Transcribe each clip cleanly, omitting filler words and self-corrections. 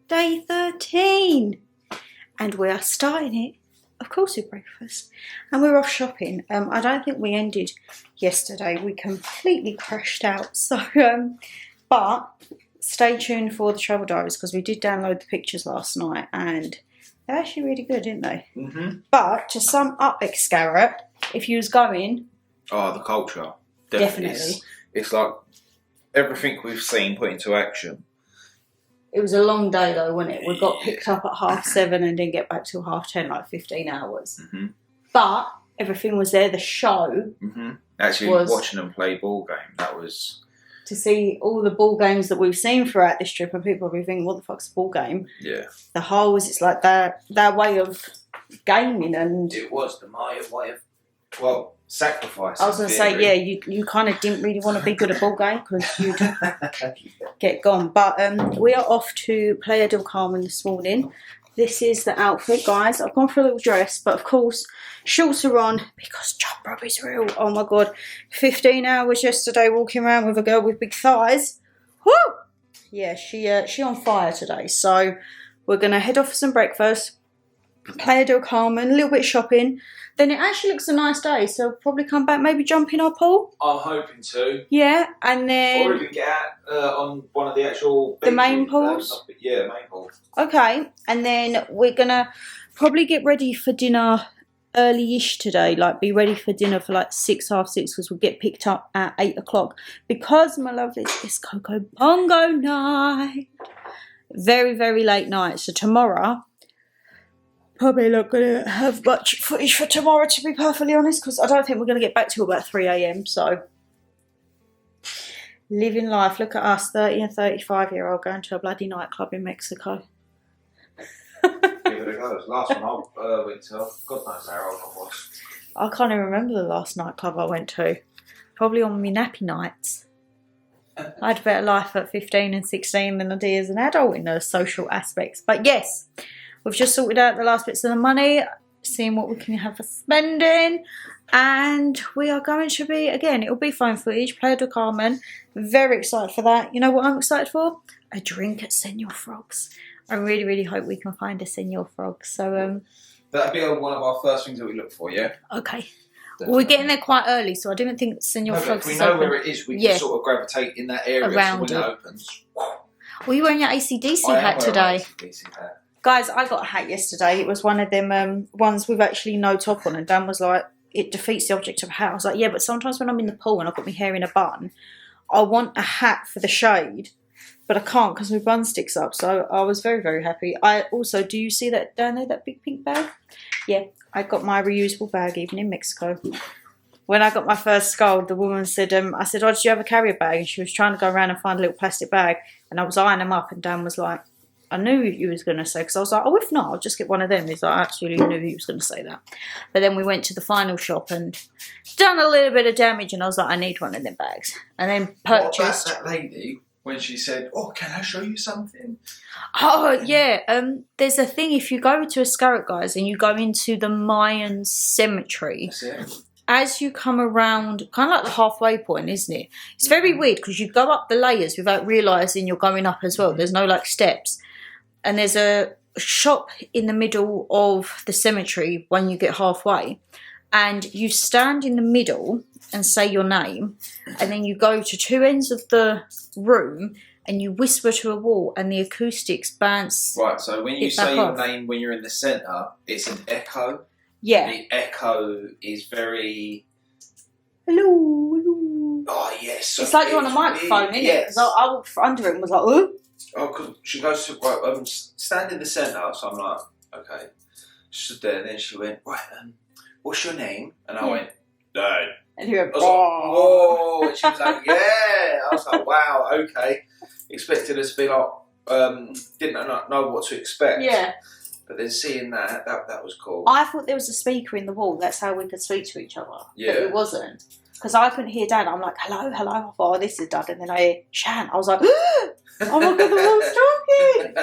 day 13. And we are starting it, of course, with breakfast. And we're off shopping. I don't think we ended yesterday. We completely crashed out. So, but stay tuned for the travel diaries because we did download the pictures last night and they're actually really good, didn't they? Mm-hmm. But to sum up xxShannonLeighxx, if you was going... Oh, the culture. Definitely. It's like everything we've seen put into action. It was a long day though, wasn't it? We got picked up at 7:30 and didn't get back till 10:30, like 15 hours. Mm-hmm. But everything was there. The show actually was, watching them play ball game, that was... To see all the ball games that we've seen throughout this trip and people will be thinking, what the fuck's a ball game? Yeah. The holes, it's like their way of gaming and... It was the Maya way of, well, sacrifice. I was going to say, yeah, you kind of didn't really want to be good at ball game because you'd get gone. But we are off to Playa del Carmen this morning. This is the outfit, guys. I've gone for a little dress, but of course, shorts are on because job rub is real. Oh my God. 15 hours yesterday walking around with a girl with big thighs. Woo! Yeah, she on fire today. So we're going to head off for some breakfast, Playa del Carmen, a little bit of shopping. Then it actually looks a nice day, so we'll probably come back, maybe jump in our pool. I'm hoping to. Yeah, and then... Or even get out on one of the actual... The main pools? Yeah, the main pool. Okay, and then we're going to probably get ready for dinner early-ish today. Like, be ready for dinner for like 6, half 6, because we'll get picked up at 8 o'clock. Because, my lovelies, it's Coco Bongo night. Very, very late night. So tomorrow... Probably not going to have much footage for tomorrow, to be perfectly honest, because I don't think we're going to get back till about 3 AM. So, living life. Look at us, 30 and 35-year-old going to a bloody nightclub in Mexico. Give it a go. Last one I went to, God knows how old I was. I can't even remember the last nightclub I went to. Probably on my nappy nights. I had a better life at 15 and 16 than I did as an adult in those social aspects. But yes... We've just sorted out the last bits of the money, seeing what we can have for spending. And we are going to be, again, it'll be phone footage, Playa del Carmen. Very excited for that. You know what I'm excited for? A drink at Senor Frog's. I really, really hope we can find a Senor Frog's. So, that'll be one of our first things that we look for, yeah? Okay. Well, we're getting there quite early, so I didn't think Senor Frog's is open. If we know where it is, we can sort of gravitate in that area around so when it opens. Were you wearing your AC/DC hat today? AC/DC hat. Guys, I got a hat yesterday. It was one of them ones with actually no top on. And Dan was like, it defeats the object of a hat. I was like, yeah, but sometimes when I'm in the pool and I've got my hair in a bun, I want a hat for the shade. But I can't because my bun sticks up. So I was very, very happy. I also, do you see that down there, that big pink bag? Yeah, I got my reusable bag even in Mexico. When I got my first scold, the woman said, I said, oh, did you ever carry a bag? And she was trying to go around and find a little plastic bag. And I was eyeing them up and Dan was like, I knew you was going to say, because I was like, oh, if not, I'll just get one of them. He's like, I actually knew he was going to say that. But then we went to the final shop and done a little bit of damage, and I was like, I need one of them bags. And then purchased... What about that lady, when she said, oh, can I show you something? Oh, yeah. There's a thing, if you go to Xcaret, guys, and you go into the Mayan cemetery... That's it. As you come around, kind of like the halfway point, isn't it? It's very weird, because you go up the layers without realising you're going up as well. There's no, like, steps. And there's a shop in the middle of the cemetery when you get halfway. And you stand in the middle and say your name. And then you go to 2 ends of the room and you whisper to a wall and the acoustics bounce. Right, so when you say your name when you're in the centre, it's an echo. Yeah. The echo is very... Hello, hello. Oh, yes. So it's like you're on a microphone, isn't it? Because I walked under it and was like, oh. Oh, because she goes to, right, stand in the centre, so I'm like, okay. She stood there, and then she went, right, what's your name? And I went, Dan. And you went, I was like, whoa. And she was like, yeah. I was like, wow, okay. Expected us to be like, didn't know what to expect. Yeah. But then seeing that was cool. I thought there was a speaker in the wall, that's how we could speak to each other. Yeah. But it wasn't. Because I couldn't hear Dan. I'm like, hello, hello. I thought, oh, this is Dad. And then I hear Shan. I was like, oh my God, the wall's talking.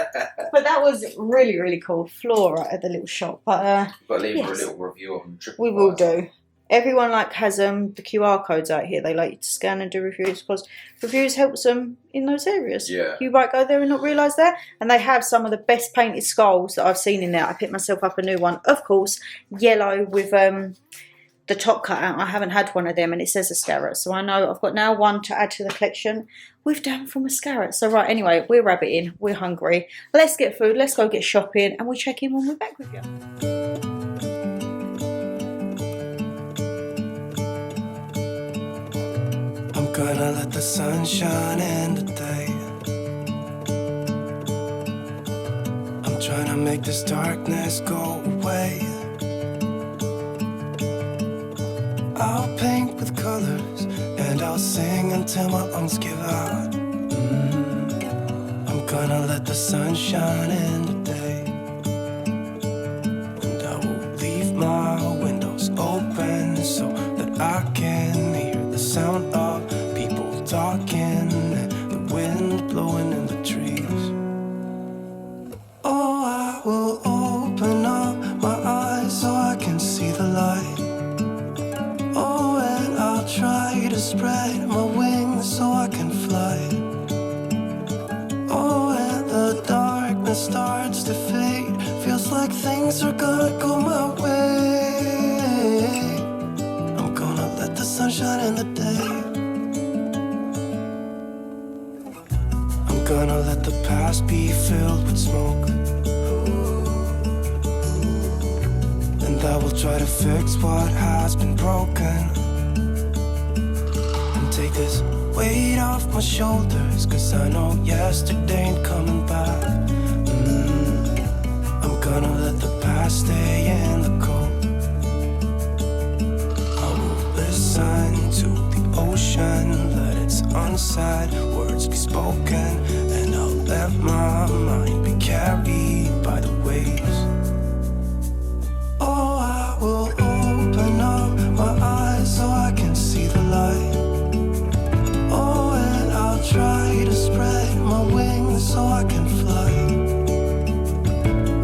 But that was really, really cool. Flora at the little shop. But leave her a little review on TripAdvisor. We will do. everyone like has the QR codes out here. They like you to scan and do reviews because reviews helps them in those areas. Yeah. You might go there and not realise that. And they have some of the best painted skulls that I've seen in there. I picked myself up a new one, of course, yellow with the top cut out. I haven't had one of them, and it says mascara, so I know I've got now one to add to the collection with Dan from mascara. So right, anyway, we're rabbiting, we're hungry. Let's get food, let's go get shopping, and we'll check in when we're back with you. I'm gonna let the sun shine in today. I'm trying to make this darkness go away. I'll paint with colors and I'll sing until my lungs give out. I'm gonna let the sun shine in today. And I will leave my windows open so that I can hear the sound of people talking and the wind blowing in the trees. Oh, I will open up my eyes so I can see the light. Try to spread my wings so I can fly. Oh, and the darkness starts to fade. Feels like things are gonna go my way. I'm gonna let the sun shine in the day. I'm gonna let the past be filled with smoke. And I will try to fix what has been broken. Take this weight off my shoulders, cause I know yesterday ain't coming back. I'm gonna let the past stay in the cold. I will listen to the ocean, let its unsaid words be spoken, and I'll let my mind be carried by the waves. Oh, I will open up my eyes so I can see the light. Try to spread my wings so I can fly.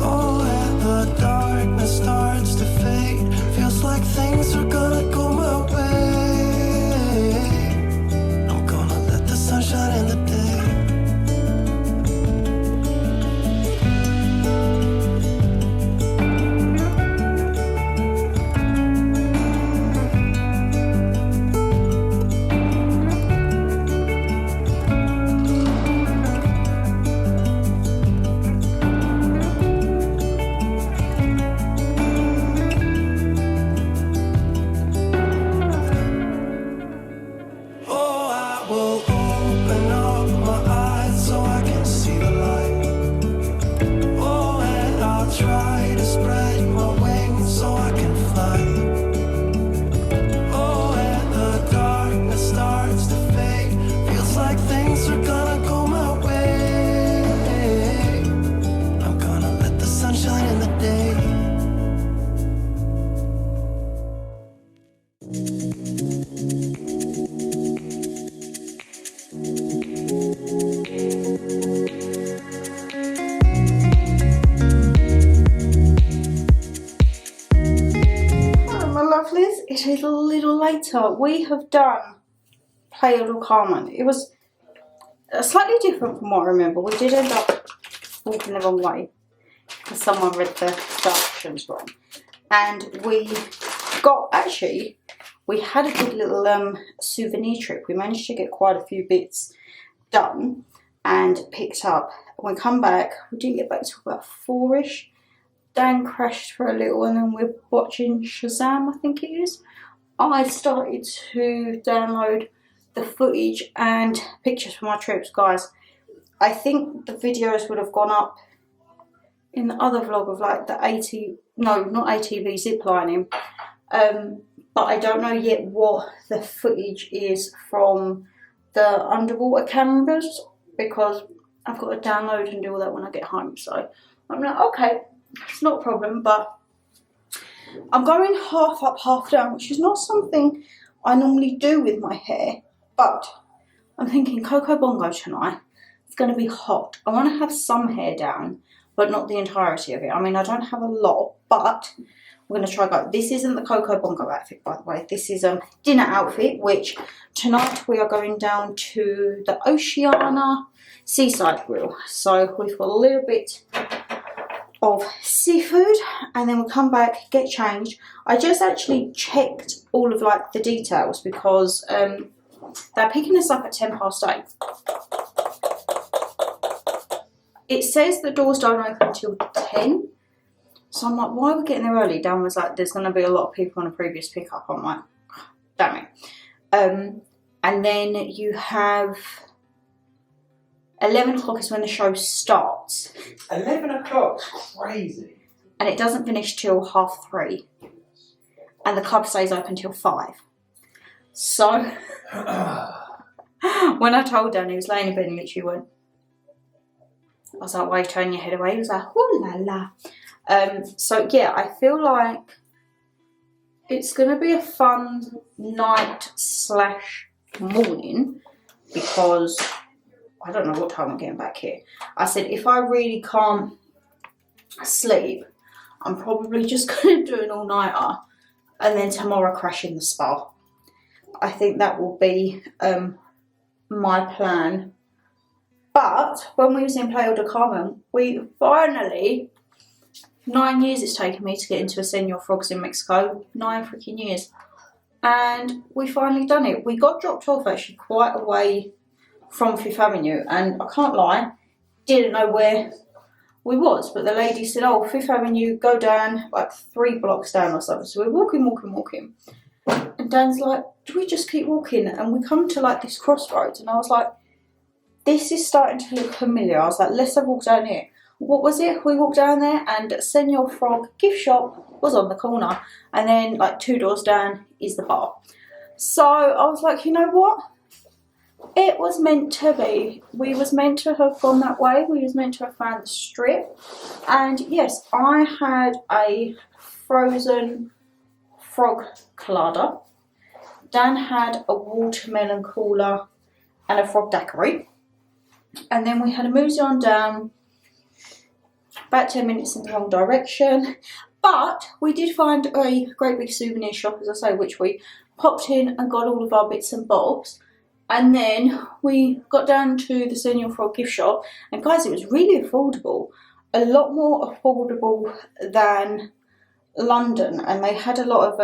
Oh, and the darkness starts to fade. Feels like things are gonna go my way. I'm gonna let the sun shine in the day. It is a little later. We have done Playa del Carmen. It was slightly different from what I remember. We did end up walking the wrong way because someone read the directions wrong. And we got, actually, we had a good little souvenir trip. We managed to get quite a few bits done and picked up. When we come back, we didn't get back till about 4ish. Dan crashed for a little and then we're watching Shazam, I think it is. I started to download the footage and pictures from my trips, guys. I think the videos would have gone up in the other vlog of like the not ATV ziplining. But I don't know yet what the footage is from the underwater cameras because I've got to download and do all that when I get home. So I'm like, okay. It's not a problem, but I'm going half up, half down, which is not something I normally do with my hair, but I'm thinking Coco Bongo tonight. It's going to be hot. I want to have some hair down, but not the entirety of it. I mean, I don't have a lot, but we're going to try go. This isn't the Coco Bongo outfit, by the way. This is a dinner outfit, which tonight we are going down to the Oceana Seaside Grill. So we've got a little bit of seafood, and then we'll come back, get changed. I just actually checked all of like the details because they're picking us up at 8:10. It says the doors don't open until 10. So I'm like, why are we getting there early? Dan was like, there's going to be a lot of people on a previous pickup. I'm like, damn it. And then you have 11 o'clock is when the show starts. 11 o'clock? Crazy. And it doesn't finish till 3:30. And the club stays open till 5. So when I told Dan, he was laying in bed and literally went, I was like, why are you turning your head away? He was like, oh la la. So yeah, I feel like it's going to be a fun night / morning because I don't know what time I'm getting back here. I said if I really can't sleep, I'm probably just going to do an all-nighter and then tomorrow crash in the spa. I think that will be my plan. But when we was in Playa del Carmen, we finally, 9 years it's taken me to get into a Señor Frogs in Mexico. 9 freaking years. And we finally done it. We got dropped off actually quite a way from Fifth Avenue. And I can't lie, didn't know where we was. But the lady said, oh, Fifth Avenue, go down like 3 blocks down or something. So we're walking. And Dan's like, do we just keep walking? And we come to like this crossroads. And I was like, this is starting to look familiar. I was like, let's have a walk down here. What was it? We walked down there and Señor Frog gift shop was on the corner. And then like 2 doors down is the bar. So I was like, you know what? It was meant to be. We was meant to have gone that way. We was meant to have found the strip. And yes, I had a frozen frog colada. Dan had a watermelon cooler and a frog daiquiri. And then we had a mosey on down, about 10 minutes in the wrong direction. But we did find a great big souvenir shop, as I say, which we popped in and got all of our bits and bobs. And then we got down to the Señor Frog gift shop. And guys, it was really affordable. A lot more affordable than London. And they had a lot of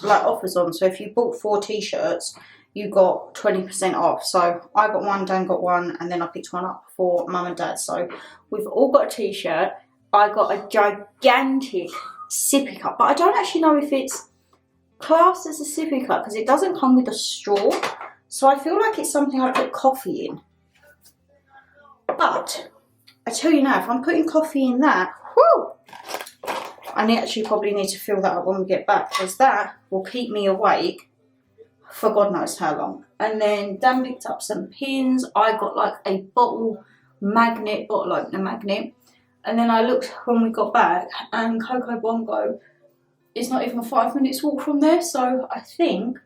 like offers on. So if you bought 4 t-shirts, you got 20% off. So I got one, Dan got one, and then I picked one up for mum and dad. So we've all got a t-shirt. I got a gigantic sippy cup, but I don't actually know if it's classed as a sippy cup because it doesn't come with a straw. So I feel like it's something I put coffee in. But I tell you now, if I'm putting coffee in that, whoo, I actually probably need to fill that up when we get back because that will keep me awake for God knows how long. And then Dan picked up some pins. I got like a bottle opener magnet. And then I looked when we got back and Coco Bongo is not even 5 minutes walk from there. So I think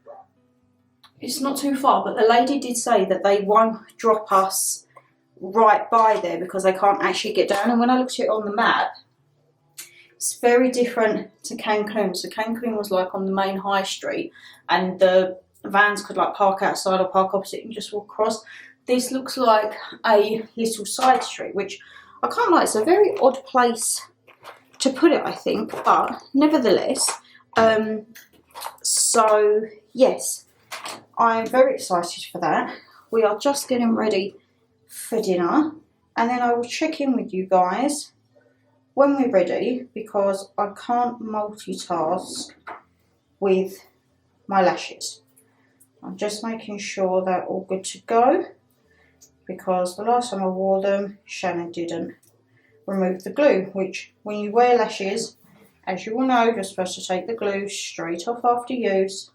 it's not too far. But the lady did say that they won't drop us right by there because they can't actually get down. And when I looked at it on the map, it's very different to Cancun. So Cancun was like on the main high street and the vans could like park outside or park opposite and just walk across. This looks like a little side street, which I can't lie, it's a very odd place to put it, I think, but nevertheless, so yes, I'm very excited for that. We are just getting ready for dinner, and then I will check in with you guys when we're ready because I can't multitask with my lashes. I'm just making sure they're all good to go because the last time I wore them, Shannon didn't remove the glue, which when you wear lashes, as you will know, you're supposed to take the glue straight off after use.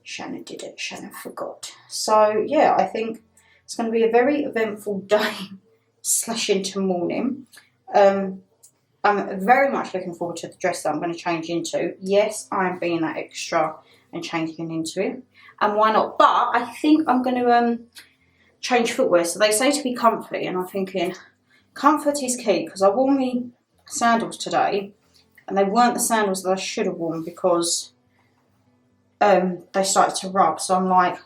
Shannon didn't, Shannon forgot. So yeah, I think it's going to be a very eventful day / into morning. I'm very much looking forward to the dress that I'm going to change into. Yes, I'm being that extra and changing into it. And why not? But I think I'm going to change footwear. So they say to be comfy, and I'm thinking comfort is key because I wore my sandals today and they weren't the sandals that I should have worn because they started to rub. So I'm like,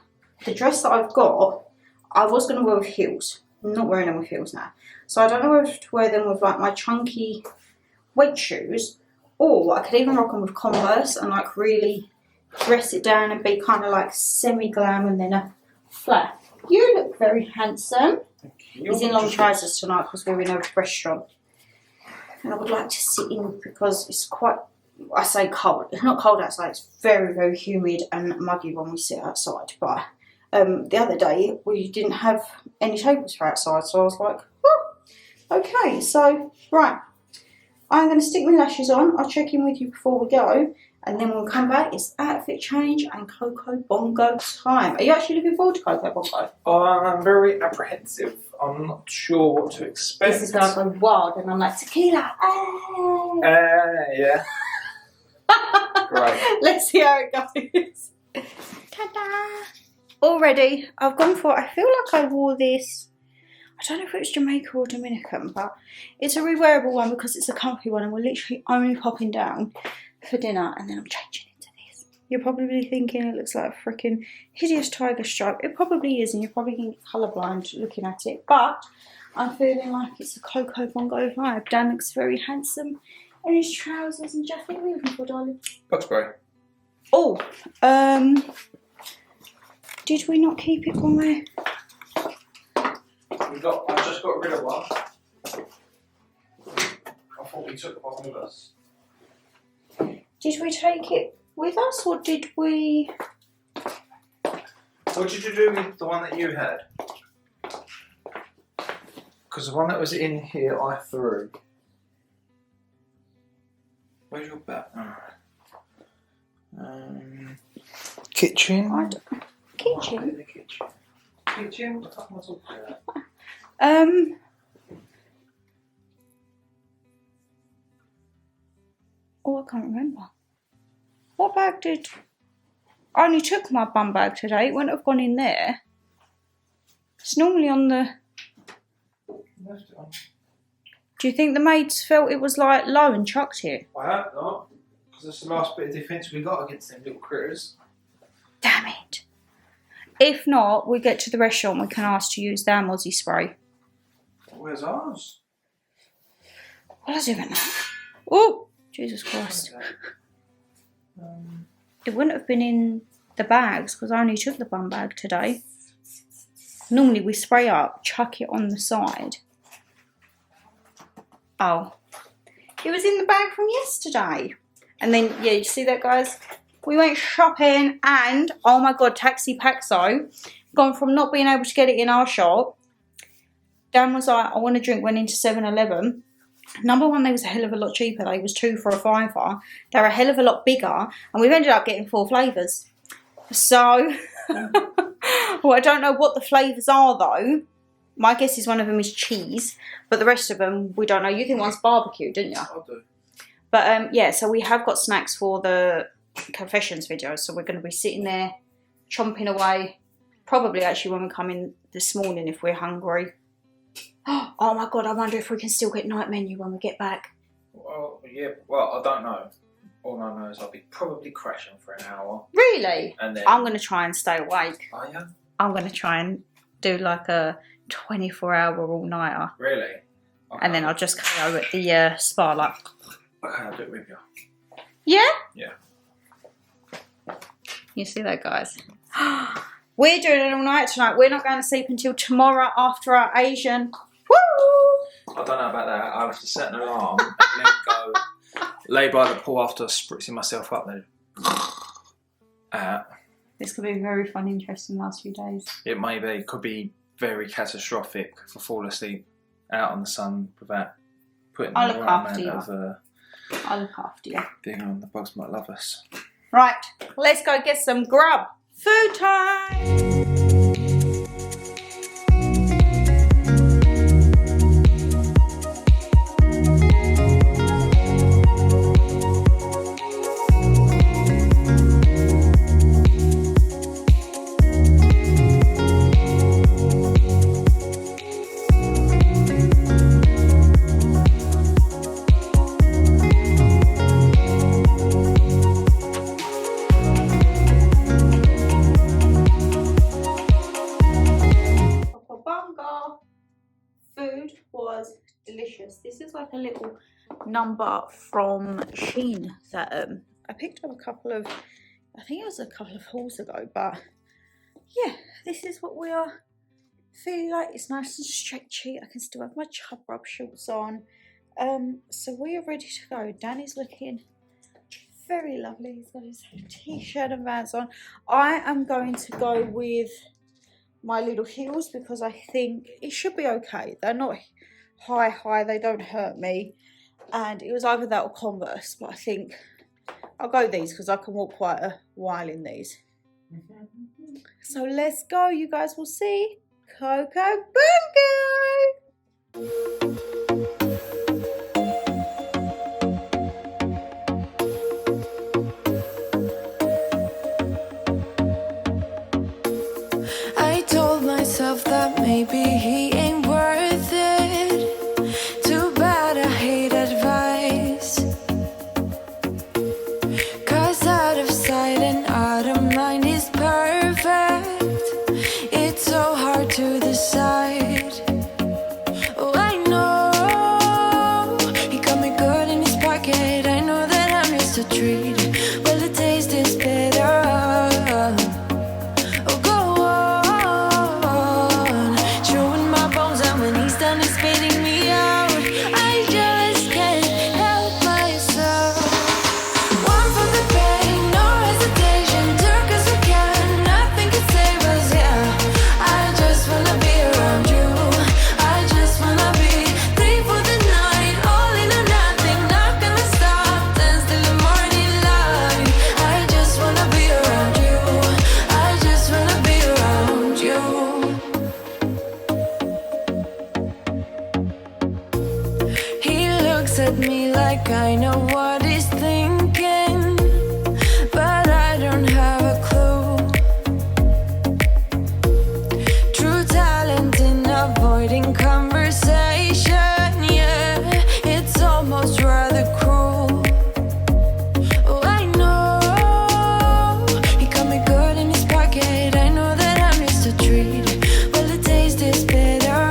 the dress that I've got, I was going to wear with heels. I'm not wearing them with heels now. So I don't know whether to wear them with like my chunky weight shoes, or I could even rock them with Converse and like really dress it down and be kind of like semi-glam and then a flat. You look very handsome. He's in long trousers tonight because we're in a restaurant. And I would like to sit in because it's quite, I say cold. It's not cold outside. It's very, very humid and muggy when we sit outside. But the other day we didn't have any tables for outside. So I was like, oh, okay. So, right. I'm going to stick my lashes on. I'll check in with you before we go. And then we'll come back. It's outfit change and Coco Bongo time. Are you actually looking forward to Coco Bongo? I'm very apprehensive. I'm not sure what to expect. This is going to go wild and I'm like, tequila. Yeah. Great. Let's see how it goes. Ta-da! Already, I've gone for, I feel like I wore this, I don't know if it was Jamaica or Dominican, but it's a rewearable one because it's a comfy one and we're literally only popping down for dinner and then I'm changing into this. You're probably thinking it looks like a freaking hideous tiger stripe. It probably is and you're probably going to get colourblind looking at it, but I'm feeling like it's a Coco Bongo vibe. Dan looks very handsome in his trousers and jacket. What are you looking for, darling? Boxbury. Oh, did we not keep it when we... I just got rid of one. I thought we took one with us. Did we take it with us or did we... What did you do with the one that you had? Because the one that was in here I threw. Where's your bat? Kitchen. Kitchen? The kitchen. Kitchen? What the fuck am I talking about? Oh, I can't remember. What bag did... I only took my bum bag today. It wouldn't have gone in there. It's normally on the... Left it on. Do you think the maids felt it was like low and chucked it? I hope not. Because that's the last bit of defence we got against them little critters. Damn it. If not, we get to the restaurant, we can ask to use their Mozzie spray. Where's ours? Well, I don't know. Oh, Jesus Christ. It wouldn't have been in the bags because I only took the bum bag today. Normally we spray up, chuck it on the side. Oh. It was in the bag from yesterday. And then, yeah, you see that, guys? We went shopping and, oh my God, Taxi Paxo. Gone from not being able to get it in our shop. Dan was like, I want a drink, went into 7-Eleven. Number one, they was a hell of a lot cheaper. They was 2 for a £5. They're a hell of a lot bigger. And we've ended up getting 4 flavours. So, well, I don't know what the flavours are though. My guess is one of them is cheese. But the rest of them, we don't know. You think one's barbecue, didn't you? I do. But yeah, so we have got snacks for the confessions video. So we're going to be sitting there, chomping away. Probably actually when we come in this morning if we're hungry. Oh my God, I wonder if we can still get night menu when we get back. Well, yeah, well, I don't know. All I know is I'll be probably crashing for an hour. Really? And then... I'm going to try and stay awake. Are you? I'm going to try and do like a 24-hour all-nighter. Really? Okay. And then I'll just KO at the spa like... Okay, I'll do it with you. Yeah? Yeah. You see that, guys? We're doing it all night tonight. We're not going to sleep until tomorrow after our Asian. Woo! I don't know about that. I'll have to set an alarm and then go lay by the pool after spritzing myself up then. This could be a very fun, interesting last few days. It may be. Could be very catastrophic for fall asleep out on the sun without putting I'll the look right after amount you. of I'll look after you. being on. The bugs might love us. Right, let's go get some grub. Food time! little number from Shein that I picked up a couple of, I think it was a couple of hauls ago, but yeah, this is what we are feeling like. It's nice and stretchy. I can still have my chub rub shorts on. So we are ready to go. Danny's looking very lovely. He's got his t-shirt and Vans on. I am going to go with my little heels because I think it should be okay. They're not high, they don't hurt me. And it was either that or Converse, but I think I'll go these because I can walk quite a while in these. So let's go. You guys will see Coco Bongo. That maybe he ain't worth it. Too bad I hate advice. 'Cause out of sight and out of mind is perfect. It's so hard to decide. Oh, I know he got me good in his pocket. I know that I'm just a treat. Well, the taste is better. At me like I know what he's thinking, but I don't have a clue. True talent in avoiding conversation, yeah, it's almost rather cruel. Oh, I know he got me good in his pocket. I know that I'm just a treat. Well, the taste is better.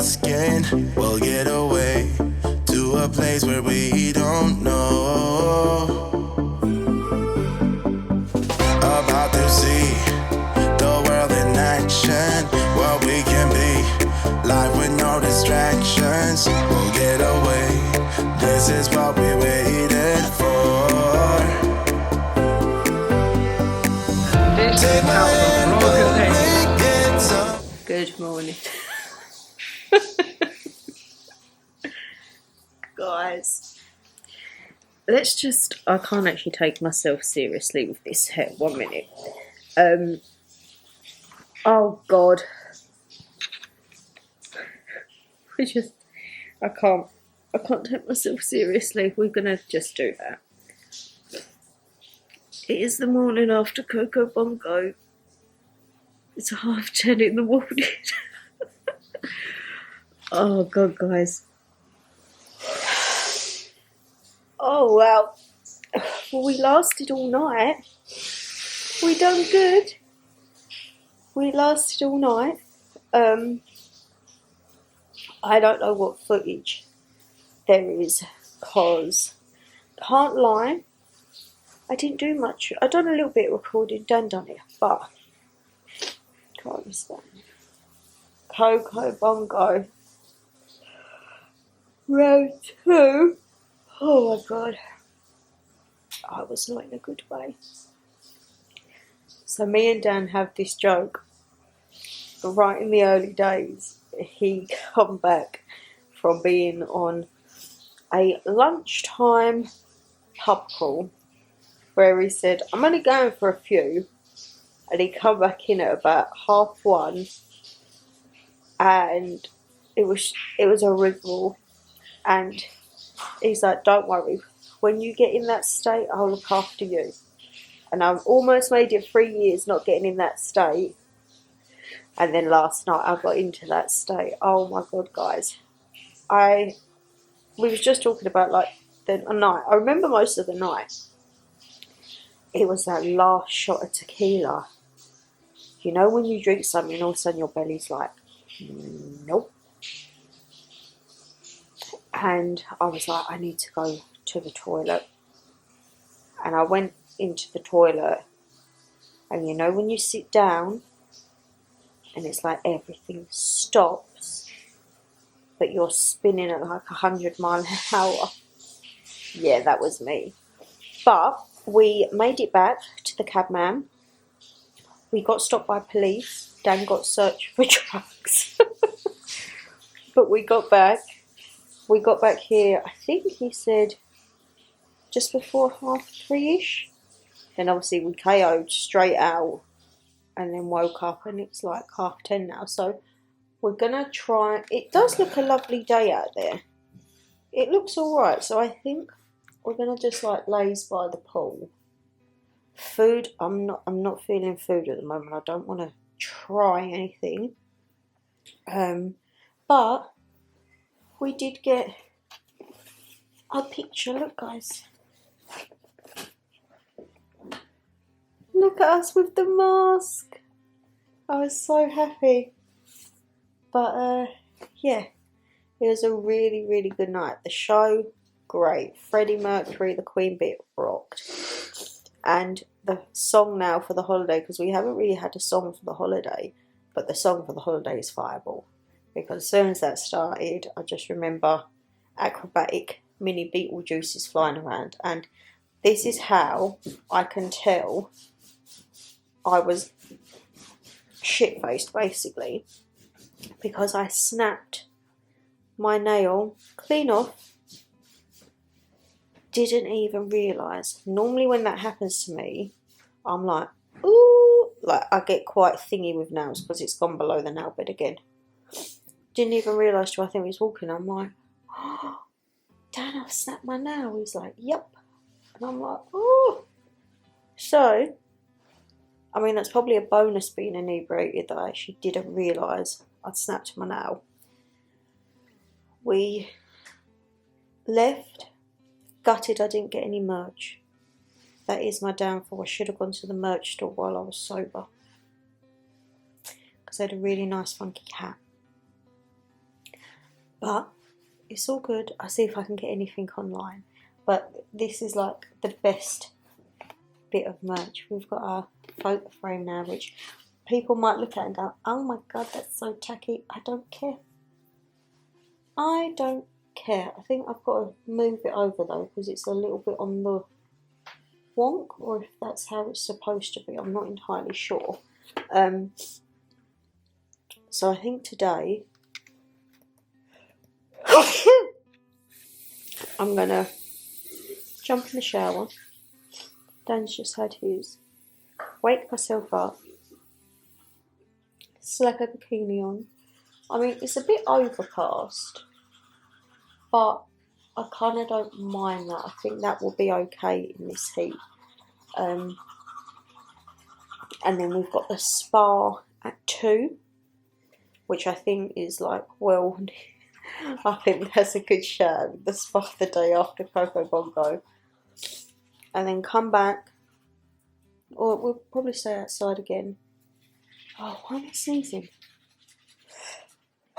asking. We'll get away to a place where we don't know. About to see the world in action, what we can be, life with no distractions. We'll get away, this is what we waited for. This is how the vlog is. Good morning. Guys, let's just, I can't actually take myself seriously with this hair. 1 minute. Oh God. I can't take myself seriously. We're gonna just do that. It is the morning after Coco Bongo. It's 10:30 in the morning. Oh God, guys. Oh wow. Well, we lasted all night. We done good. We lasted all night. I don't know what footage there is, because can't lie, I didn't do much. I done a little bit of recording, done it, but can't understand. Coco Bongo Road 2. Oh my God, I was not in a good way. So me and Dan have this joke. But right in the early days, he come back from being on a lunchtime pub crawl where he said, I'm only going for a few, and he come back in at about 1:30, and it was a rigmarole, and he's like, don't worry, when you get in that state, I'll look after you. And I've almost made it 3 years not getting in that state. And then last night I got into that state. Oh my God, guys. We was just talking about like the night. I remember most of the night. It was that last shot of tequila. You know when you drink something and all of a sudden your belly's like, nope. And I was like, I need to go to the toilet. And I went into the toilet. And you know when you sit down, and it's like everything stops, but you're spinning at like 100 miles an hour. Yeah, that was me. But we made it back to the cabman. We got stopped by police. Dan got searched for drugs. But we got back. We got back here, I think he said just before 3:30ish. Then obviously we KO'd straight out. And then woke up and it's like 10:30 now. So we're going to try. It does look a lovely day out there. It looks alright. So I think we're going to just like laze by the pool. Food, I'm not feeling food at the moment. I don't want to try anything. But we did get a picture. Look, guys. Look at us with the mask. I was so happy. But yeah, it was a really, really good night. The show, great. Freddie Mercury, the Queen bit, rocked. And the song now for the holiday, because we haven't really had a song for the holiday, but the song for the holiday is Fireball. Because as soon as that started, I just remember acrobatic mini Beetlejuices flying around. And this is how I can tell I was shit-faced, basically, because I snapped my nail clean off, didn't even realise. Normally when that happens to me, I'm like, ooh, like I get quite thingy with nails because it's gone below the nail bed again. Didn't even realise till I think he was walking. I'm like, oh, Dan, I've snapped my nail. He's like, yep. And I'm like, oh. So, I mean, that's probably a bonus being inebriated that I actually didn't realise I'd snapped my nail. We left, gutted I didn't get any merch. That is my downfall. I should have gone to the merch store while I was sober. Because they had a really nice funky hat. But it's all good. I'll see if I can get anything online. But this is like the best bit of merch. We've got our photo frame now, which people might look at and go, oh my god, that's so tacky. I don't care. I don't care. I think I've got to move it over though, because it's a little bit on the wonk, or if that's how it's supposed to be. I'm not entirely sure. So I think today I'm gonna jump in the shower. Dan's just had his. Wake myself up. Slap a bikini on. I mean, it's a bit overcast, but I kind of don't mind that. I think that will be okay in this heat. And then we've got the spa at 2, which I think is like, well, I think that's a good show. The spa the day after Coco Bongo. And then come back, or we'll probably stay outside again. Oh, why am I sneezing?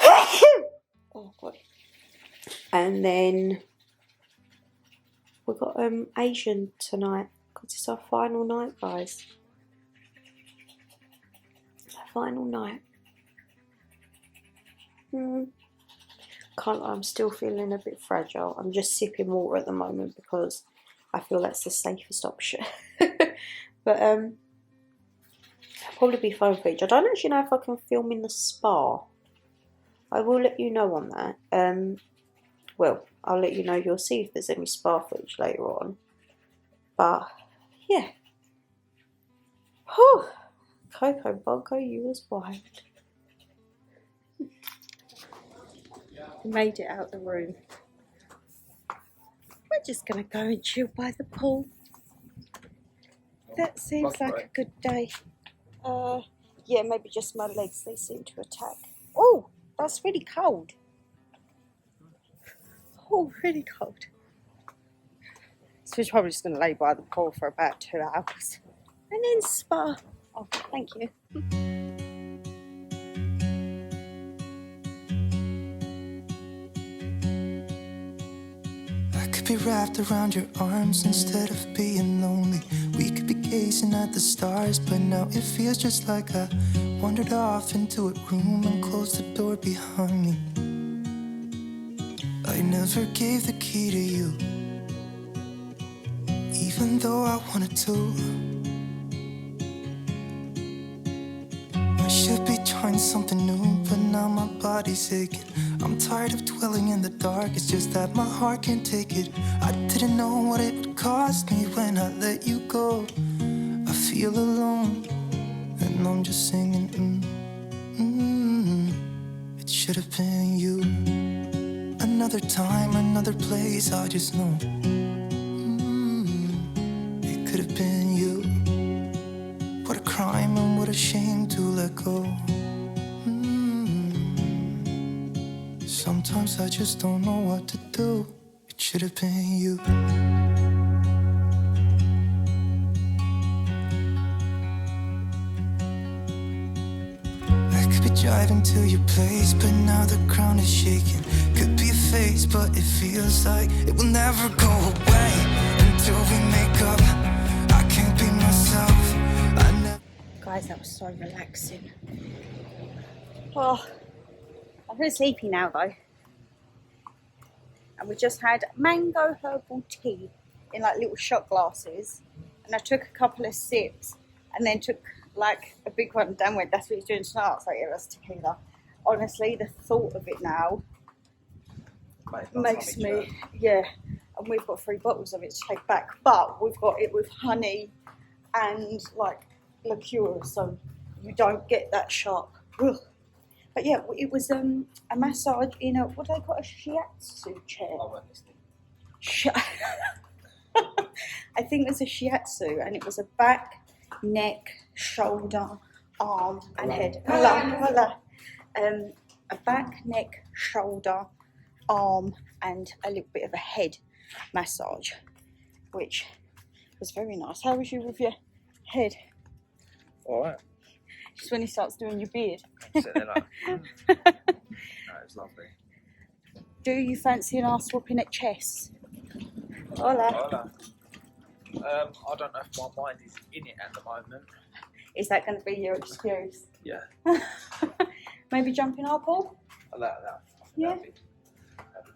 Oh god. And then we've got Asian tonight, because it's our final night, guys. Our final night. Can't lie, I'm still feeling a bit fragile. I'm just sipping water at the moment because I feel that's the safest option. But I'll probably be phone footage. I don't actually know if I can film in the spa. I will let you know on that. Well, I'll let you know. You'll see if there's any spa footage later on. But yeah. Whew. Coco Bongo, you was wild. Made it out the room. We're just gonna go and chill by the pool. That seems like a good day. Yeah, maybe just my legs, they seem to attack. Oh, that's really cold. Oh, really cold. So we're probably just gonna lay by the pool for about 2 hours. And then spa. Oh, thank you. Be wrapped around your arms instead of being lonely. We could be gazing at the stars, but now it feels just like I wandered off into a room and closed the door behind me. I never gave the key to you, even though I wanted to. I should be trying something new, but now my body's aching. I'm tired of dwelling in the dark, it's just that my heart can't take it. I didn't know what it would cost me when I let you go. I feel alone, and I'm just singing, It should have been you. Another time, another place, I just know. It could have been you. What a crime and what a shame to let go. Sometimes I just don't know what to do. It should have been you. I could be driving to your place, but now the ground is shaking. Could be a phase, but it feels like it will never go away until we make up. I can't be myself. Guys, that was so relaxing. Oh, I'm very sleepy now though. And we just had mango herbal tea in like little shot glasses. And I took a couple of sips and then took like a big one. Dan went, that's what he's doing tonight. I was like, yeah, that's tequila. Honestly, the thought of it now makes me, yeah. And we've got 3 bottles of it to take back. But we've got it with honey and like liqueur, so you don't get that sharp. Ugh. But yeah, it was a massage in a, what do they call a shiatsu chair? I think it was a shiatsu, and it was a back, neck, shoulder, arm, and head. A back, neck, shoulder, arm, and a little bit of a head massage, which was very nice. How was you with your head? All right. Just when he starts doing your beard. No, it was lovely. Do you fancy an ass whooping at chess? Hola. Hola. I don't know if my mind is in it at the moment. Is that going to be your excuse? Yeah. Maybe jump in our pool? That. Yeah.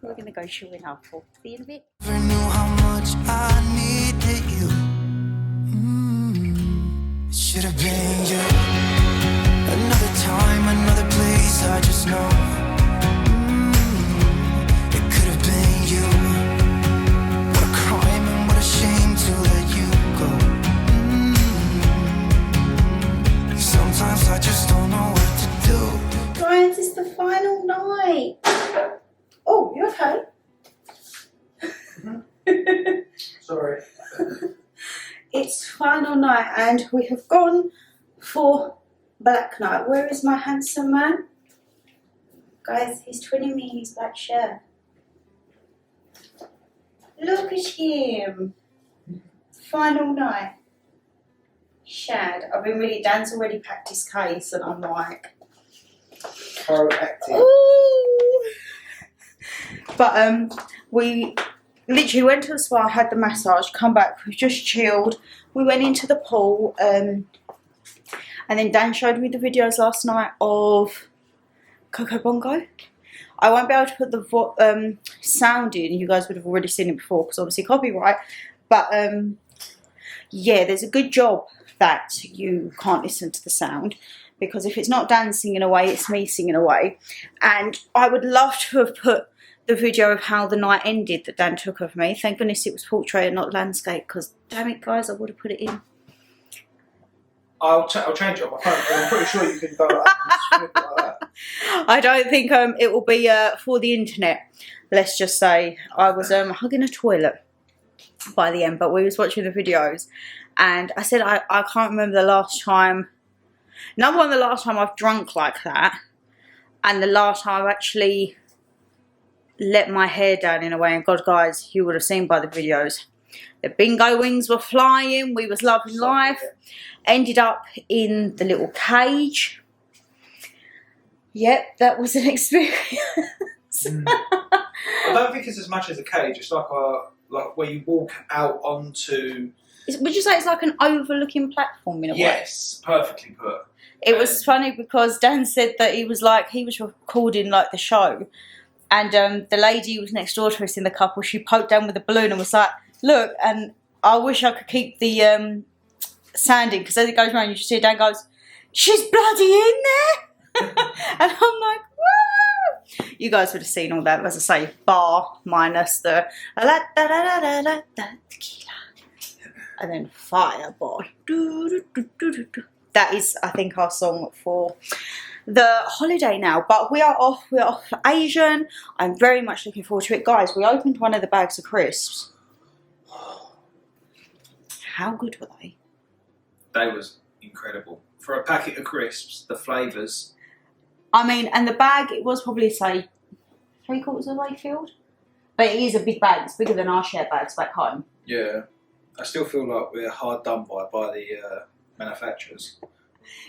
We're going to go shooting our pool. See you in a bit. Never knew how much I needed you. It should have been you. Another time, another place, I just know. It could have been you. What a crime and what a shame to let you go. Sometimes I just don't know what to do. Guys, it's the final night. Oh, you okay? Sorry. It's final night and we have gone for black night. Where is my handsome man? Guys, he's twinning me in his black shirt. Look at him. Final night. Shad. I've been really, Dan's already packed his case and I'm like, Proactive. ooh. But we literally went to the spa, had the massage, come back, we just chilled. We went into the pool, and then Dan showed me the videos last night of Coco Bongo. I won't be able to put the sound in, you guys would have already seen it before because obviously copyright, but yeah, there's a good job that you can't listen to the sound, because if it's not Dan singing away, it's me singing away. And I would love to have put the video of how the night ended that Dan took of me. Thank goodness it was portrait and not landscape, because damn it guys, I would have put it in. I'll change it on my phone, but I'm pretty sure you can go up and flip it like that. I don't think it will be for the internet. Let's just say I was hugging a toilet by the end, but we was watching the videos and I said I can't remember the last time, number one, the last time I've drunk like that, and the last time I've actually let my hair down in a way. And God guys, you would have seen by the videos, the bingo wings were flying, we was loving life. Ended up in the little cage. Yep, that was an experience. I don't think it's as much as a cage. It's like where you walk out onto. Would you say it's like an overlooking platform in a way? Yes, perfectly put. It was funny because Dan said that he was recording like the show, and the lady who was next door to us in the couple, she poked down with a balloon and was like, "Look," and I wish I could keep the sanding, because as it goes around, you just see Dan goes, "She's bloody in there," and I'm like, "Woo!" You guys would have seen all that, as I say, bar minus the tequila, and then fire boy. That is, I think, our song for the holiday now. But we are off. We are off for Asian. I'm very much looking forward to it, guys. We opened one of the bags of crisps. How good were they? They was incredible. For a packet of crisps, the flavours. I mean, and the bag, it was probably, say, 3/4 of the way filled. But it is a big bag. It's bigger than our share bags back home. Yeah. I still feel like we're hard done by the manufacturers.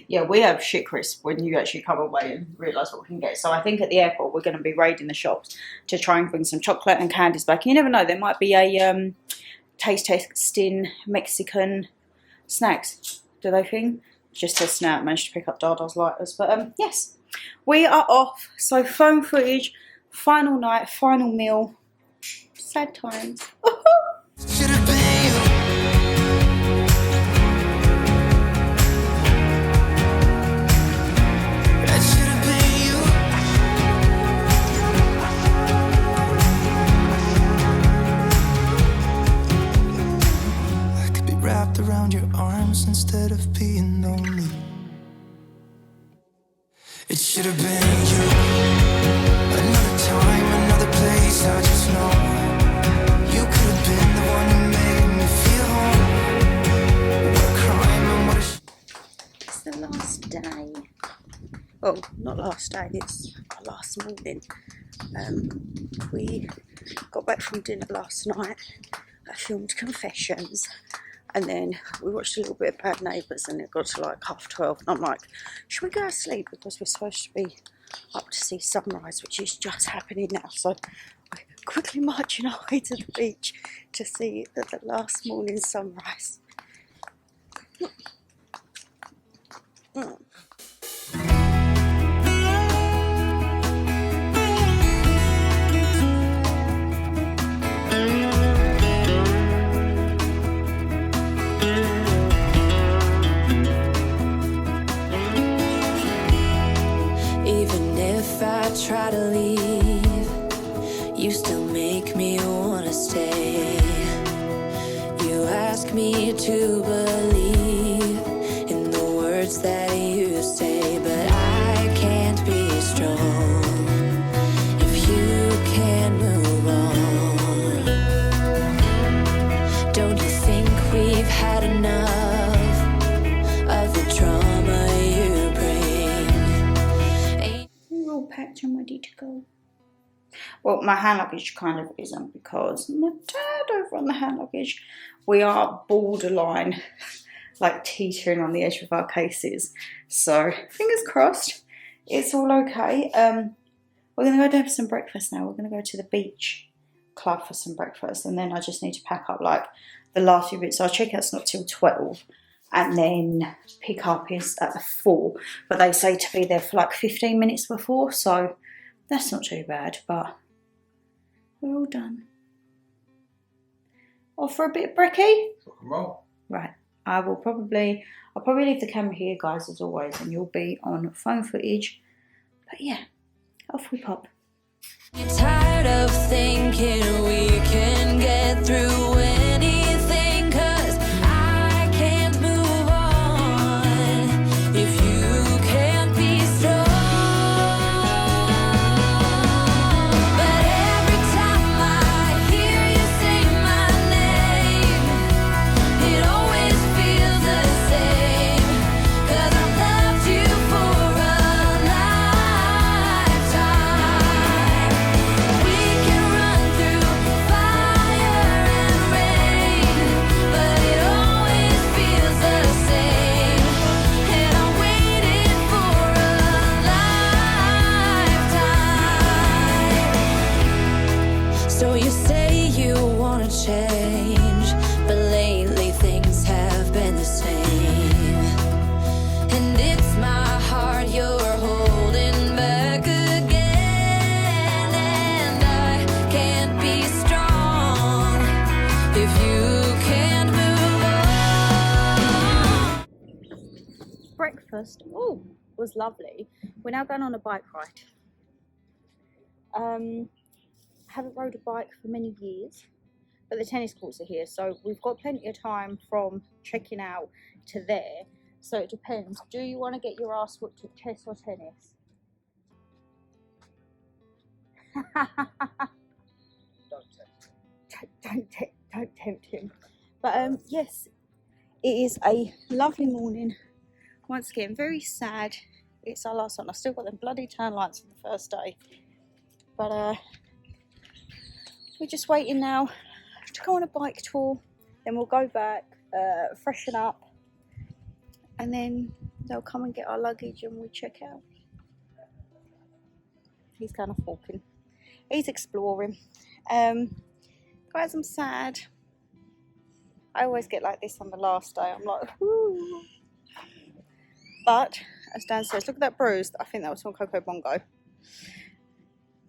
Yeah, we have shit crisp when you actually come away and realise what we can get. So I think at the airport we're going to be raiding the shops to try and bring some chocolate and candies back. You never know, there might be a taste-testing Mexican snacks. Do they think? Just a snap, managed to pick up Dada's lighters. But yes, we are off. So phone footage, final night, final meal. Sad times. Should have been you. That should have been you. I could be wrapped around your arms instead of being lonely. It should have been you. Another time, another place, I just know. You could have been the one who made me feel home. What a crime and what a It's the last day. Well, not last day, it's last morning. We got back from dinner last night. I filmed Confessions. And then we watched a little bit of Bad Neighbours, and it got to like 12:30. And I'm like, should we go to sleep? Because we're supposed to be up to see sunrise, which is just happening now. So we're quickly marching our way to the beach to see the last morning sunrise. Even if I try to leave, you still make me wanna stay. You ask me to believe in the words that you say, but I can't be strong if you can't move on. Don't you think we've had enough of the trauma you bring? We're all packed and ready to go. Well, my hand luggage kind of isn't, because my dad over on the hand luggage, we are borderline like teetering on the edge of our cases. So fingers crossed, it's all okay. We're going to go down for some breakfast now. We're going to go to the beach club for some breakfast, and then I just need to pack up like the last few bits. So our checkout's not till 12, and then pick up is at 4. But they say to be there for like 15 minutes before, so that's not too bad, but we're all done. Off for a bit of brekkie? Rock and roll. Right. I'll probably leave the camera here, guys, as always, and you'll be on phone footage. But yeah, off we pop. You're tired of thinking we can get through anything, 'cause I can't move on if you can't be strong. But every time I hear you say my name, it always feels the same, 'cause I loved you for a lifetime. We can run through fire and rain, but it always feels the same, and I waited for a lifetime. So you say you wanna change, but lately things have been the same, and it's my heart you're holding back again, and I can't be strong if you can't move on. Breakfast, was lovely. We're now going on a bike ride. Haven't rode a bike for many years, but the tennis courts are here, so we've got plenty of time from checking out to there. So it depends. Do you want to get your ass whooped at chess or tennis? Don't tempt him. But yes, it is a lovely morning. Once again, very sad. It's our last one. I've still got them bloody turn lights from the first day. But we're just waiting now to go on a bike tour. Then we'll go back, freshen up, and then they'll come and get our luggage and we check out. He's kind of walking. He's exploring. Guys, I'm sad. I always get like this on the last day. I'm like, whoo. But, as Dan says, look at that bruise. I think that was from Coco Bongo.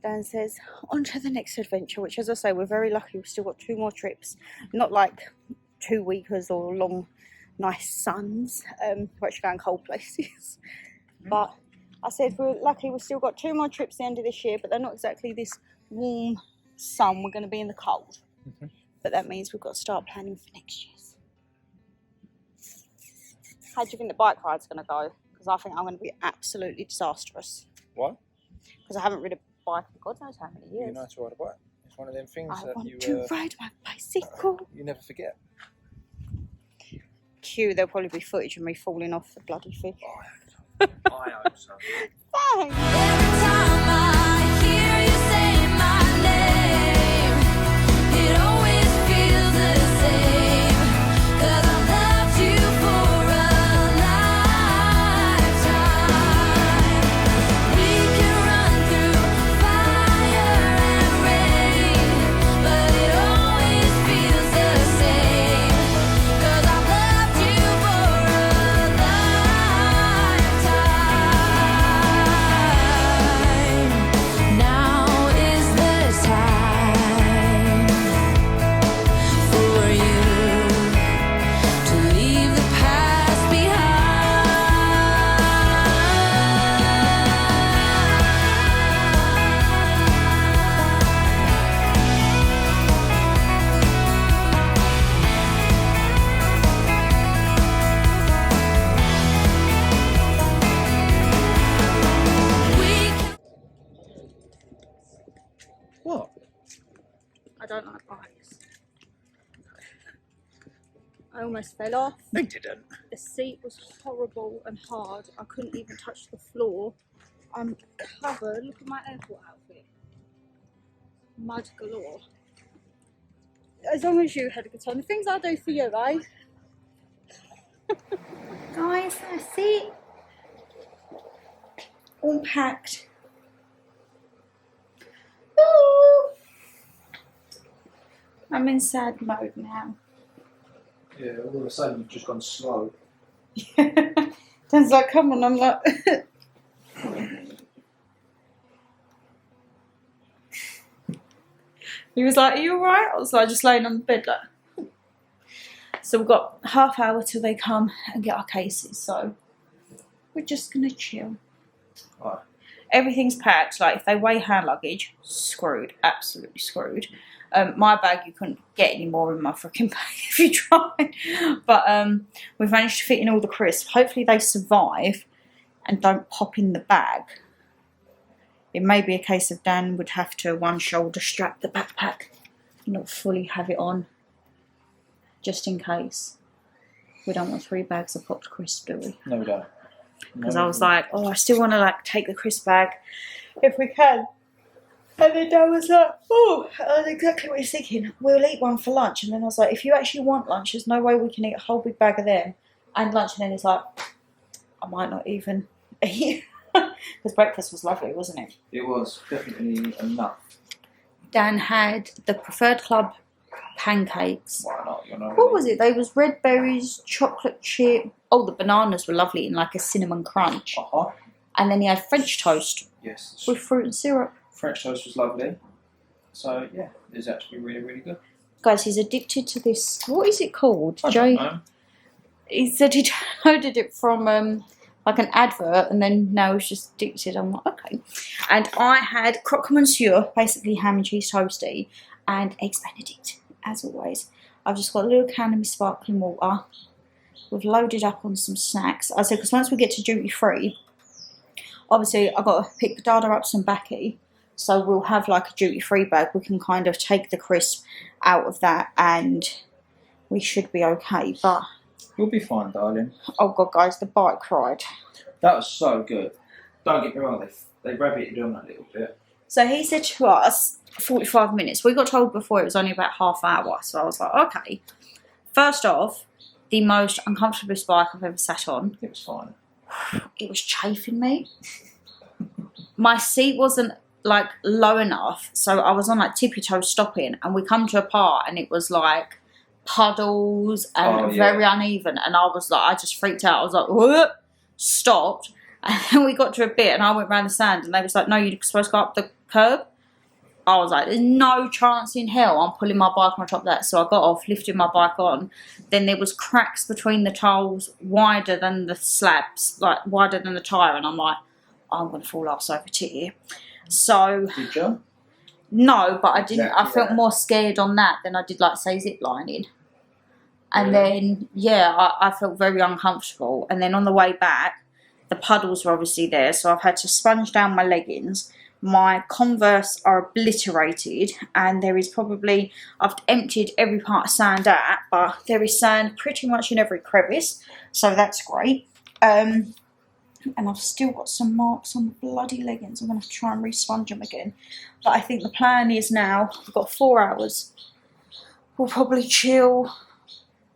Dan says, on to the next adventure, which, as I say, we're very lucky. We've still got 2 more trips. Not like 2-weekers or long, nice suns. We're actually going cold places. But I said we're lucky. We've still got 2 more trips at the end of this year, but they're not exactly this warm sun. We're going to be in the cold. But that means we've got to start planning for next year's. How do you think the bike ride's going to go? Because I think I'm going to be absolutely disastrous. Why? Because I haven't ridden a bike for God knows how many years. You know how to ride a bike. It's one of them things I that want you to ride my bicycle. you never forget. Cue, there'll probably be footage of me falling off the bloody thing. I hope so. Thanks. Every time I hear you say my name, it always feels the same, 'cause I loved you for a lifetime. We can What? I don't like bikes. I almost fell off. They didn't. The seat was horrible and hard. I couldn't even touch the floor. I'm covered. Look at my airport outfit. Mud galore. As long as you had a good time. The things I do for you, eh? Guys, that's it. All packed. Ooh. I'm in sad mode now. Yeah, all of a sudden you've just gone slow. Dan's like, come on, I'm like... He was like, are you alright? I was like, just laying on the bed like... So we've got half hour till they come and get our cases, so we're just gonna chill. Right. Everything's packed, like if they weigh hand luggage, screwed, absolutely screwed. My bag, you couldn't get any more in my freaking bag if you tried. But we've managed to fit in all the crisps. Hopefully they survive and don't pop in the bag. It may be a case of Dan would have to one shoulder strap the backpack, not fully have it on, just in case. We don't want 3 bags of popped crisps, do we? No, we don't. Because I was like, oh, I still want to like take the crisp bag if we can. And then Dad was like, oh, that's exactly what he's thinking. We'll eat one for lunch. And then I was like, if you actually want lunch, there's no way we can eat a whole big bag of them and lunch. And then he's like, I might not even eat. Because breakfast was lovely, wasn't it? It was definitely enough. Dan had the Preferred Club pancakes. Why not? You know What was it? They was red berries, chocolate chip. Oh, the bananas were lovely in like a cinnamon crunch. Uh-huh. And then he had French toast Yes. with fruit and syrup. French toast was lovely. So, yeah, it was actually really, really good. Guys, he's addicted to this. What is it called? I don't know. He said he downloaded it from like an advert, and then now he's just addicted. I'm like, okay. And I had croque monsieur, basically ham and cheese toasty, and eggs Benedict, as always. I've just got a little can of my sparkling water. We've loaded up on some snacks. I said, because once we get to duty free, obviously I've got to pick Dada up some baccy. So we'll have like a duty free bag. We can kind of take the crisp out of that and we should be okay. But You'll be fine, darling. oh god, guys, the bike ride. That was so good. Don't get me wrong, they rabbited on a little bit. So he said to us 45 minutes. We got told before it was only about half hour. So I was like, okay. First off, the most uncomfortable bike I've ever sat on. It was fine. It was chafing me. My seat wasn't like low enough, so I was on like tippy toes stopping, and we come to a part and it was like puddles and very uneven, and I was like, I just freaked out. I was like, whoop, stopped, and then we got to a bit and I went round the sand and they was like, no, you're supposed to go up the curb. I was like, there's no chance in hell I'm pulling my bike on top of that. So I got off, lifted my bike on. Then there was cracks between the tiles wider than the slabs, like wider than the tyre, and I'm like, I'm going to fall arse over to here. So Did you? no, but I didn't. Exactly I felt that. more scared on that than I did like say zip lining. And Really? then yeah, I felt very uncomfortable. And then on the way back, the puddles were obviously there, so I've had to sponge down my leggings. My Converse are obliterated, and there is probably, I've emptied every part of sand out, but there is sand pretty much in every crevice, so that's great. And I've still got some marks on the bloody leggings. I'm going to have to try and re-sponge them again. But I think the plan is now, we've got 4 hours. We'll probably chill.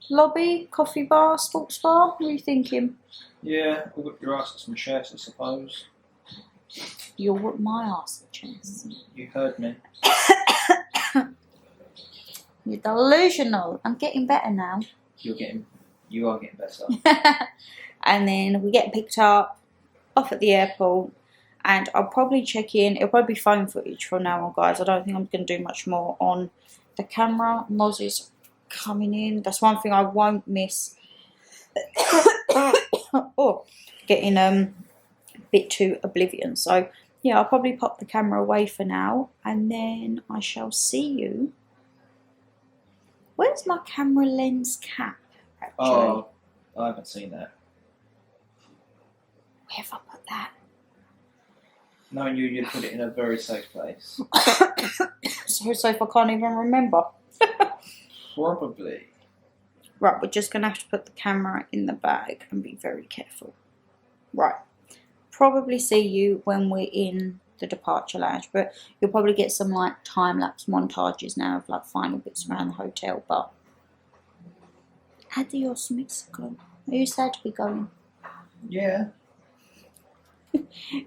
Lobby, coffee bar, sports bar. What are you thinking? Yeah, we'll whip your ass at some chess, I suppose. You'll whip my ass, Chess. You heard me. You're delusional. I'm getting better now. You are getting better. And then we get picked up, off at the airport, and I'll probably check in. It'll probably be phone footage from now on, guys. I don't think I'm going to do much more on the camera. Moz is coming in. That's one thing I won't miss. Oh, getting a bit too oblivion. So yeah, I'll probably pop the camera away for now, and then I shall see you. Where's my camera lens cap, actually? Oh, I haven't seen that. Where have I put that? Knowing you'd put it in a very safe place. so safe I can't even remember. Probably. Right, we're just going to have to put the camera in the bag and be very careful. Right. Probably see you when we're in the departure lounge, but you'll probably get some like time-lapse montages now of like final bits around the hotel. But adios, Mexico. Are you sad to be going? Yeah.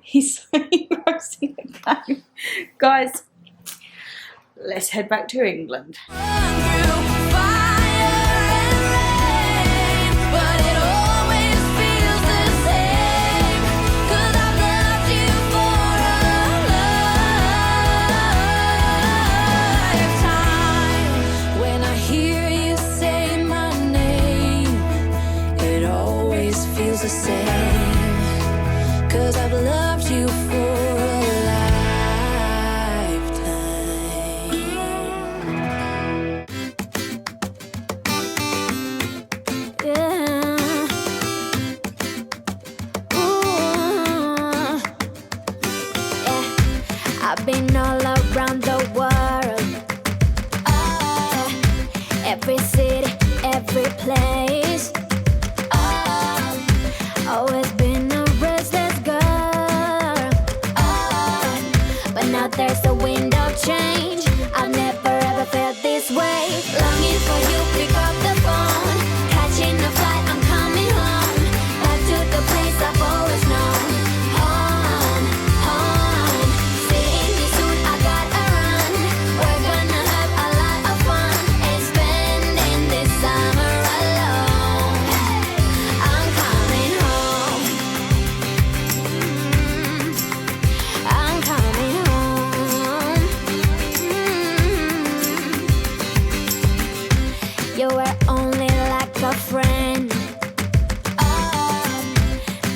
He's roasting the game. Guys, let's head back to England. The same, 'cause I've loved you for a lifetime. Yeah. Ooh. Yeah. I've been all around the world, every city, every place. Always been a restless girl, but now there's a wind of change. I've never ever felt this way. Longing for you, pick up the phone. Catching a flight, I'm coming home. Back to the place I've always known. Home, home. Seeing you soon, I gotta run. We're gonna have a lot of fun and spending this summer alone. I'm coming home. I'm coming home. You were only like a friend,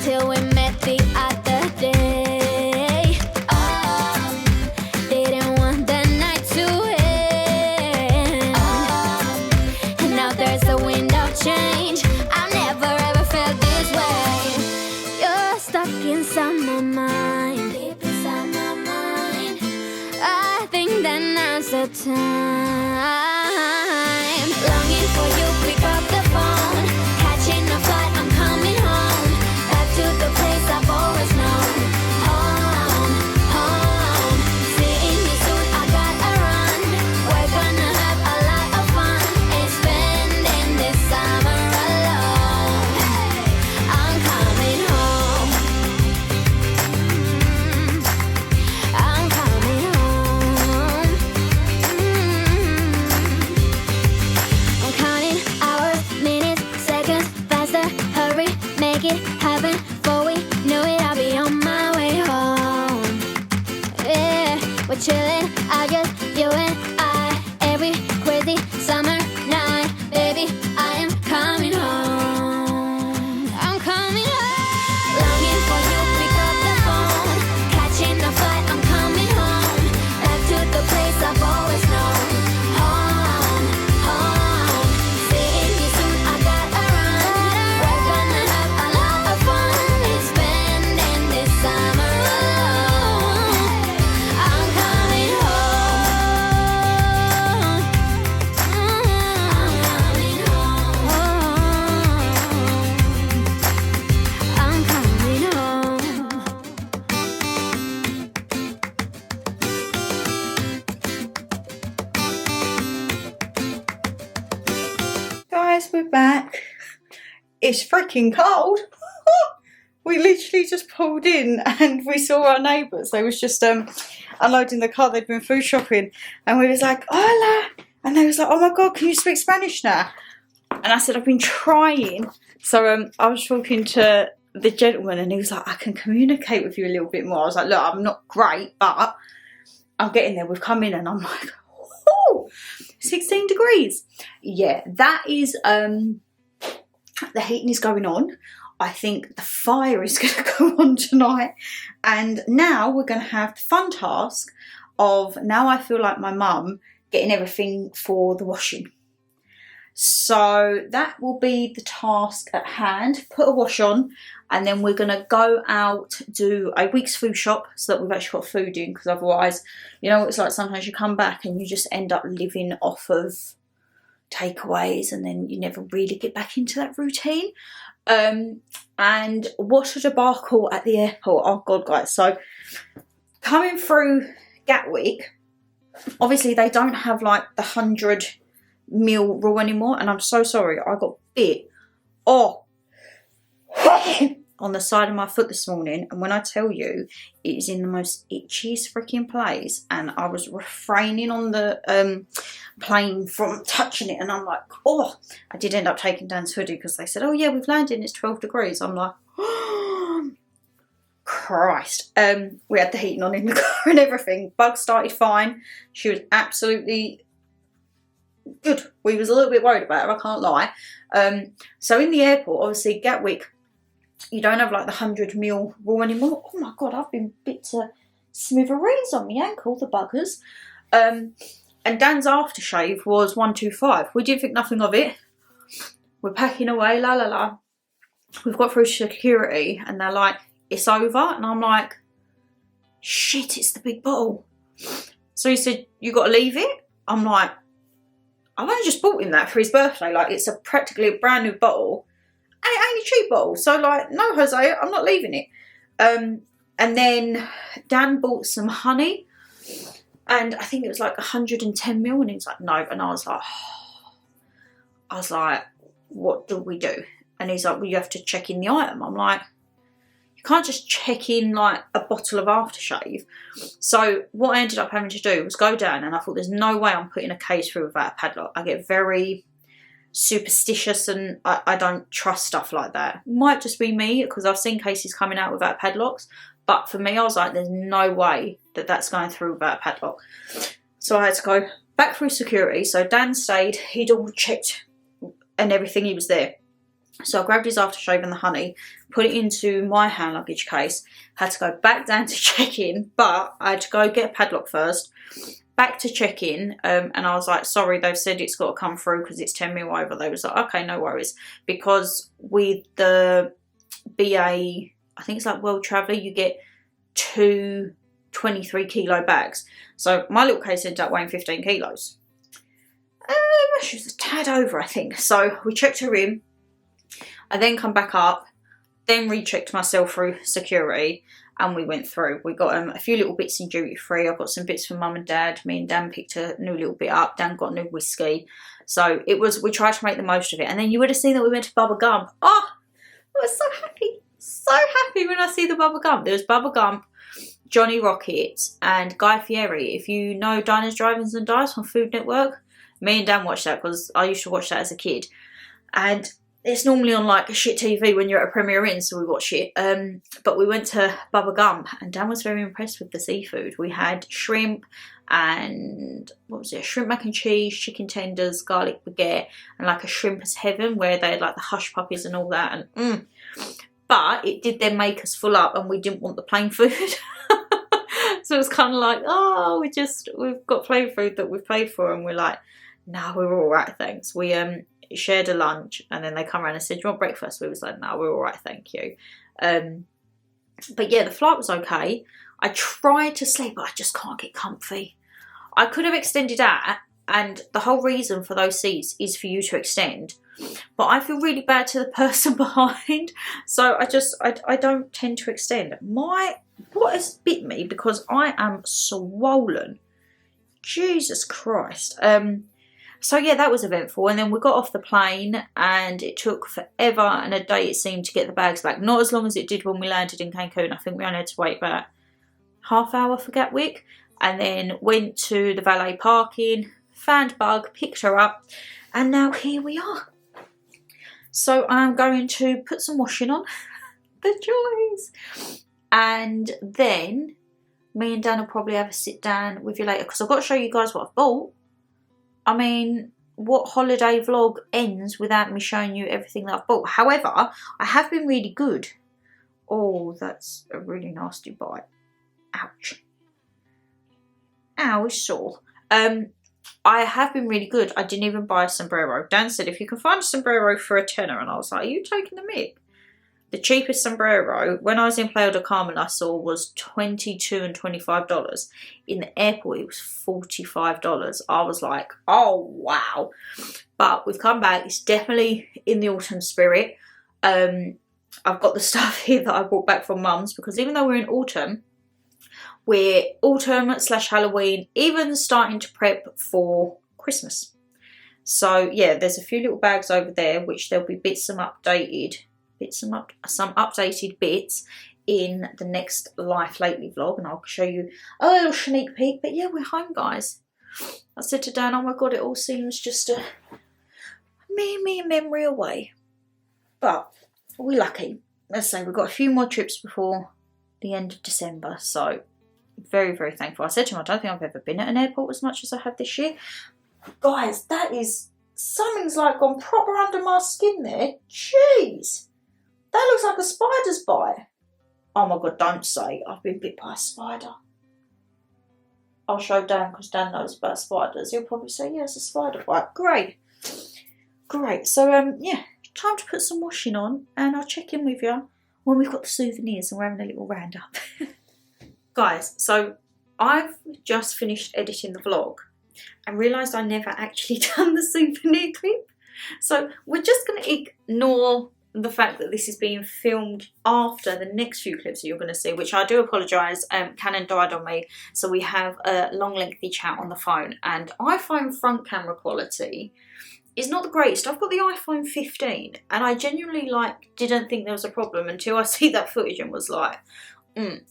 till we met the other day. Didn't want the night to end, and now there's a wind of change. I've never ever felt this way. You're stuck inside my mind, deep inside my mind. I think that now's the time. Longing for you, pick up the phone. Catching a flight, I'm coming home. Back to the place I've always known. Home, home. Seeing you soon, I gotta run. We're gonna have a lot of fun and spending this summer alone. I'm coming home. I'm coming home. I'm counting hours, minutes, seconds, faster. Hurry, make it happen. Before we know it, I'll be on my way home. Yeah, we're chilling, I just, you and I. Every crazy summer night, baby, I am coming home. I'm coming home. Longing for you, pick up the phone. Catching a flight, I'm coming home. Back to the place I've always known. Home, home. Seeing you soon, I gotta run. We're gonna have a lot of fun and spending this summer alone. I'm coming home. I'm coming home. I'm coming home. Guys, we're back. It's freaking cold. We literally just pulled in and we saw our neighbours. They was just unloading the car. They'd been food shopping, and we was like, hola, and they was like, oh my god, can you speak Spanish now? And I said, I've been trying. So I was talking to the gentleman and he was like, I can communicate with you a little bit more. I was like, look, I'm not great, but I'm getting there. We've come in and I'm like, oh, 16 degrees. Yeah, that is, the heating is going on. I think the fire is going to go on tonight. And now we're going to have the fun task of, now I feel like my mum, getting everything for the washing. So that will be the task at hand. Put a wash on, and then we're going to go out, do a week's food shop so that we've actually got food in, because otherwise, you know what it's like, sometimes you come back and you just end up living off of takeaways, and then you never really get back into that routine. And what a debacle at the airport. Oh God, guys. So coming through Gatwick, obviously they don't have like the 100 ml rule anymore, and I'm so sorry, I got bit on the side of my foot this morning, and when I tell you, it is in the most itchiest freaking place, and I was refraining on the plane from touching it, and I'm like, oh, I did end up taking Dan's hoodie because they said, oh yeah, we've landed and it's 12 degrees. I'm like, oh, Christ. We had the heating on in the car and everything. Bug started fine. She was absolutely good. We was a little bit worried about her, I can't lie. So in the airport, obviously Gatwick, you don't have like the 100 ml rule anymore. Oh my God, I've been bit to smithereens on my ankle, the buggers. And Dan's aftershave was 125. We didn't think nothing of it. We're packing away, la la la. We've got through security and they're like, it's over. And I'm like, shit, it's the big bottle. So he said, you got to leave it? I'm like, I've only just bought him that for his birthday. Like, it's practically a brand new bottle. And it ain't a cheap bottle. So like, no, Jose, I'm not leaving it. And then Dan bought some honey. And I think it was like 110 ml, and he was like, no. And I was like, what do we do? And he's like, well, you have to check in the item. I'm like, you can't just check in like a bottle of aftershave. So what I ended up having to do was go down, and I thought, there's no way I'm putting a case through without a padlock. I get very superstitious, and I don't trust stuff like that. It might just be me, because I've seen cases coming out without padlocks. But for me, I was like, there's no way that that's going through without a padlock. So I had to go back through security. So Dan stayed, he'd all checked and everything, he was there. So I grabbed his aftershave and the honey, put it into my hand luggage case, had to go back down to check in, but I had to go get a padlock first, back to check in, and I was like, sorry, they've said it's got to come through because it's 10 mil over. They was like, okay, no worries. Because with the BA, I think it's like World Traveller, you get 2 23 kilo bags. So my little case ended up weighing 15 kilos. She was a tad over, I think. So we checked her in. I then come back up, then rechecked myself through security, and we went through. We got a few little bits in duty free. I got some bits for mum and dad. Me and Dan picked a new little bit up. Dan got a new whiskey. So it was, we tried to make the most of it. And then you would have seen that we went to Bubba Gump. Oh, I was so happy. So happy when I see the Bubba Gump. There was Bubba Gump, Johnny Rockets, and Guy Fieri. If you know Diners, Drive-Ins and Dives on Food Network, me and Dan watched that because I used to watch that as a kid. And it's normally on like shit TV when you're at a Premier Inn, so we watch it. But we went to Bubba Gump, and Dan was very impressed with the seafood. We had shrimp and, what was it, shrimp mac and cheese, chicken tenders, garlic baguette, and like a shrimp as heaven, where they had like the hush puppies and all that. And But it did then make us full up, and we didn't want the plain food. So it was kind of like, oh, we've got plain food that we've paid for, and we're like, no, we're all right, thanks. We shared a lunch, and then they come around and said, do you want breakfast? We was like, no, we're all right, thank you. But yeah, the flight was okay. I tried to sleep, but I just can't get comfy. I could have extended out, and the whole reason for those seats is for you to extend. But I feel really bad to the person behind, so I don't tend to extend. What has bit me, because I am swollen. Jesus Christ. So yeah, that was eventful. And then we got off the plane, and it took forever and a day, it seemed, to get the bags back. Not as long as it did when we landed in Cancun. I think we only had to wait about half hour for Gatwick, and then went to the valet parking, found Bug, picked her up, and now here we are. So I'm going to put some washing on. The joys. And then me and Dan will probably have a sit down with you later, because I've got to show you guys what I've bought. I mean, what holiday vlog ends without me showing you everything that I've bought? However, I have been really good. Oh, that's a really nasty bite. Ouch. Ow, it's sore. I have been really good. I didn't even buy a sombrero. Dan said, if you can find a sombrero for $10, and I was like, are you taking the mick? The cheapest sombrero, when I was in Playa del Carmen, I saw was $22 and $25. In the airport, it was $45. I was like, oh, wow. But we've come back. It's definitely in the autumn spirit. I've got the stuff here that I brought back from Mum's, because even though we're in autumn, we're autumn/Halloween, even starting to prep for Christmas. So yeah, there's a few little bags over there, which there'll be some updated bits in the next Life Lately vlog, and I'll show you a little sneak peek. But yeah, we're home, guys. I said to Dan, oh my god, it all seems just a mere memory away. But we're lucky. Let's say we've got a few more trips before the end of December, so very, very thankful. I said to him, I don't think I've ever been at an airport as much as I have this year. Guys, that is, something's like gone proper under my skin there. Jeez. That looks like a spider's bite. Oh my god, don't say I've been bit by a spider. I'll show Dan, because Dan knows about spiders. He'll probably say, yeah, it's a spider bite. Great. Great. So, yeah, time to put some washing on, and I'll check in with you when we've got the souvenirs and we're having a little roundup. Guys, so I've just finished editing the vlog and realised I never actually done the souvenir clip. So we're just going to ignore the fact that this is being filmed after the next few clips that you're going to see, which I do apologise. Canon died on me, so we have a long lengthy chat on the phone, and iPhone front camera quality is not the greatest. I've got the iPhone 15 and I genuinely didn't think there was a problem until I see that footage and was like,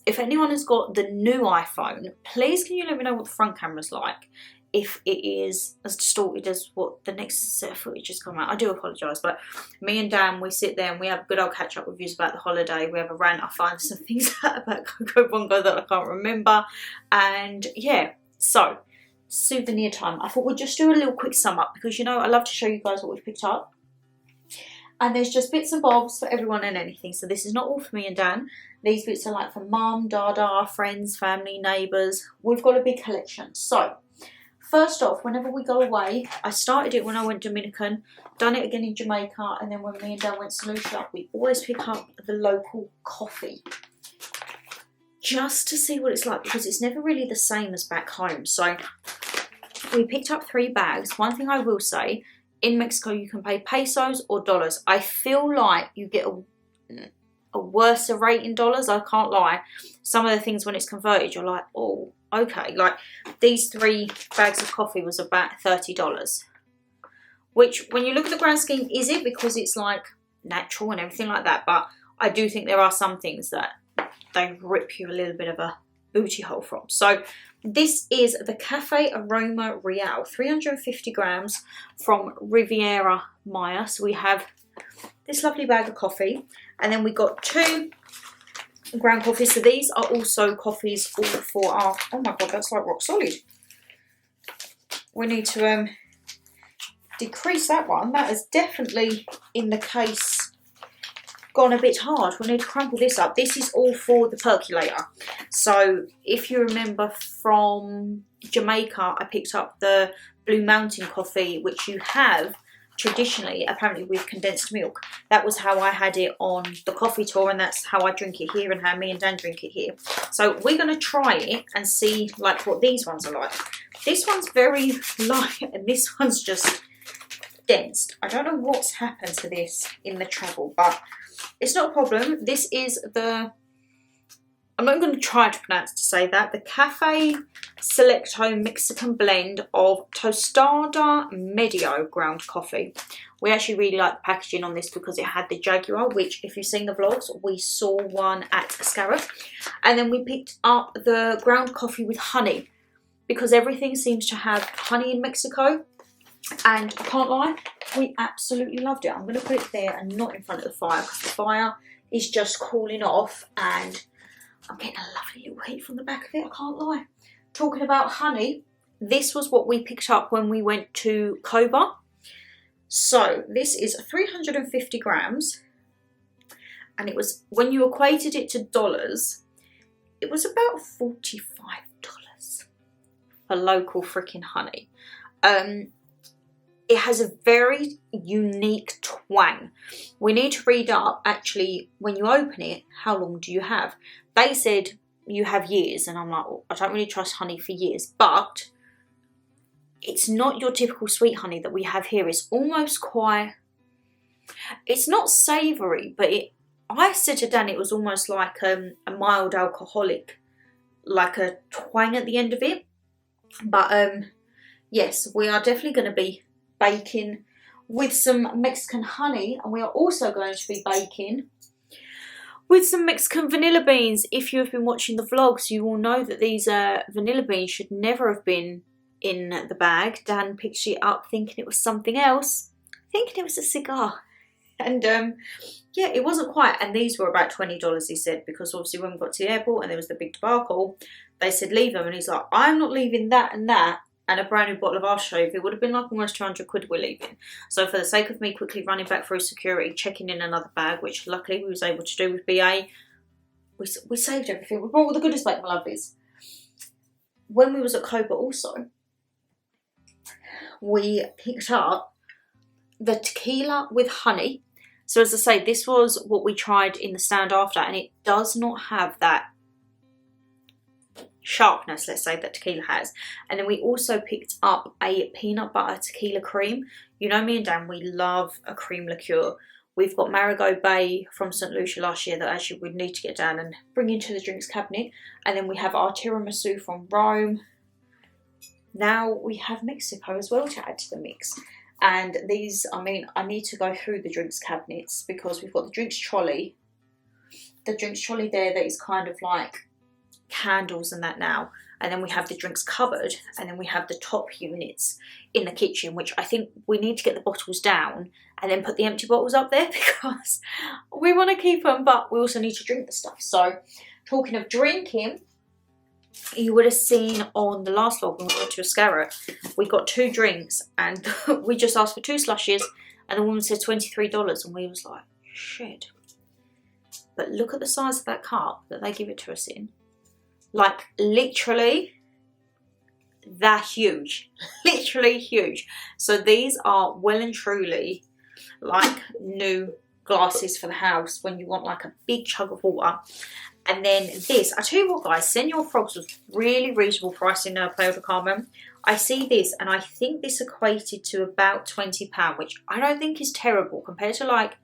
if anyone has got the new iPhone, please can you let me know what the front camera's like, if it is as distorted as what the next set of footage has come out. I do apologise, but me and Dan, we sit there and we have a good old catch up reviews about the holiday. We have a rant. I find some things out about Coco Bongo that I can't remember. And yeah, so souvenir time. I thought we'd just do a little quick sum up, because you know I love to show you guys what we've picked up. And there's just bits and bobs for everyone and anything. So this is not all for me and Dan. These bits are like for mum, dada, friends, family, neighbours. We've got a big collection. So first off, whenever we go away, I started it when I went Dominican, done it again in Jamaica, and then when me and Dan went St. Lucia, we always pick up the local coffee, just to see what it's like, because it's never really the same as back home. So we picked up 3 bags. One thing I will say, in Mexico you can pay pesos or dollars. I feel like you get a worse rate in dollars, I can't lie. Some of the things when it's converted, you're like, oh, okay. Like these 3 bags of coffee was about $30. Which, when you look at the grand scheme, is it? Because it's like natural and everything like that. But I do think there are some things that they rip you a little bit of a booty hole from. So this is the Cafe Aroma Real, 350 grams from Riviera Maya. So we have this lovely bag of coffee, and then we got 2 ground coffees. So these are also coffees all for our, oh my god, that's like rock solid. We need to decrease that one. That is definitely in the case gone a bit hard. We need to crumple this up. This is all for the percolator. So if you remember from Jamaica, I picked up the Blue Mountain coffee, which you have traditionally apparently with condensed milk. That was how I had it on the coffee tour, and that's how I drink it here and how me and Dan drink it here. So we're going to try it and see like what these ones are like. This one's very light and this one's just dense. I don't know what's happened to this in the travel, but it's not a problem. This is the, I'm not going to try to pronounce to say that, the Cafe Selecto Mexican blend of Tostada Medio ground coffee. We actually really like the packaging on this because it had the Jaguar, which if you've seen the vlogs, we saw one at Scarab. And then we picked up the ground coffee with honey, because everything seems to have honey in Mexico. And I can't lie, we absolutely loved it. I'm going to put it there and not in front of the fire, because the fire is just cooling off and I'm getting a lovely little heat from the back of it, I can't lie. Talking about honey, this was what we picked up when we went to Coba. So this is 350 grams, and it was, when you equated it to dollars, it was about $45 for local freaking honey. It has a very unique twang. We need to read up, actually, when you open it, how long do you have? They said you have years, and I'm like, I don't really trust honey for years, but it's not your typical sweet honey that we have here. It's almost quite, it's not savoury, but I said to Dan it was almost like a mild alcoholic, like a twang at the end of it. But yes, we are definitely going to be baking with some Mexican honey, and we are also going to be baking with some Mexican vanilla beans. If you have been watching the vlogs, you will know that these vanilla beans should never have been in the bag. Dan picked it up thinking it was something else, thinking it was a cigar. And yeah, it wasn't quite. And these were about $20, he said, because obviously when we got to the airport and there was the big debacle, they said leave them. And he's like, I'm not leaving that and that and a brand new bottle of aftershave. It would have been like almost 200 quid we're leaving. So for the sake of me quickly running back through security, checking in another bag, which luckily we was able to do with BA, we saved everything. We brought all the goodies back, my lovelies. When we was at Coco also, we picked up the tequila with honey. So as I say, this was what we tried in the stand after, and it does not have that sharpness, let's say, that tequila has. And then we also picked up a peanut butter tequila cream. You know me and Dan, we love a cream liqueur. We've got Marigot Bay from St. Lucia last year that actually we'd need to get down and bring into the drinks cabinet. And then we have our tiramisu from Rome. Now we have Mexico as well to add to the mix. And these, I mean, I need to go through the drinks cabinets because we've got the drinks trolley. The drinks trolley there that is kind of like candles and that now. And then we have the drinks cupboard, and then we have the top units in the kitchen, which I think we need to get the bottles down and then put the empty bottles up there because we want to keep them, but we also need to drink the stuff. So talking of drinking, you would have seen on the last vlog when we went to Ascara, we got 2 drinks and we just asked for 2 slushies and the woman said $23 and we was like, shit. But look at the size of that cup that they give it to us in. Like literally, they're huge. Literally huge. So these are well and truly like new glasses for the house when you want like a big chug of water. And then this, I tell you what guys, Senor Frogs was really reasonable price in Playa del Carmen. I see this and I think this equated to about £20, which I don't think is terrible compared to like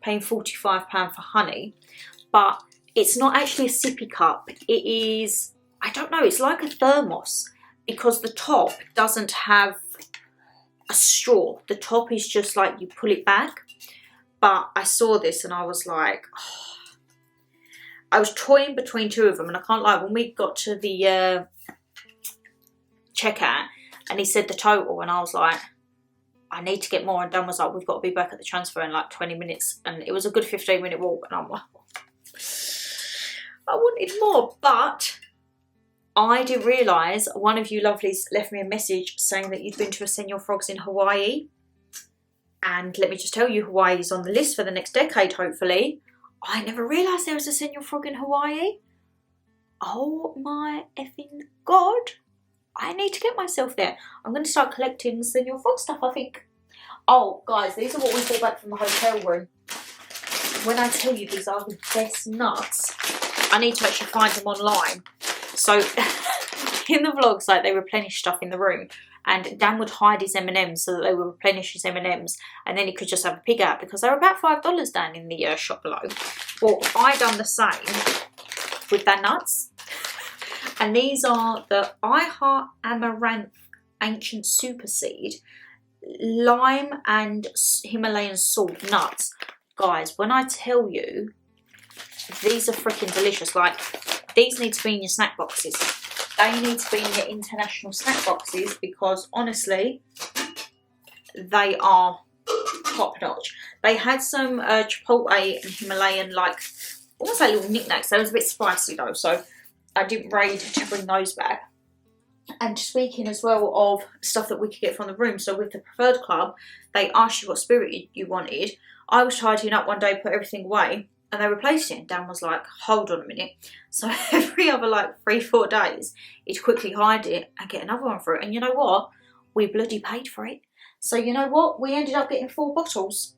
paying £45 for honey. But it's not actually a sippy cup. It is, I don't know, it's like a thermos because the top doesn't have a straw. The top is just like you pull it back. But I saw this and I was like, oh. I was toying between 2 of them, and I can't lie, when we got to the checkout and he said the total, and I was like, I need to get more, and Dan was like, we've got to be back at the transfer in like 20 minutes, and it was a good 15-minute walk, and I'm like, I wanted more, but I didn't realise one of you lovelies left me a message saying that you'd been to a Senor Frogs in Hawaii, and let me just tell you, Hawaii is on the list for the next decade, hopefully. I never realised there was a Senor Frog in Hawaii. Oh my effing god. I need to get myself there. I'm going to start collecting Senor Frog stuff, I think. Oh, guys, these are what we brought back from the hotel room. When I tell you these are the best nuts, I need to actually find them online. So, in the vlogs, like, they replenish stuff in the room. And Dan would hide his M&Ms so that they would replenish his M&Ms, and then he could just have a pig out because they were about $5 down in the shop below. Well, I done the same with their nuts, and these are the I Heart Amaranth Ancient Super Seed Lime and Himalayan Salt nuts. Guys, when I tell you, these are freaking delicious. Like, these need to be in your snack boxes. They need to be in your international snack boxes because, honestly, they are top notch. They had some Chipotle and Himalayan, like, almost like little knickknacks. They was a bit spicy, though, so I didn't raid to bring those back. And speaking as well of stuff that we could get from the room, so with the Preferred Club, they asked you what spirit you wanted. I was tidying up one day, put everything away, and they replaced it. And Dan was like, hold on a minute. So every other like 3-4 days, he'd quickly hide it and get another one for it. And you know what? we bloody paid for it. So you know what? We ended up getting 4 bottles.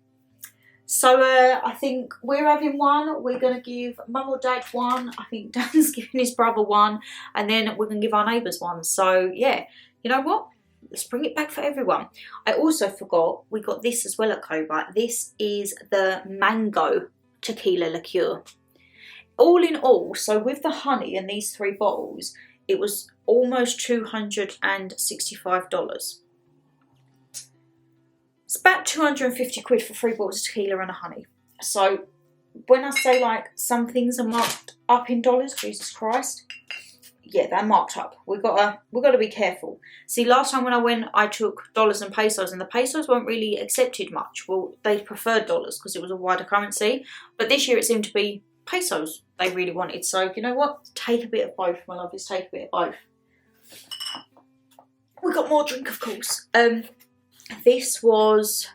So I think we're having one. We're going to give Mum or Dad one. I think Dan's giving his brother one. And then we're going to give our neighbours one. So yeah, you know what? Let's bring it back for everyone. I also forgot we got this as well at Coco. This is the mango tequila liqueur. All in all, so with the honey and these 3 bottles, it was almost $265. It's about 250 quid for 3 bottles of tequila and a honey. So when I say like some things are marked up in dollars, Jesus Christ, yeah, they're marked up. We've got to be careful. See, last time when I went, I took dollars and pesos, and the pesos weren't really accepted much. Well, they preferred dollars because it was a wider currency. But this year it seemed to be pesos they really wanted. So you know what? Take a bit of both, my lovelies. Take a bit of both. We got more drink, of course. This was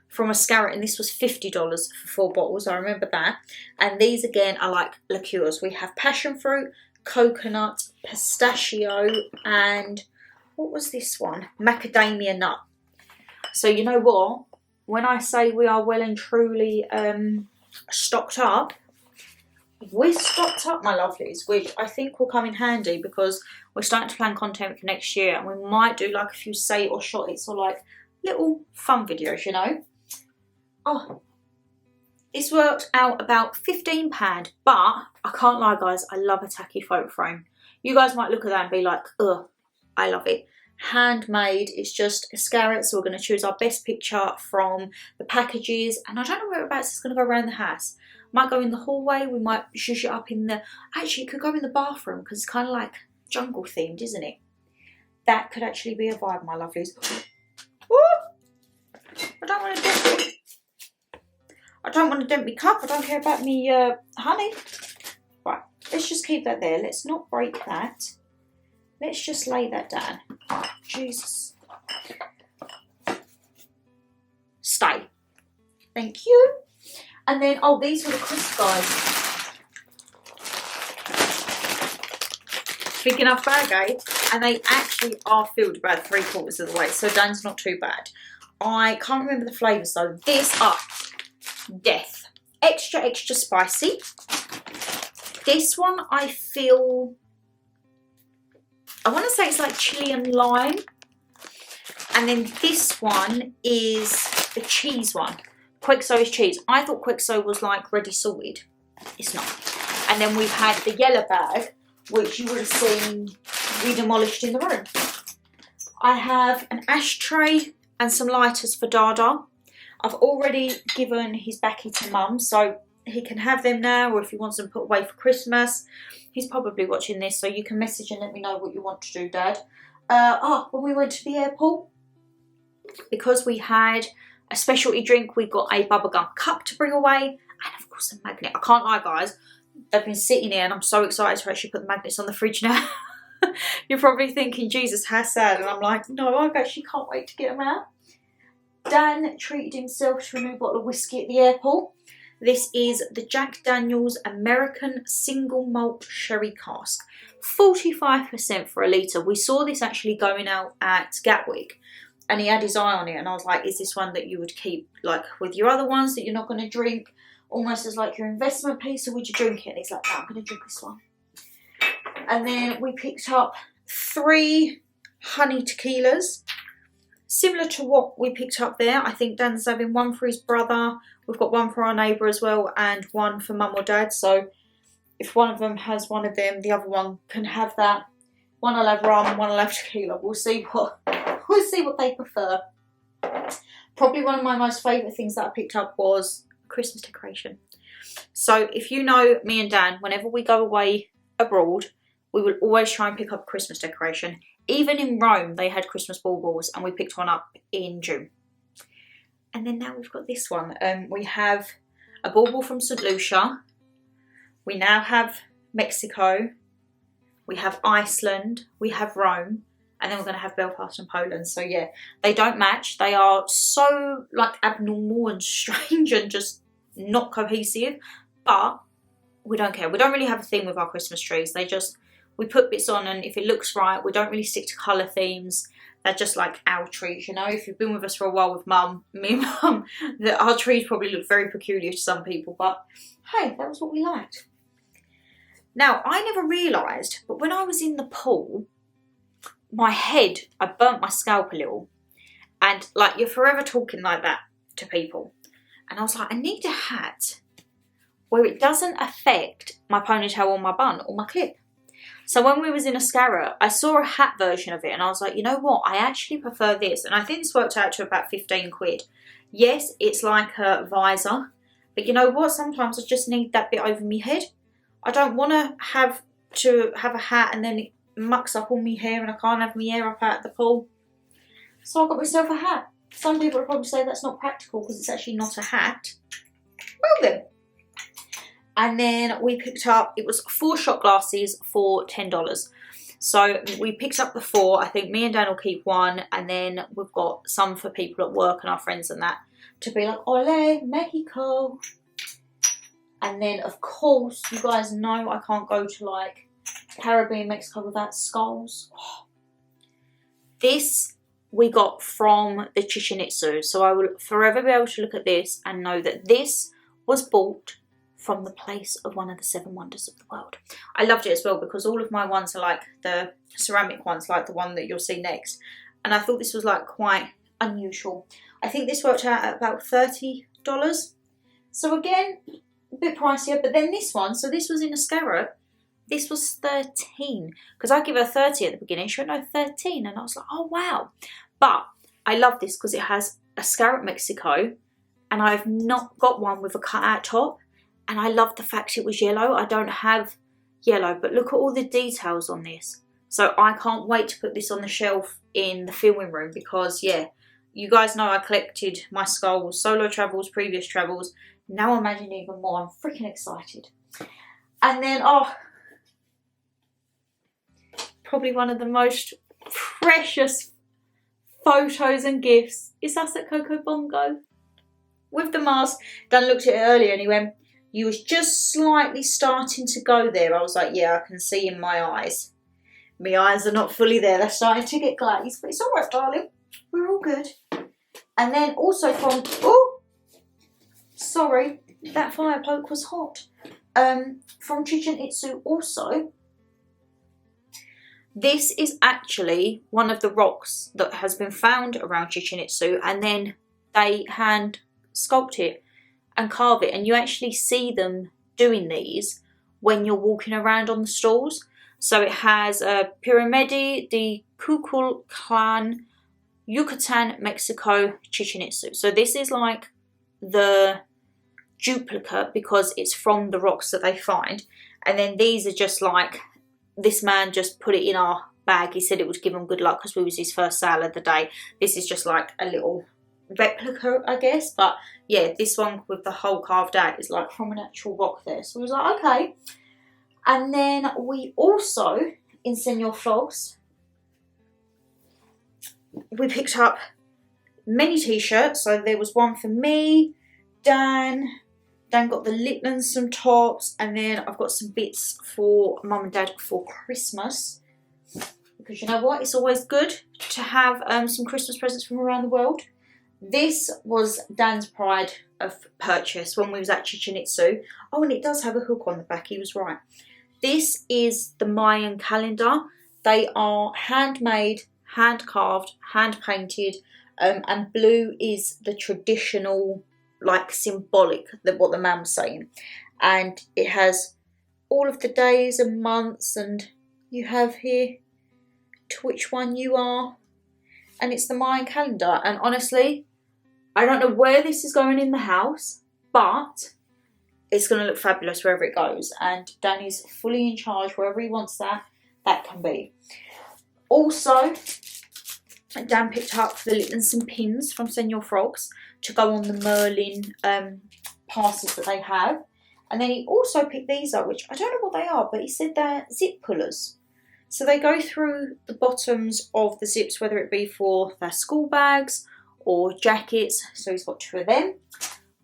from a Scarrett, and this was $50 for 4 bottles. I remember that. And these again are like liqueurs. We have passion fruit, coconut, pistachio, and what was this one? Macadamia nut. So you know what? When I say we are well and truly stocked up, we're stocked up, my lovelies, which I think will come in handy because we're starting to plan content for next year, and we might do like a few say or shot it's or like little fun videos, you know. Oh, this worked out about £15, but I can't lie, guys, I love a tacky photo frame. You guys might look at that and be like, ugh, I love it. Handmade, it's just a Scarrett, so we're going to choose our best picture from the packages, and I don't know whereabouts it's going to go around the house. Might go in the hallway, we might shush it up in the, actually it could go in the bathroom because it's kind of like jungle themed, isn't it? That could actually be a vibe, my lovelies. Woo! I don't want to dent it. I don't want to dent my cup. I don't care about me honey. Right, let's just keep that there. Let's not break that. Let's just lay that down. Jesus. Stay. Thank you. And then, oh, these were the crisps, guys. Big enough bag, eh? And they actually are filled about 3/4 of the way. So Dan's not too bad. I can't remember the flavours though. This up. Death. Extra spicy. This one I feel, I want to say it's like chili and lime. And then this one is the cheese one. xxO is cheese. I thought xxO was like ready salted. It's not. And then we've had the yellow bag, which you would have seen we demolished in the room. I have an ashtray and some lighters for Dada. I've already given his backy to Mum, so he can have them now, or if he wants them put away for Christmas. He's probably watching this, so you can message and let me know what you want to do, Dad. When we went to the airport, because we had a specialty drink, we got a bubblegum cup to bring away, and of course a magnet. I can't lie, guys, they've been sitting here and I'm so excited to actually put the magnets on the fridge now. You're probably thinking, Jesus, how sad, and I'm like, no, I actually can't wait to get them out. Dan treated himself to a new bottle of whiskey at the airport. This is the Jack Daniel's American Single Malt Sherry Cask. 45% for a litre. We saw this actually going out at Gatwick, and he had his eye on it, and I was like, is this one that you would keep like with your other ones that you're not going to drink, almost as like your investment piece, or would you drink it? And he's like, no, I'm going to drink this one. And then we picked up 3 honey tequilas, similar to what we picked up there. I think Dan's having one for his brother, we've got one for our neighbour as well, and one for Mum or Dad. So if one of them has one of them, the other one can have that. One will have rum, one will have tequila. We'll see what they prefer. Probably one of my most favourite things that I picked up was Christmas decoration. So if you know me and Dan, whenever we go away abroad, we will always try and pick up a Christmas decoration. Even in Rome, they had Christmas baubles, and we picked one up in June. And then now we've got this one. We have a bauble from St. Lucia. We now have Mexico. We have Iceland. We have Rome. And then we're going to have Belfast and Poland. So yeah, they don't match. They are so like abnormal and strange and just not cohesive. But we don't care. We don't really have a theme with our Christmas trees. We put bits on, and if it looks right, we don't really stick to colour themes. They're just like our trees, you know. If you've been with us for a while with Mum, me and Mum, our trees probably look very peculiar to some people, but hey, that was what we liked. Now, I never realised, but when I was in the pool, my head, I burnt my scalp a little. And like, you're forever talking like that to people. And I was like, I need a hat where it doesn't affect my ponytail or my bun or my clip. So when we was in Ascara, I saw a hat version of it and I was like, you know what, I actually prefer this. And I think this worked out to about 15 quid. Yes, it's like a visor, but you know what, sometimes I just need that bit over my head. I don't want to have a hat and then it mucks up all my hair and I can't have my hair up out of the pool. So I got myself a hat. Some people will probably say that's not practical because it's actually not a hat. Well then. And then we picked up, it was 4 shot glasses for $10. So we picked up the 4. I think me and Dan will keep one. And then we've got some for people at work and our friends and that. To be like, ole, Mexico. And then, of course, you guys know I can't go to like Caribbean, Mexico without skulls. Oh. This we got from the Chichen Itza. So I will forever be able to look at this and know that this was bought from the place of one of the 7 wonders of the world. I loved it as well because all of my ones are like the ceramic ones, like the one that you'll see next. And I thought this was like quite unusual. I think this worked out at about $30. So again, a bit pricier. But then this one, so this was in Ascara, this was 13. Because I give her 30 at the beginning. She went, no, 13. And I was like, oh, wow. But I love this because it has Ascara Mexico. And I've not got one with a cut-out top. And I love the fact it was yellow. I don't have yellow, but look at all the details on this. So I can't wait to put this on the shelf in the filming room because, yeah, you guys know I collected my skulls, solo travels, previous travels. Now I'm adding even more. I'm freaking excited. And then, oh, probably one of the most precious photos and gifts is us at Coco Bongo. With the mask. Dan looked at it earlier and he went, you was just slightly starting to go there. I was like, yeah, I can see in my eyes. My eyes are not fully there. They're starting to get glazed, but it's all right, darling. We're all good. And then also from, oh, sorry, that fire poke was hot. From Chichen Itza also, this is actually one of the rocks that has been found around Chichen Itza, and then they hand sculpt it and carve it, and you actually see them doing these when you're walking around on the stalls. So it has a Pirámide de Kukulcán, Yucatan, Mexico, Chichen Itza. So this is like the duplicate because it's from the rocks that they find. And then these are just like, this man just put it in our bag. He said it would give him good luck because we was his first sale of the day. This is just like a little replica, I guess, but yeah, this one with the whole carved out is like from an actual rock there. So I was like, okay. And then we also, in Senor Flogs, we picked up many t-shirts. So there was one for me, Dan got the Litland, some tops, and then I've got some bits for Mum and Dad for Christmas. Because you know what, it's always good to have some Christmas presents from around the world. This was Dan's pride of purchase when we was at Chichen Itza. Oh, and it does have a hook on the back, he was right. This is the Mayan calendar. They are handmade, hand-carved, hand-painted, and blue is the traditional, like, symbolic, what the man was saying. And it has all of the days and months, and you have here to which one you are. And it's the Mayan calendar. And honestly, I don't know where this is going in the house, but it's going to look fabulous wherever it goes. And Danny's fully in charge. Wherever he wants that can be. Also, Dan picked up the Litland some pins from Senor Frogs to go on the Merlin passes that they have. And then he also picked these up, which I don't know what they are, but he said they're zip pullers. So they go through the bottoms of the zips, whether it be for their school bags or jackets. So he's got 2 of them.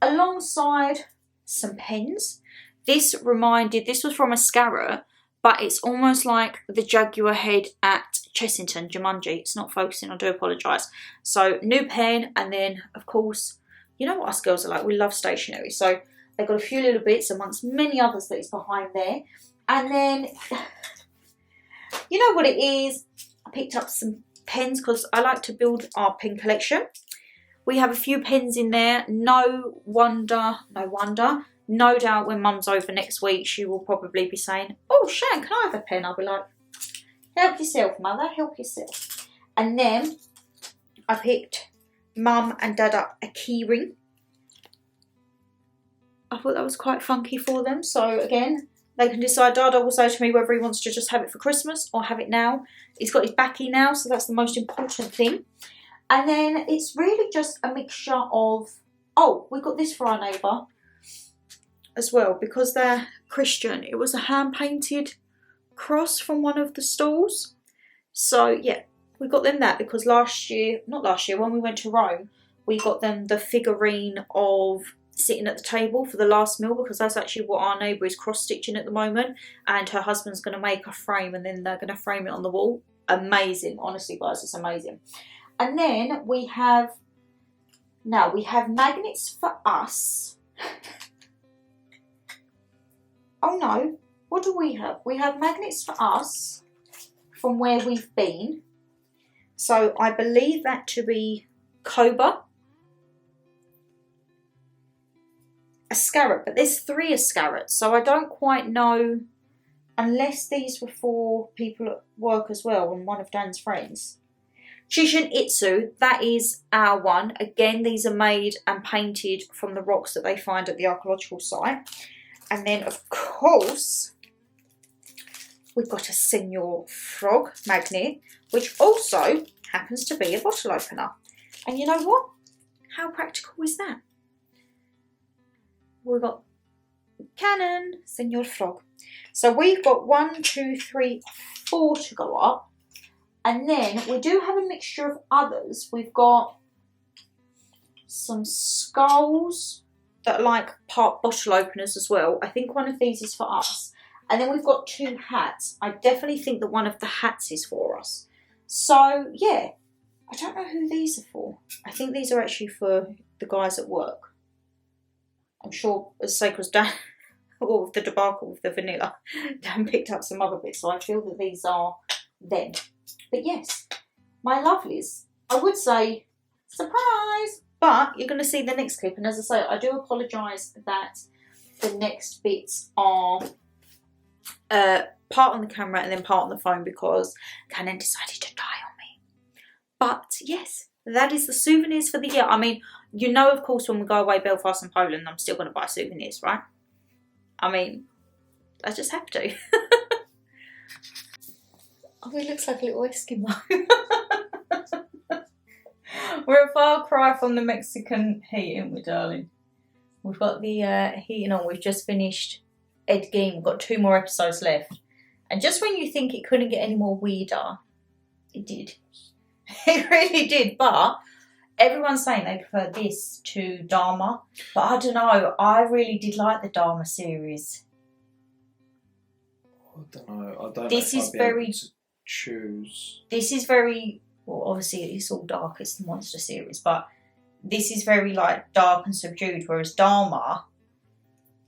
Alongside some pens. This was from Ascara, but it's almost like the Jaguar head at Chessington, Jumanji. It's not focusing, I do apologise. So new pen, and then of course, you know what us girls are like, we love stationery. So they've got a few little bits amongst many others that is behind there. And then, you know what it is, I picked up some pens because I like to build our pen collection. We have a few pens in there. No doubt when Mum's over next week, she will probably be saying, oh, Shan, can I have a pen? I'll be like, help yourself, Mother, help yourself. And then I picked Mum and Dad up a key ring. I thought that was quite funky for them. So again, they can decide. Dada will say to me whether he wants to just have it for Christmas or have it now. He's got his backy now, so that's the most important thing. And then it's really just a mixture of, oh, we got this for our neighbour as well because they're Christian. It was a hand-painted cross from one of the stalls. So yeah, we got them that because when we went to Rome, we got them the figurine of sitting at the table for the last meal because that's actually what our neighbour is cross-stitching at the moment, and her husband's going to make a frame and then they're going to frame it on the wall. Amazing, honestly guys, it's amazing. And then we have magnets for us. Oh no, what do we have? We have magnets for us from where we've been. So I believe that to be Cobra. A scarab, but there's 3 scarabs, so I don't quite know, unless these were for people at work as well and one of Dan's friends. Shishin Itsu, that is our one. Again, these are made and painted from the rocks that they find at the archaeological site. And then, of course, we've got a Senor Frog magnet, which also happens to be a bottle opener. And you know what? How practical is that? We've got Cannon, Senor Frog. So we've got 1, 2, 3, 4 to go up. And then we do have a mixture of others. We've got some skulls that are like part bottle openers as well. I think one of these is for us. And then we've got 2 hats. I definitely think that one of the hats is for us. So yeah, I don't know who these are for. I think these are actually for the guys at work. I'm sure, as sake as Dan, or with the debacle with the vanilla, Dan picked up some other bits, so I feel that these are them. But yes, my lovelies, I would say surprise, but you're going to see the next clip, and as I say, I do apologise that the next bits are part on the camera and then part on the phone because Canon decided to die on me. But yes, that is the souvenirs for the year. I mean, you know, of course, when we go away Belfast and Poland, I'm still going to buy souvenirs, right? I mean, I just have to. Oh, he looks like a little Eskimo. We're a far cry from the Mexican heat, aren't we, darling? We've got the heating on. We've just finished Ed Gein. We've got 2 more episodes left. And just when you think it couldn't get any more weirder, it did. It really did. But everyone's saying they prefer this to Dharma. But I don't know. I really did like the Dharma series. I don't know. This is very... choose. This is very, well, obviously it's all dark, it's the monster series, but this is very like dark and subdued, whereas Dharma,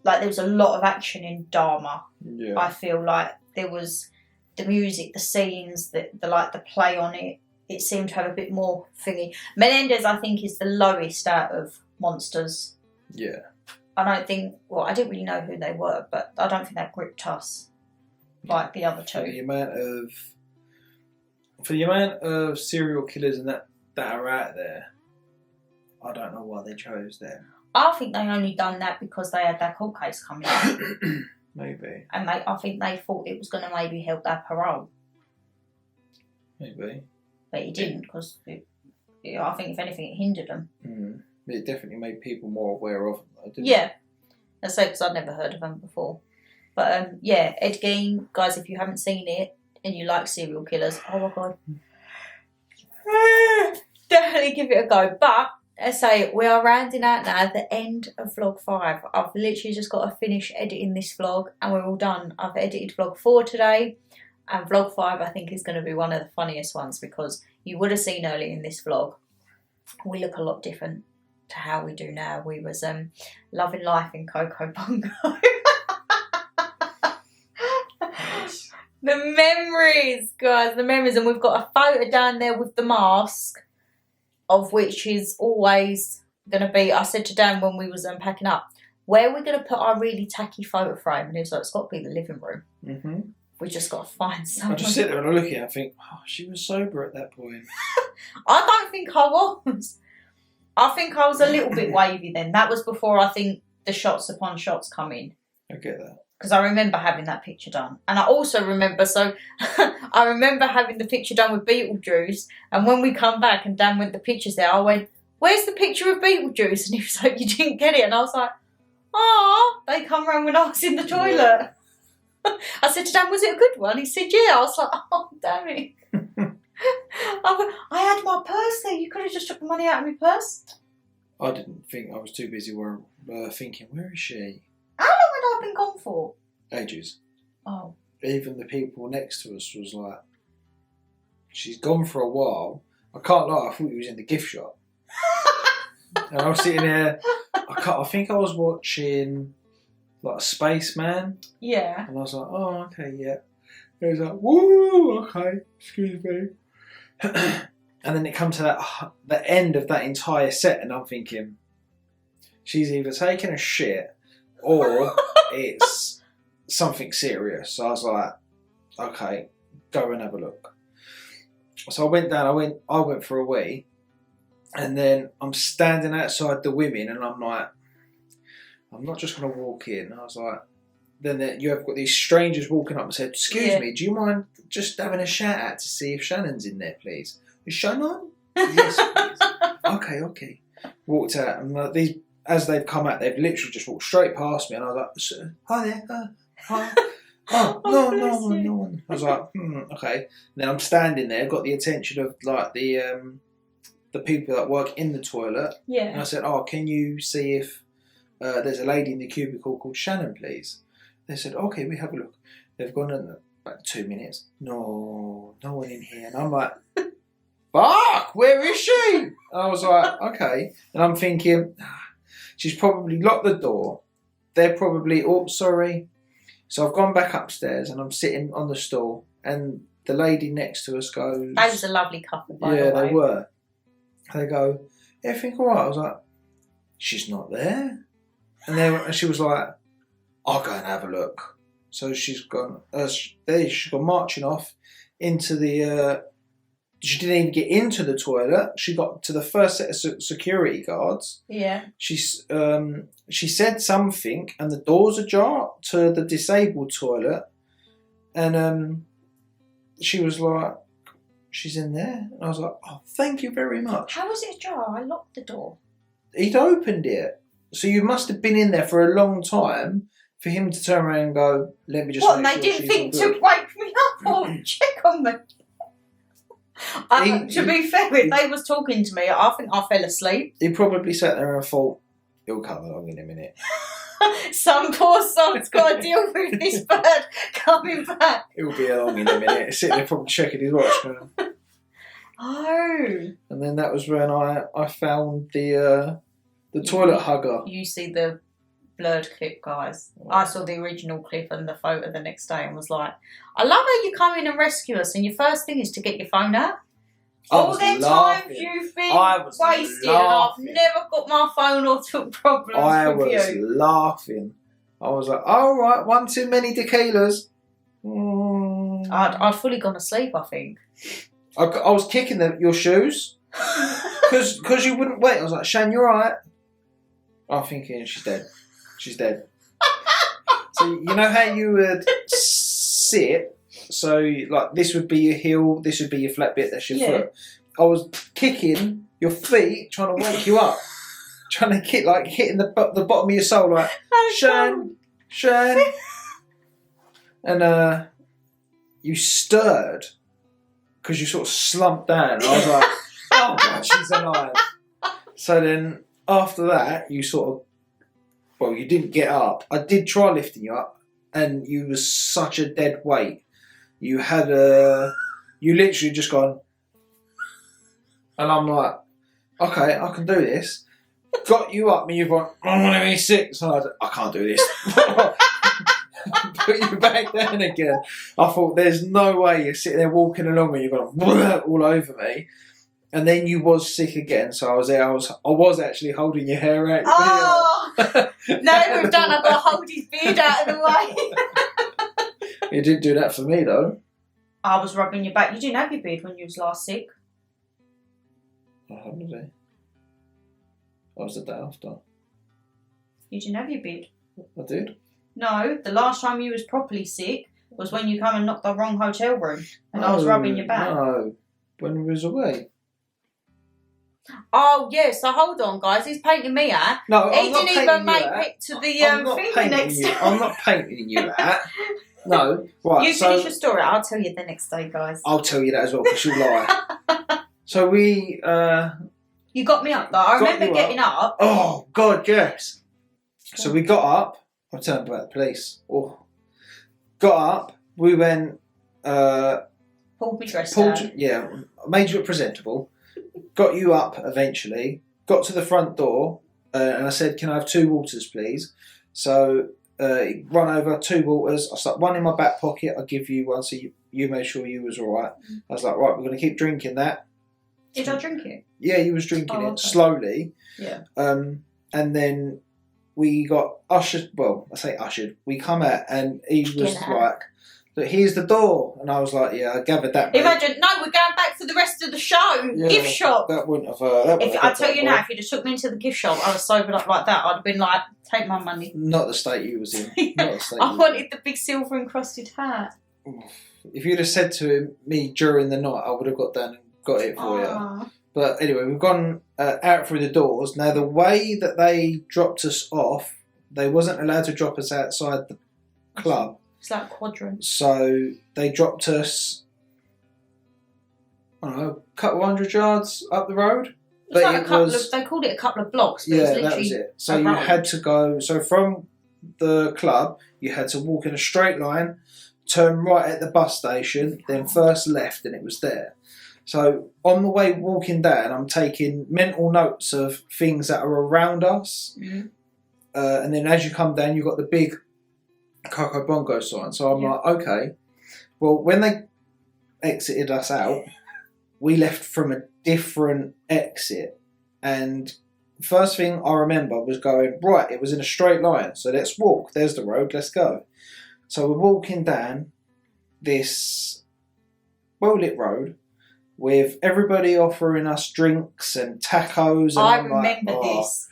like there was a lot of action in Dharma. Yeah. I feel like there was the music, the scenes, the play on it. It seemed to have a bit more thingy. Menendez, I think, is the lowest out of monsters. Yeah. I don't think, well, I didn't really know who they were, but I don't think that gripped us like the other 2. For the amount of serial killers and that are out there, I don't know why they chose them. I think they only done that because they had that court case coming up. Maybe. And I think they thought it was going to maybe help their parole. Maybe. But it didn't, because I think if anything it hindered them. Mm. It definitely made people more aware of them, though, didn't Yeah. I say because I'd never heard of them before. But yeah, Ed Gein, guys, if you haven't seen it, and you like serial killers, oh my god, definitely give it a go. But I say we are rounding out now at the end of vlog 5. I've literally just got to finish editing this vlog and we're all done. I've edited vlog 4 today. And vlog 5, I think, is going to be one of the funniest ones because you would have seen earlier in this vlog, we look a lot different to how we do now. We was loving life in Coco Bongo. The memories, guys, the memories. And we've got a photo down there with the mask, of which is always going to be, I said to Dan when we was packing up, where are we going to put our really tacky photo frame? And he was like, it's got to be the living room. Mm-hmm. We just got to find someone. I just sit there and I look at it and think, oh, she was sober at that point. I don't think I was. I think I was a little bit wavy then. That was before, I think, the shots upon shots come in. I get that. Because I remember having that picture done. And I also remember, I remember having the picture done with Beetlejuice. And when we come back and Dan went, the picture's there, I went, where's the picture of Beetlejuice? And he was like, you didn't get it. And I was like, oh, they come round when I was in the toilet. Yeah. I said to Dan, was it a good one? He said, yeah. I was like, oh, damn it. I had my purse there. You could have just took the money out of my purse. I didn't think. I was too busy thinking, where is she? How long had I been gone for? Ages. Oh. Even the people next to us was like, she's gone for a while. I can't lie, I thought he was in the gift shop. And I was sitting there, I think I was watching like a Spaceman. Yeah. And I was like, oh, okay, yeah. And he was like, woo, okay, excuse me. And then it comes to the end of that entire set, and I'm thinking, she's either taking a shit or it's something serious. So I was like, okay, go and have a look. So I went down, I went for a wee, and then I'm standing outside the women, and I'm like, I'm not just going to walk in. I was like, then you have got these strangers walking up and said, excuse me, do you mind just having a shout out to see if Shannon's in there, please? Is Shannon? Yes, please. Okay. Walked out, and these, as they've come out, they've literally just walked straight past me, and I was like, hi there, hi. Oh, no one. I was like, okay. And then I'm standing there, got the attention of like the people that work in the toilet. Yeah. And I said, oh, can you see if there's a lady in the cubicle called Shannon, please? They said, okay, we have a look. They've gone in about 2 minutes. No one in here. And I'm like, fuck, where is she? And I was like, okay. And I'm thinking, she's probably locked the door. They're probably, oh, sorry. So I've gone back upstairs and I'm sitting on the stool, and the lady next to us goes... That was a lovely couple, by the way. Yeah, they were. They go, everything all right? I was like, she's not there. And she was like, I'll go and have a look. So she's gone marching off into the... she didn't even get into the toilet. She got to the first set of security guards. Yeah. She said something, and the doors ajar to the disabled toilet. And she was like, she's in there. And I was like, oh, thank you very much. How was it ajar? I locked the door. He'd opened it. So you must have been in there for a long time for him to turn around and go, let me just what, make and sure they didn't think to wake me up or check on me? To be fair, if they was talking to me, I think I fell asleep. He probably sat there and thought, he'll come along in a minute. Some poor soul's got to deal with this bird coming back. He'll be along in a minute. Sitting there probably checking his watch. Oh. And then that was when I found the toilet hugger. You see the blurred clip, guys. I saw the original clip and the photo the next day and was like, I love how you come in and rescue us, and your first thing is to get your phone out. All them times you've been wasted, and I've never got my phone or took problems with you. I was laughing. I was like, all right, one too many tequilas. I'd fully gone asleep, I think. I was kicking your shoes because you wouldn't wait. I was like, Shan, you're right. I'm thinking, she's dead. She's dead. So you know how you would sit? So like this would be your heel, this would be your flat bit, that's your foot. I was kicking your feet, trying to wake you up. Trying to kick, like hitting the bottom of your soul, like, Shan. And you stirred because you sort of slumped down. I was like, oh God, she's alive. So then after that, you sort of, well, you didn't get up. I did try lifting you up, and you was such a dead weight. You had you literally just gone, and I'm like, okay, I can do this. Got you up, and you've gone, I want to be sick. So I can't do this. Put you back down again. I thought, there's no way you're sitting there walking along and you've gone all over me. And then you was sick again, so I was there. I was actually holding your hair out. Oh, no, we've done. I've got to hold his beard out of the way. You didn't do that for me though. I was rubbing your back. You didn't have your beard when you was last sick. I haven't. That was the day after. You didn't have your beard. I did. No, the last time you was properly sick was when you come and knocked the wrong hotel room, and I was rubbing your back. No, when we was away. Oh yeah, so hold on, guys. He's painting me out. No, he I'm not didn't even make it to the thing the next day. I'm not painting you out. No, right. You finish your story. I'll tell you the next day, guys. I'll tell you that as well because you lie. So we. You got me up though. I remember getting up. Oh God, yes. So we got up. I'm telling about the police. Oh, got up. We went. Pulled me dress down. Yeah, made you look presentable. Got you up eventually. Got to the front door, and I said, "Can I have 2 waters, please?" So run over 2 waters. I stuck one in my back pocket. I'll give you one, so you made sure you was all right. I was like, right, we're going to keep drinking that. Did I drink it? Yeah, you was drinking it okay. slowly. Yeah. And then we got ushered. Well, I say ushered. We come out, and he was like, "Look, here's the door," and I was like, "Yeah, I gathered that." Mate. Imagine, no, we're going back for the rest of the show. Yeah, gift shop. That wouldn't have. I tell you now, if you'd have took me into the gift shop, I was sobered up like that. I'd have been like, "Take my money." Not the state you was in. Not the state. I wanted the big silver encrusted hat. If you'd have said to me during the night, I would have got down and got it for you. But anyway, we've gone out through the doors. Now, the way that they dropped us off, they wasn't allowed to drop us outside the club. It's like a quadrant. So they dropped us, I don't know, a couple 100 yards up the road. It was like a couple of, they called it a couple of blocks. But Yeah, it was that was it. So you had to go, so from the club, you had to walk in a straight line, turn right at the bus station, then first left, and it was there. So on the way walking down, I'm taking mental notes of things that are around us. Mm-hmm. And then as you come down, you've got the big Coco Bongo sign. So I'm like, okay. Well, when they exited us out, we left from a different exit. And first thing I remember was going, right, it was in a straight line. So let's walk. There's the road. Let's go. So we're walking down this well-lit road with everybody offering us drinks and tacos. And I I'm remember like, this.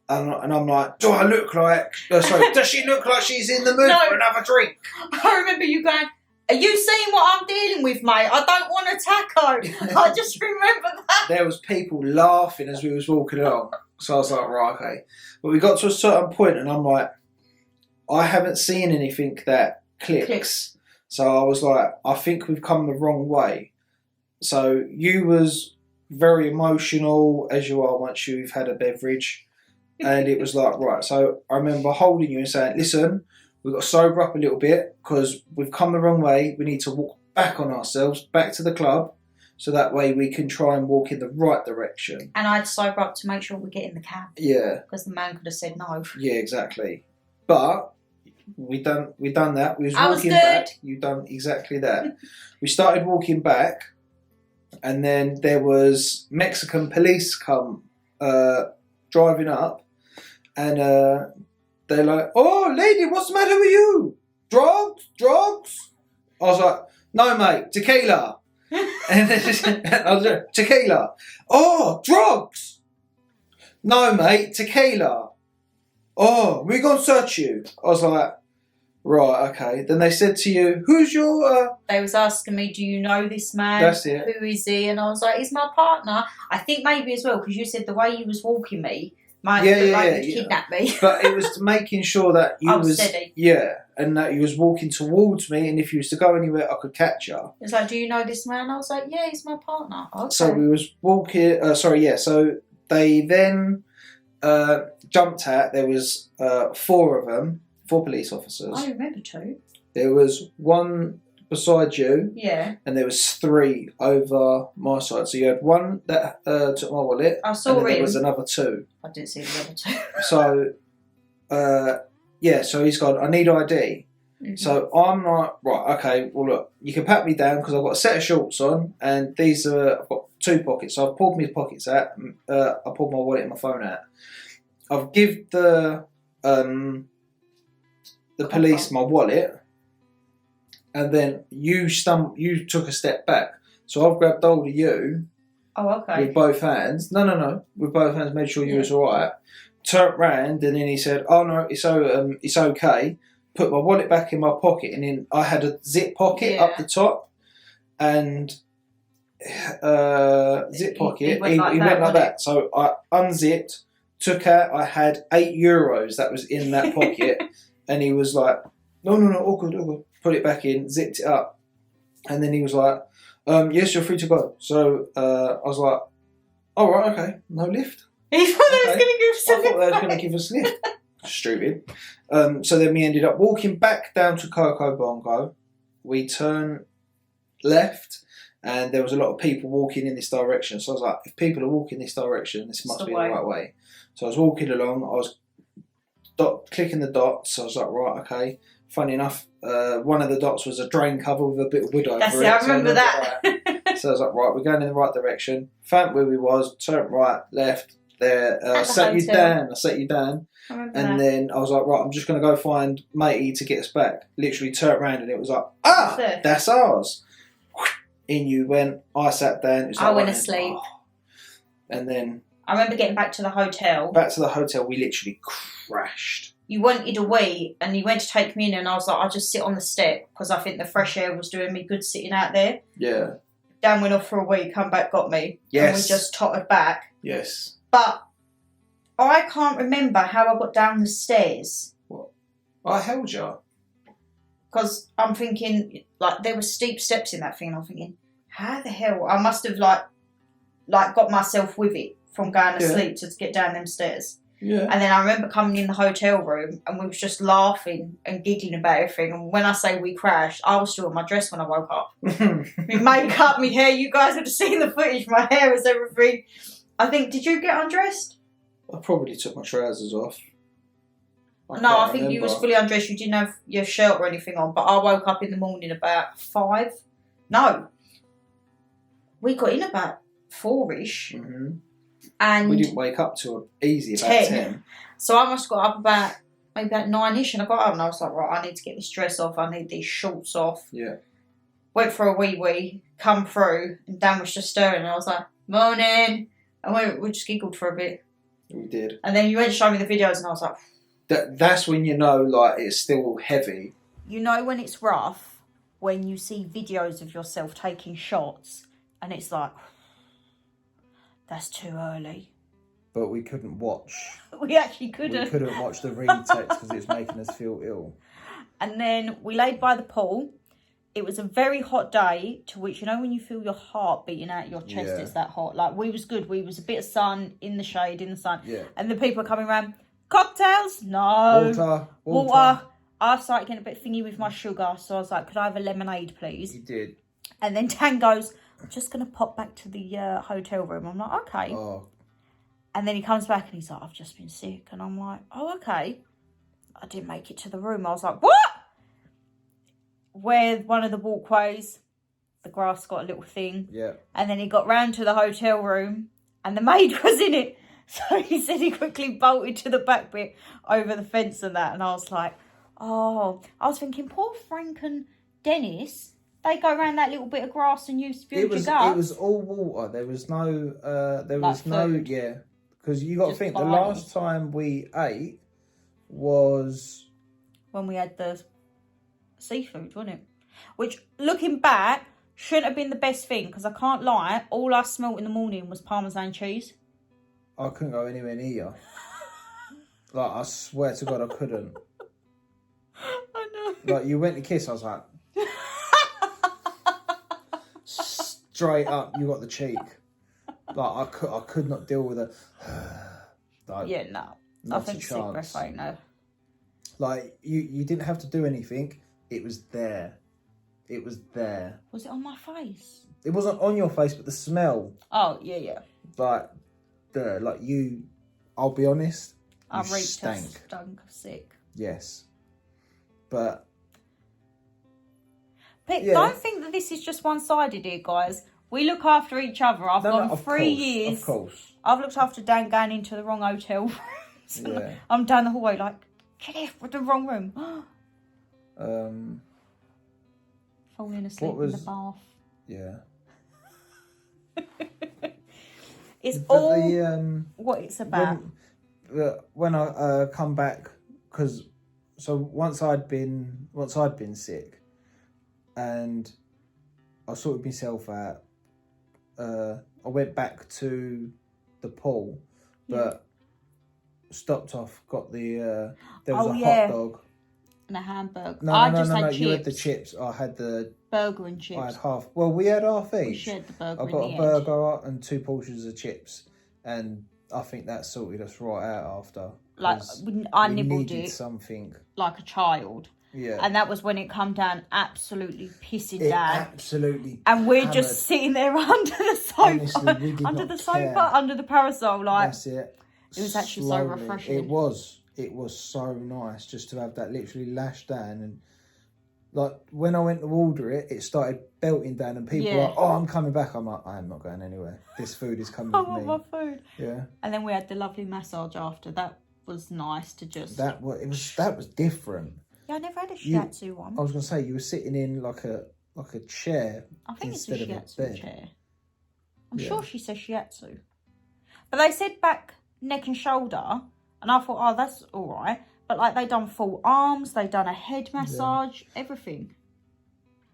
And I'm like, do I look like... sorry, does she look like she's in the mood for another drink? I remember you going, are you seeing what I'm dealing with, mate? I don't want a taco. I just remember that. There was people laughing as we was walking along. So I was like, right, okay. But we got to a certain point and I'm like, I haven't seen anything that clicks. So I was like, I think we've come the wrong way. So you was very emotional, as you are once you've had a beverage. And it was like, right. So I remember holding you and saying, listen, we've got to sober up a little bit because we've come the wrong way. We need to walk back on ourselves, back to the club. So that way we can try and walk in the right direction. And I'd sober up to make sure we get in the cab. Yeah. Because the man could have said no. Yeah, exactly. But we done that. We was I walking was good. back. You done exactly that. We started walking back, and then there was Mexican police come driving up, and they're like, "Oh, lady, what's the matter with you? Drugs?" I was like, "No, mate, tequila." And I was like, "Tequila? Oh, drugs? No, mate, tequila. Oh, we're going to search you." I was like, right, okay. Then they said to you, who's your... They was asking me, do you know this man? That's it. Who is he? And I was like, he's my partner. I think maybe as well, because you said the way you was walking me might look like you'd kidnap me. But it was making sure that you I was steady. Yeah, and that you was walking towards me, and if you was to go anywhere, I could catch you. It's like, do you know this man? I was like, yeah, he's my partner. Okay. So we was walking... so they then... jumped out. There was 4 of them, 4 police officers. I remember 2. There was one beside you. Yeah. And there was 3 over my side. So you had one that took my wallet. I saw and then him. there was another 2. I didn't see the other 2. So, so he's gone, I need ID. Mm-hmm. So I'm like, right, okay, well look, you can pat me down because I've got a set of shorts on and these are, I've got 2 pockets. So I've pulled my pockets out, I pulled my wallet and my phone out. I've give the police my wallet and then you took a step back. So I've grabbed hold of you with both hands. No, with both hands, made sure you was alright. Turned round and then he said, oh no, it's okay. Put my wallet back in my pocket and then I had a zip pocket up the top and zip pocket, he went like that. So I unzipped, took out, I had €8 that was in that pocket and he was like, no, all good. Put it back in, zipped it up. And then he was like, yes, you're free to go. So I was like, all right, okay, no lift. He thought they was going to give us a lift. I thought they was going to give us a lift. Stupid. So then we ended up walking back down to Coco Bongo. We turned left and there was a lot of people walking in this direction. So I was like, if people are walking this direction, this must be the right way. So I was walking along, I was clicking the dots. I was like, right, okay. Funny enough, one of the dots was a drain cover with a bit of wood over it. That's it, I remember that. So I was like, right, we're going in the right direction. Found where we was, turned right, left, there, sat you down. I sat you down. And then I was like, right, I'm just going to go find matey to get us back. Literally turned around and it was like, that's ours. In you went, I sat down. I went asleep. And then... I remember getting back to the hotel. We literally crashed. You wanted a wee and you went to take me in and I was like, I'll just sit on the step because I think the fresh air was doing me good sitting out there. Yeah. Dan went off for a wee, come back, got me. Yes. And we just tottered back. Yes. But I can't remember how I got down the stairs. What? I held you. Because I'm thinking, like, there were steep steps in that thing. And I'm thinking, how the hell? I must have, like got myself with it from going to sleep to get down them stairs. Yeah. And then I remember coming in the hotel room and we was just laughing and giggling about everything. And when I say we crashed, I was still in my dress when I woke up. My makeup, my hair, you guys would have seen the footage. My hair was everything. I think, did you get undressed? I probably took my trousers off. I think you was fully undressed. You didn't have your shirt or anything on. But I woke up in the morning about 5. No. We got in about 4-ish. Mm-hmm. And we didn't wake up till easy about 10. So I must have got up about 9-ish and I got up and I was like, right, I need to get this dress off. I need these shorts off. Yeah. Went for a wee, come through and Dan was just stirring and I was like, morning. And we just giggled for a bit. We did. And then you went to show me the videos and I was like... That's when you know, like, it's still heavy. You know when it's rough, when you see videos of yourself taking shots and it's like, that's too early. But we couldn't watch. We actually couldn't. We couldn't watch the retext because it was making us feel ill. And then we laid by the pool. It was a very hot day, to which, you know, when you feel your heart beating out your chest, it's that hot. Like, we was good. We was a bit of sun, in the shade, in the sun. Yeah. And the people are coming around, cocktails? No. Water. I started getting a bit thingy with my sugar, so I was like, could I have a lemonade, please? You did. And then Dan goes, I'm just going to pop back to the hotel room. I'm like, okay. Oh. And then he comes back and he's like, I've just been sick. And I'm like, oh, okay. I didn't make it to the room. I was like, what? Where one of the walkways, the grass got a little thing. Yeah. And then he got round to the hotel room and the maid was in it. So he said he quickly bolted to the back bit over the fence and that. And I was like, oh. I was thinking, poor Frank and Dennis, they go around that little bit of grass and you spilled your guts. It was all water. There was no, food. yeah. Because you got to think, barley. the last time we ate was... when we had the seafood, wasn't it? Which, looking back, shouldn't have been the best thing, because I can't lie, all I smelt in the morning was Parmesan cheese. I couldn't go anywhere near you. Like, I swear to God, I couldn't. I know. Like, you went to kiss, I was like... straight up, you got the cheek. Like, I could not deal with it. Like, yeah, no. I think sick breath ain't no. Like, you didn't have to do anything. It was there. It was there. Was it on my face? It wasn't on your face, but the smell. Oh, yeah. Like, you, I'll be honest, I you reeked stank. Stunk of sick. Yes. But don't think that this is just one-sided here, guys. We look after each other. I've gone 3 years. Of course. I've looked after Dan going into the wrong hotel rooms. Yeah. I'm down the hallway like, get in with the wrong room. Falling asleep in the bath. Yeah. It's all what it's about. When I come back, because once I'd been sick, and I sorted myself out, I went back to the pool, but stopped off. Got the there was a hot dog and a hamburger. No, Chips. You had the chips. I had the burger and chips. I had half. Well, we had half each. We shared the burger. I got a burger and 2 portions of chips, and I think that sorted us right out after. Like I nibbled needed it something like a child. Yeah. And that was when it come down absolutely pissing down. Absolutely. And we're just sitting there under the sofa. Honestly, under the sofa, under the parasol, like that's it. It was actually so refreshing. It was so nice just to have that literally lashed down, and like when I went to order it, it started belting down, and people were like, "Oh, I'm coming back." I'm like, "I am not going anywhere. This food is coming with me." I want my food. Yeah. And then we had the lovely massage after. That was nice to just. That was different. Yeah, I never had a shiatsu one. I was gonna say you were sitting in like a chair. I think instead it's a of shiatsu bed. chair. I'm sure she says shiatsu, but they said back, neck and shoulder, and I thought, oh, that's all right. But like they done full arms, they done a head massage, everything.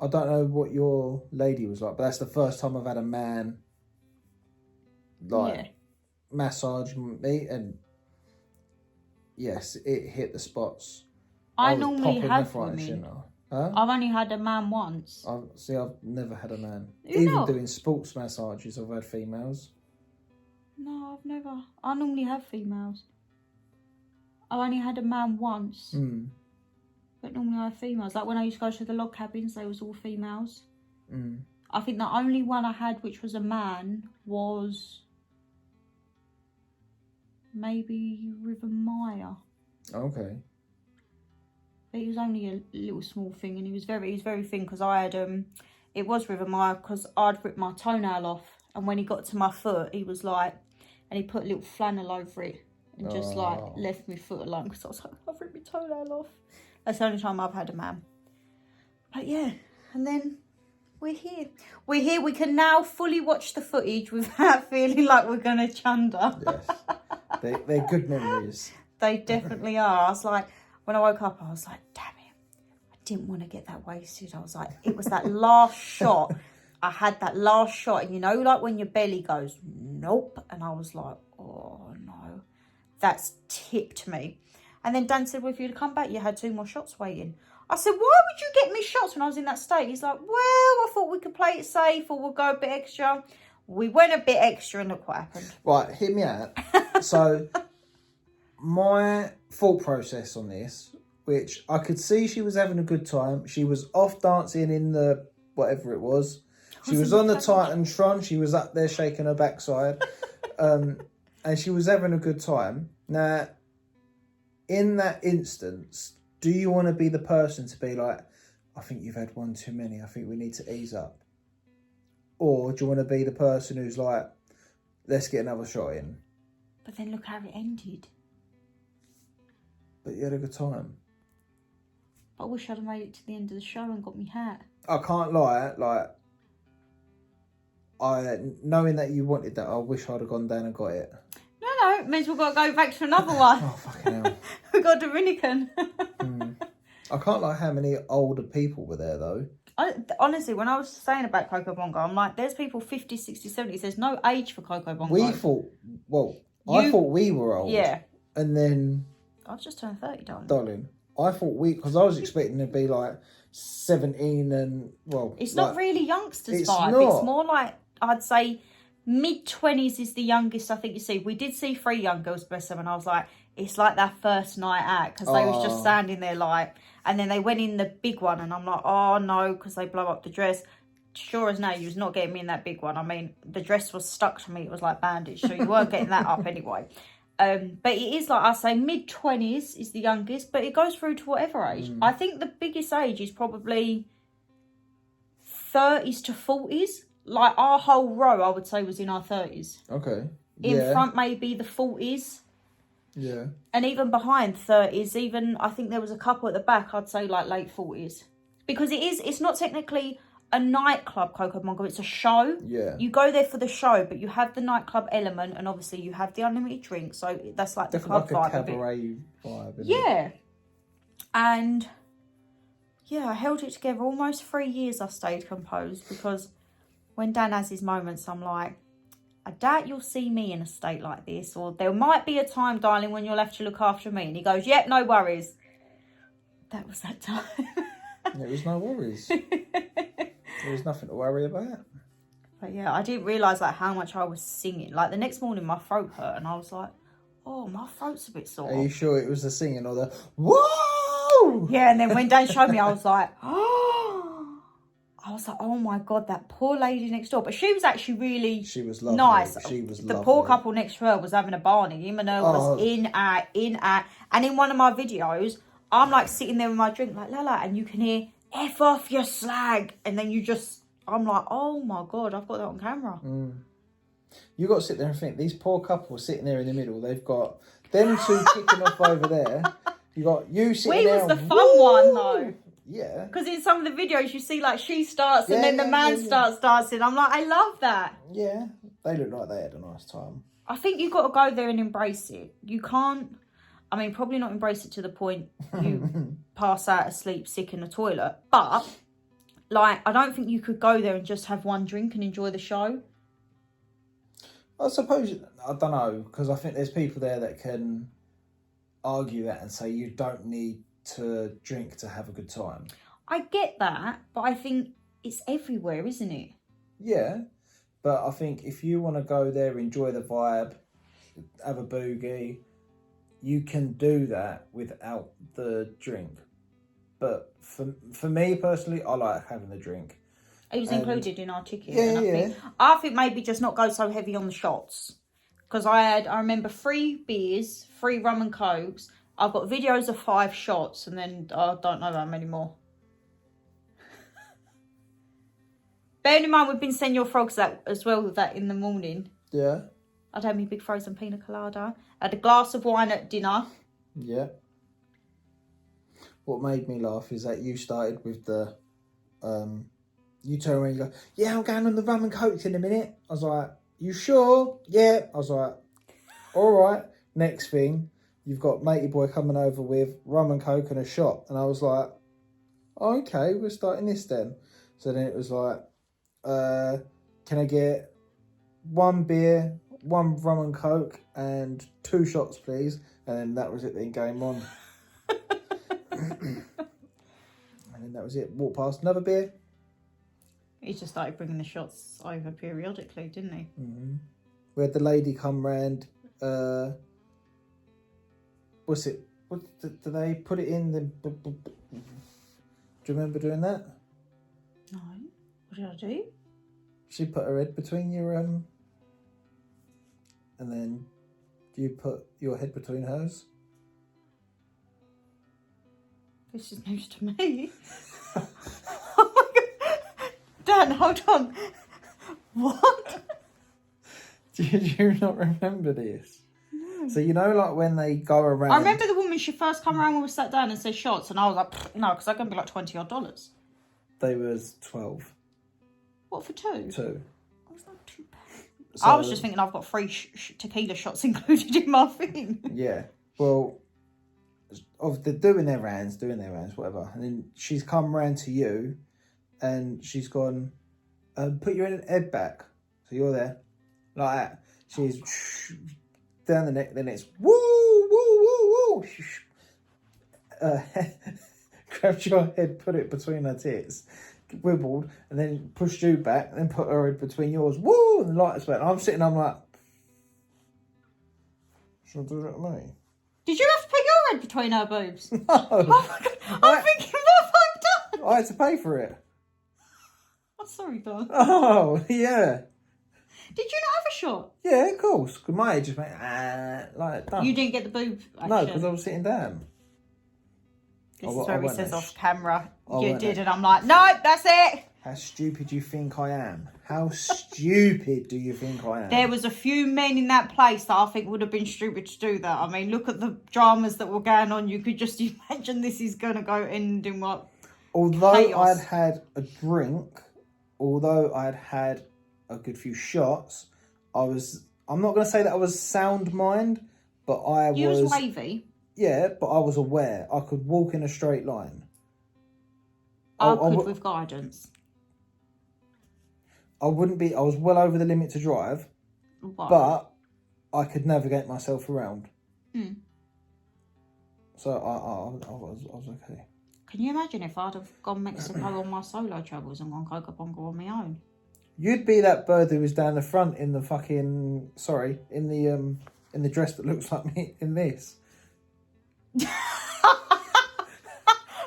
I don't know what your lady was like, but that's the first time I've had a man massage me, and yes, it hit the spots. I normally have women. Huh? I've only had a man once. I've never had a man. You Even not? doing sports massages, I've had females. No, I've never. I normally have females. I only had a man once. But normally I have females. Like when I used to go to the log cabins, they was all females. I think the only one I had which was a man was maybe River Maya. Okay. But he was only a little small thing, and he was very thin, because I had it was River Maya because I'd ripped my toenail off, and when he got to my foot, he was like, and he put a little flannel over it and just like left my foot alone, because I was like, I've ripped my toenail off. That's the only time I've had a man. But yeah, and then we're here. We're here. We can now fully watch the footage without feeling like we're gonna chunder. Yes, they're good memories. They definitely are. I was like, when I woke up, I was like, damn it, I didn't want to get that wasted. I was like, it was that last shot. I had that last shot, and you know, like when your belly goes, nope. And I was like, oh no, that's tipped me. And then Dan said, well, if you'd come back, you had 2 more shots waiting. I said, why would you get me shots when I was in that state? He's like, well, I thought we could play it safe, or we'll go a bit extra. We went a bit extra, and look what happened. Right, hear me out. So, my thought process on this, which I could see she was having a good time. She was off dancing in the whatever it was. She was on the Titantron. She was up there shaking her backside. And she was having a good time. Now, in that instance, do you want to be the person to be like, I think you've had one too many. I think we need to ease up. Or do you want to be the person who's like, let's get another shot in? But then look how it ended. But you had a good time. But I wish I'd have made it to the end of the show and got me hat. I can't lie, like, knowing that you wanted that, I wish I'd have gone down and got it. No, means we've got to go back to another one. Oh, fucking hell. We've got Dominican. I can't lie how many older people were there, though. Honestly, when I was saying about Coco Bongo, I'm like, there's people 50, 60, 70s. There's no age for Coco Bongo. I thought we were old. Yeah. And then... I've just turned 30, darling. Darling, I thought because I was expecting to be like 17 and, well... It's like, not really youngsters it's vibe. not. It's more like, I'd say, mid-20s is the youngest I think you see. We did see 3 young girls, bless them, and I was like, it's like that first night out, because they was just standing there like, and then they went in the big one, and I'm like, oh no, because they blow up the dress. Sure as now, you was not getting me in that big one. I mean, the dress was stuck to me. It was like bandage, so you weren't getting that up anyway. But it is like I say, mid-20s is the youngest, but it goes through to whatever age. I think the biggest age is probably 30s to 40s. Like our whole row, I would say, was in our 30s. Okay. In front, maybe the 40s. Yeah. And even behind 30s, even I think there was a couple at the back, I'd say like late 40s. Because it's not technically a nightclub, Coco Bongo, it's a show. Yeah. You go there for the show, but you have the nightclub element, and obviously you have the unlimited drink, so that's like Definitely the club like a vibe. cabaret vibe. Isn't Yeah. It? And yeah, I held it together. Almost 3 years I stayed composed, because when Dan has his moments, I'm like, I doubt you'll see me in a state like this, or there might be a time, darling, when you'll have to look after me. And he goes, yep, no worries. That was that time. There was no worries. There was nothing to worry about. But yeah, I didn't realise like how much I was singing. Like the next morning my throat hurt, and I was like, oh, my throat's a bit sore. Are you sure it was the singing or the whoa? Yeah, and then when Dan showed me, I was like, oh my God, that poor lady next door. But she was actually really lovely. nice. She was the lovely. poor couple next to her was having a barney. Him and her was in, out. And in one of my videos, I'm like sitting there with my drink like, la, and you can hear, F off your slag. And then I'm like, oh my God, I've got that on camera. You got to sit there and think, these poor couples sitting there in the middle, they've got them two kicking off over there. You got you sitting there. We was the fun one though. Yeah. Because in some of the videos you see like she starts and then the man starts dancing. I'm like, I love that. Yeah. They look like they had a nice time. I think you've got to go there and embrace it. You can't, I mean, probably not embrace it to the point you pass out asleep sick in the toilet. But, like, I don't think you could go there and just have one drink and enjoy the show. I suppose, I don't know, because I think there's people there that can argue that and say you don't need to drink to have a good time. I get that, but I think it's everywhere, isn't it? Yeah, but I think if you want to go there, enjoy the vibe, have a boogie, you can do that without the drink. But for me personally, I like having the drink. It was included in our ticket. Yeah, and I think maybe just not go so heavy on the shots. Because I remember 3 beers, 3 rum and cokes. I've got videos of 5 shots, and then I don't know how many more. Bearing in mind, we've been sending your frogs out as well with that in the morning. Yeah. I'd had me big frozen pina colada. I had a glass of wine at dinner. Yeah. What made me laugh is that you started with the, you turn around and you go, yeah, I'm going on the rum and cokes in a minute. I was like, you sure? Yeah. I was like, all right. Next thing, you've got matey boy coming over with rum and coke and a shot. And I was like, okay, we're starting this then. So then it was like, can I get 1 beer, 1 rum and coke, and 2 shots, please? And then that was it, then game on. And then that was it. Walk past another beer. He just started bringing the shots over periodically, didn't he? Mm-hmm. We had the lady come round. What's it? What do they put it in? Do you remember doing that? No. What did I do? She put her head between your and then you put your head between hers. This is news to me. Oh my God. Dan, hold on. What? Do you not remember this? No. So you know, like when they go around. I remember the woman, she first come around when we sat down and said shots, and I was like, no, because they're going to be like $20 odd. They was 12. What, for 2? 2. That's not too bad. So, I was just thinking I've got 3 tequila shots included in my thing. Yeah. Well, they're doing their rounds, whatever. And then she's come round to you and she's gone, put your head back. So you're there. Like that. She's down the neck, then it's woo, woo, woo, woo. Grabs your head, put it between her tits. wibbled, and then pushed you back, and then put her head between yours. Woo! And the lights went. I'm sitting, I'm like, should I do that to me? Did you have to put your head between her boobs? No. Oh my God. I'm thinking, what have I done? I had to pay for it. I'm sorry, Don. Oh, yeah. Did you not have a shot? Yeah, of course. Because my head just went, like that. You didn't get the boob action? No, because I was sitting down. This is I where he went says there. off camera, I you went did, there. and I'm like, no, that's it. How stupid do you think I am? How stupid do you think I am? There was a few men in that place that I think would have been stupid to do that. I mean, look at the dramas that were going on. You could just imagine this is going to go end in what? Although chaos. I'd had a drink, although I'd had a good few shots, I'm not going to say that I was sound mind, but You was wavy. Yeah, but I was aware. I could walk in a straight line. I could with guidance. I wouldn't be, I was well over the limit to drive, What? but I could navigate myself around. Hmm. So I was okay. Can you imagine if I'd have gone Mexico on my solo travels and gone Coco Bongo on my own? You'd be that bird who was down the front in the fucking, in the dress that looks like me in this.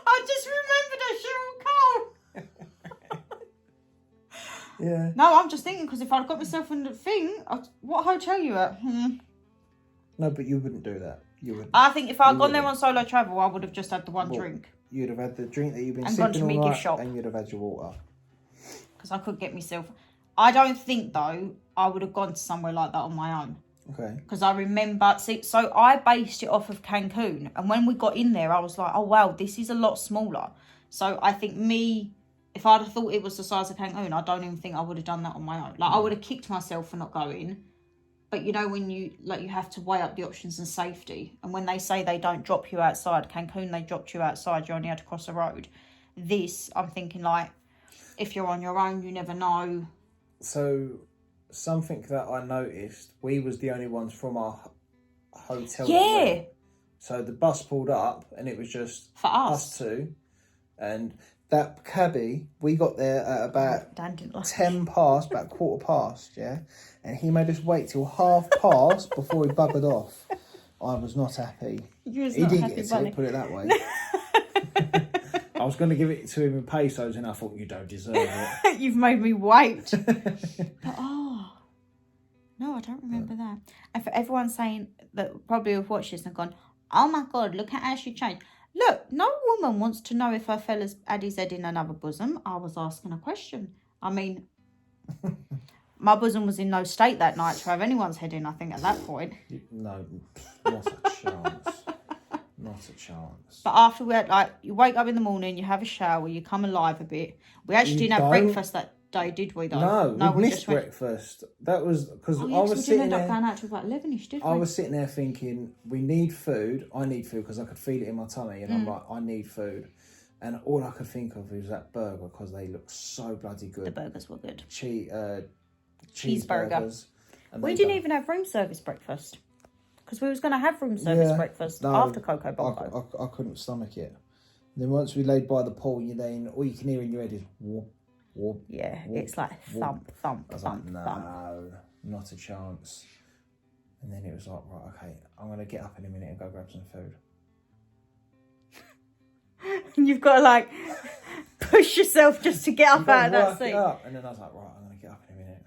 I just remembered a Cheryl Cole. Yeah. No, I'm just thinking because if I'd got myself in the thing, what hotel you at? No, but you wouldn't do that. You would. I think if I'd gone there wouldn't. on solo travel, I would have just had the one Well, drink You'd have had the drink that you've been And gone sipping to all Mickey night, shop. and you'd have had your water. because I could get myself. I don't think though I would have gone to somewhere like that on my own. Okay. Because I remember, so I based it off of Cancun, and when we got in there, I was like, oh wow, this is a lot smaller. So I think if I'd have thought it was the size of Cancun, I don't even think I would have done that on my own. Like I would have kicked myself for not going. But you know when you have to weigh up the options and safety, and when they say they don't drop you outside, Cancun they dropped you outside, you only had to cross the road. This, I'm thinking like, if you're on your own, you never know. So, something that I noticed, we was the only ones from our hotel. Yeah. So the bus pulled up, and it was just For us. two, and that cabbie, we got there at about Dan didn't like 10 past, about 15 past, yeah, and he made us wait till past before he buggered off. I was not happy. You was He not didn't happy, get a bunny. tip, put it that way. I was going to give it to him in pesos, and I thought, you don't deserve it. You've made me wait. But no, I don't remember that. And for everyone saying that probably have watched this and gone, oh my God, look at how she changed. Look, no woman wants to know if her fella's had his head in another bosom. I was asking a question. I mean, my bosom was in no state that night to have anyone's head in, I think, at that point. No, not a chance. Not a chance. But after we had, you wake up in the morning, you have a shower, you come alive a bit. We actually didn't have breakfast that day, did we, though? No, we missed just went. breakfast. That was because Oh, I yeah, 'cause was we sitting didn't end up there. going out till about 11ish, did we? I was sitting there thinking, we need food. I need food because I could feel it in my tummy, and I'm like, I need food. And all I could think of was that burger because they look so bloody good. The burgers were good. Cheeseburger. And We they didn't don't- even have room service breakfast. Because we was going to have room service Yeah, breakfast no, after Coco Bongo. I couldn't stomach it. Then once we laid by the pool, all you can hear in your head is whoop, whoop. Yeah, whoop, it's like whoop. thump, thump, I was thump, like, thump. no, not a chance. And then it was like, right, okay, I'm going to get up in a minute and go grab some food. You've got to push yourself just to get up out of that seat. And then I was like, right, I'm going to get up in a minute.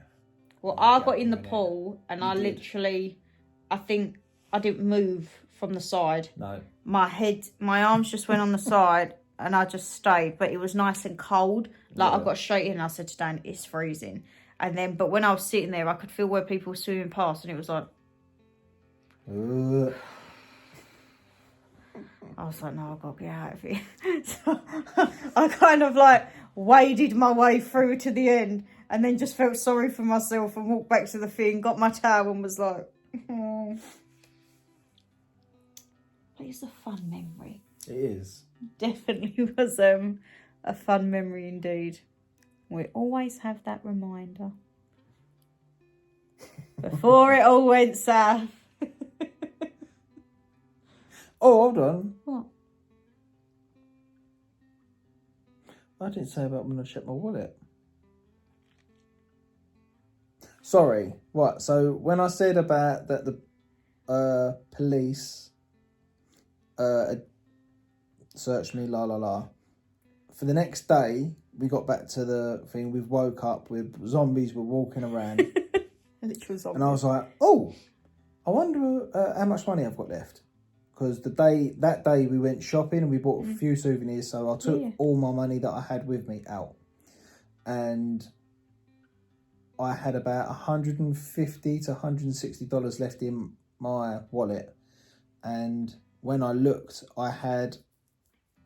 Well, I'm I gonna got get in up the a pool and You I did. literally, I think I didn't move from the side. No. My arms just went on the side and I just stayed. But it was nice and cold. I got straight in and I said to Dan, it's freezing. And then, but when I was sitting there, I could feel where people were swimming past and it was like, I was like, no, I've got to get out of here. So I kind of waded my way through to the end and then just felt sorry for myself and walked back to the thing, got my towel and was like, oh. But it's a fun memory. It is. Definitely was a fun memory indeed. We always have that reminder. Before it all went south. Oh, hold on. What? I didn't say about when I checked my wallet. Sorry. Right, so when I said about that the police searched me, for the next day, we got back to the thing, we've woke up with zombies were walking around. Literal zombies. And I was like, oh, I wonder how much money I've got left. Because that day we went shopping and we bought a few souvenirs, so I took all my money that I had with me out. And I had about $150 to $160 left in my wallet. And when I looked, I had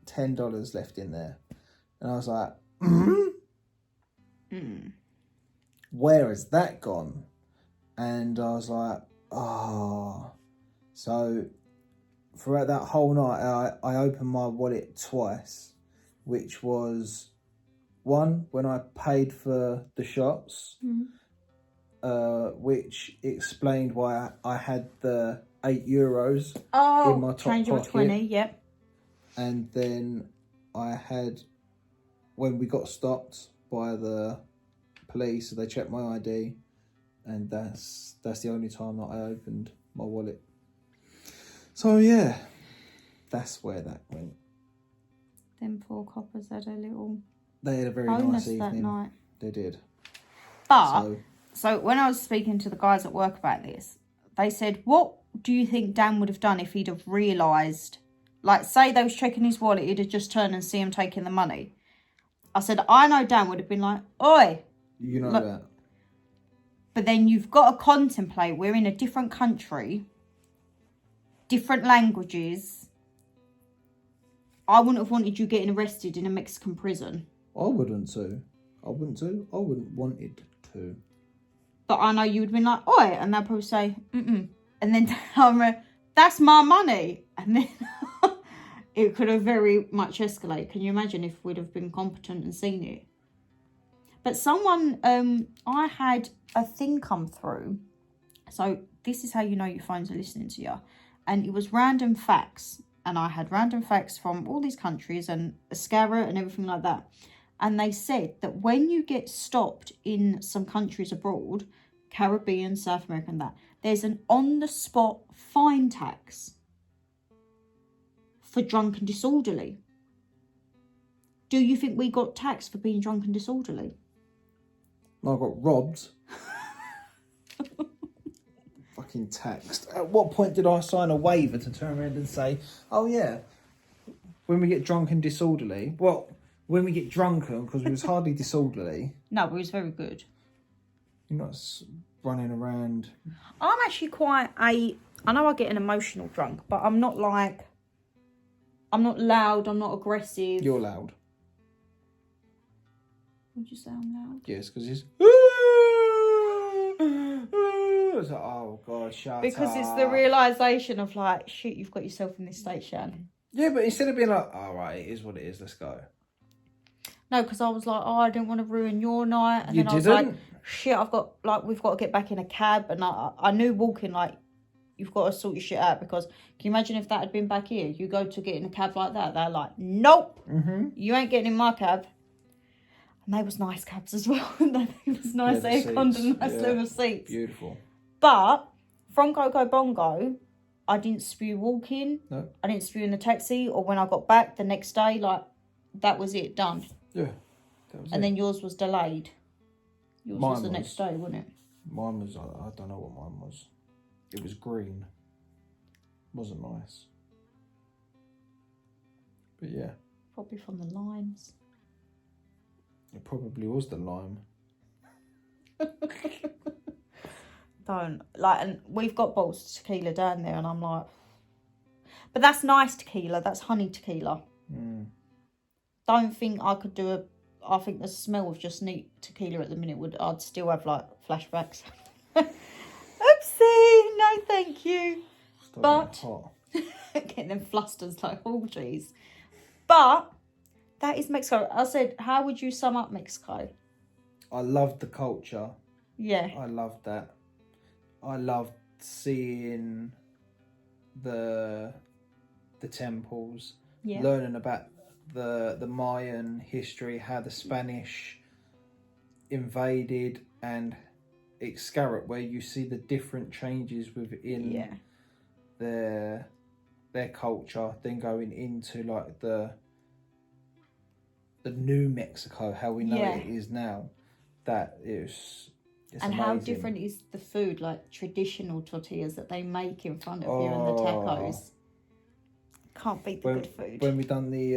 $10 left in there. And I was like, where has that gone? And I was like, oh. So throughout that whole night, I opened my wallet twice, which was one when I paid for the shots, which explained why I had the €8 in my top change of pocket. 20, yep. And then I had, when we got stopped by the police, they checked my ID, and that's the only time that I opened my wallet. So yeah, that's where that went. Them 4 coppers had a little They had a very bonus nice that evening. night. They did. But, so when I was speaking to the guys at work about this, they said, what do you think Dan would have done if he'd have realised, like, say they was checking his wallet, he'd have just turned and see him taking the money. I said, I know Dan would have been like, oi. You know look, that. But then you've got to contemplate, we're in a different country, different languages. I wouldn't have wanted you getting arrested in a Mexican prison. I wouldn't too. I wouldn't wanted to. But I know you would have been like, oi, and they'll probably say, mm-mm. And then that's my money. And then it could have very much escalated. Can you imagine if we'd have been competent and seen it? But someone, I had a thing come through. So this is how you know your phones are listening to you. And it was random facts. And I had random facts from all these countries and Ascara and everything like that. And they said that when you get stopped in some countries abroad, Caribbean, South America and that, there's an on-the-spot fine tax for drunk and disorderly. Do you think we got taxed for being drunk and disorderly? I got robbed. Fucking taxed. At what point did I sign a waiver to turn around and say, oh yeah, when we get drunk and disorderly, well, when we get drunken, because we was hardly disorderly. No, it was very good. You're not running around. I'm actually quite I know I get an emotional drunk, but I'm not loud, I'm not aggressive. You're loud. Would you say I'm loud? Yes, because it's... It's like, oh God, shut Because up. it's the realisation of like, shit, you've got yourself in this state, Shan. Yeah, but instead of being like, all right, it is what it is, let's go. No, because I was like, oh, I didn't want to ruin your night. And You then I was didn't? like, shit, we've got to get back in a cab. And I knew walking, like, you've got to sort your shit out. Because can you imagine if that had been back here? You go to get in a cab like that, they're like, nope, you ain't getting in my cab. And they was nice cabs as well. It was nice aircon and nice leather seats. Beautiful. But from Coco Bongo, I didn't spew walking. No. I didn't spew in the taxi, or when I got back the next day. Like, that was it, done. Yeah. That was And it. then yours was delayed. Yours was Mine the was. next day, wasn't it? Mine was, I don't know what mine was. It was green. Wasn't nice. But yeah. Probably from the limes. It probably was the lime. Don't. Like, and we've got bottles of tequila down there, and I'm like... But that's nice tequila. That's honey tequila. Don't think I could do I think the smell of just neat tequila at the minute I'd still have, like, flashbacks. Oopsie! No, thank you. But hot. Getting them flusters like, oh, jeez. But that is Mexico. I said, how would you sum up Mexico? I loved the culture. Yeah. I loved that. I loved seeing the temples, Yeah. learning about the Mayan history, how the Spanish invaded, and Xcarrot, where you see the different changes within their culture, then going into like the New Mexico, how we know it is now. That is, it's and amazing. how different is the food, like traditional tortillas that they make in front of you and the tacos. Can't beat the good food. When we done the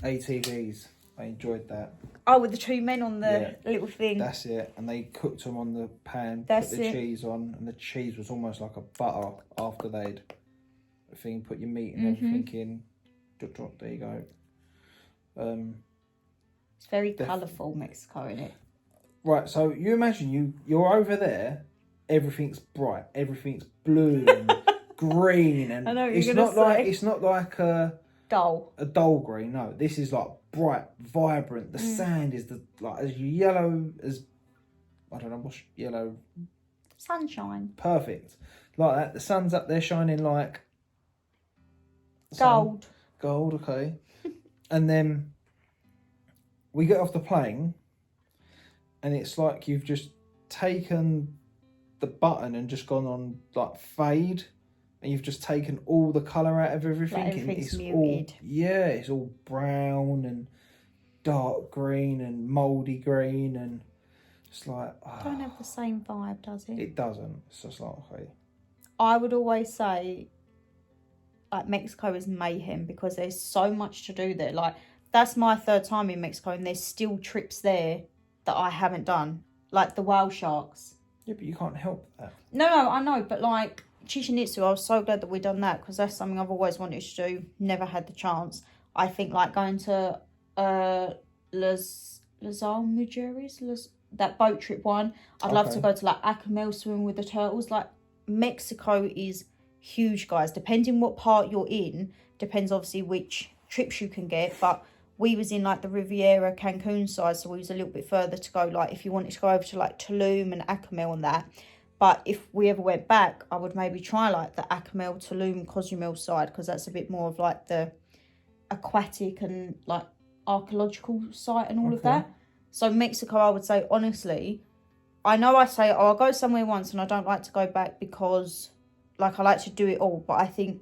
ATVs, I enjoyed that. Oh, with the two men on the little thing. That's it. And they cooked them on the pan, That's put the it. cheese on, and the cheese was almost like a butter after they'd put your meat and everything in. There you go. It's very colourful, Mexico, isn't it? Right, so you imagine you're over there, everything's bright, everything's blue and green, and I know what it's you're not gonna like say. it's not like a dull green. No, this is like bright, vibrant. The sand is as yellow as, I don't know what's yellow. Sunshine. Perfect, like that. The sun's up there shining like Gold. Gold, okay. And then we get off the plane, and it's like you've just taken the button and just gone on like fade, and you've just taken all the colour out of everything. Like everything's and muted. It's all brown and dark green and mouldy green, and it's like Don't have the same vibe, does it? It doesn't. It's just like, okay. I would always say, like, Mexico is mayhem because there's so much to do there. Like, that's my third time in Mexico, and there's still trips there that I haven't done, like the whale sharks. Yeah, but you can't help that. No, I know, but like Chichen Itza, I was so glad that we done that because that's something I've always wanted to do, never had the chance. I think like going to Las Almujeres, that boat trip one. I'd love to go to like Acapulco, swim with the turtles. Like, Mexico is huge, guys. Depending what part you're in, depends obviously which trips you can get, but we was in like the Riviera Cancun side, so we was a little bit further to go, like if you wanted to go over to like Tulum and Acapulco and that. But if we ever went back, I would maybe try like the Acapulco, Tulum, Cozumel side, because that's a bit more of like the aquatic and like archaeological site and all of that. So Mexico, I would say, honestly, I know I say, I'll go somewhere once and I don't like to go back because like I like to do it all, but I think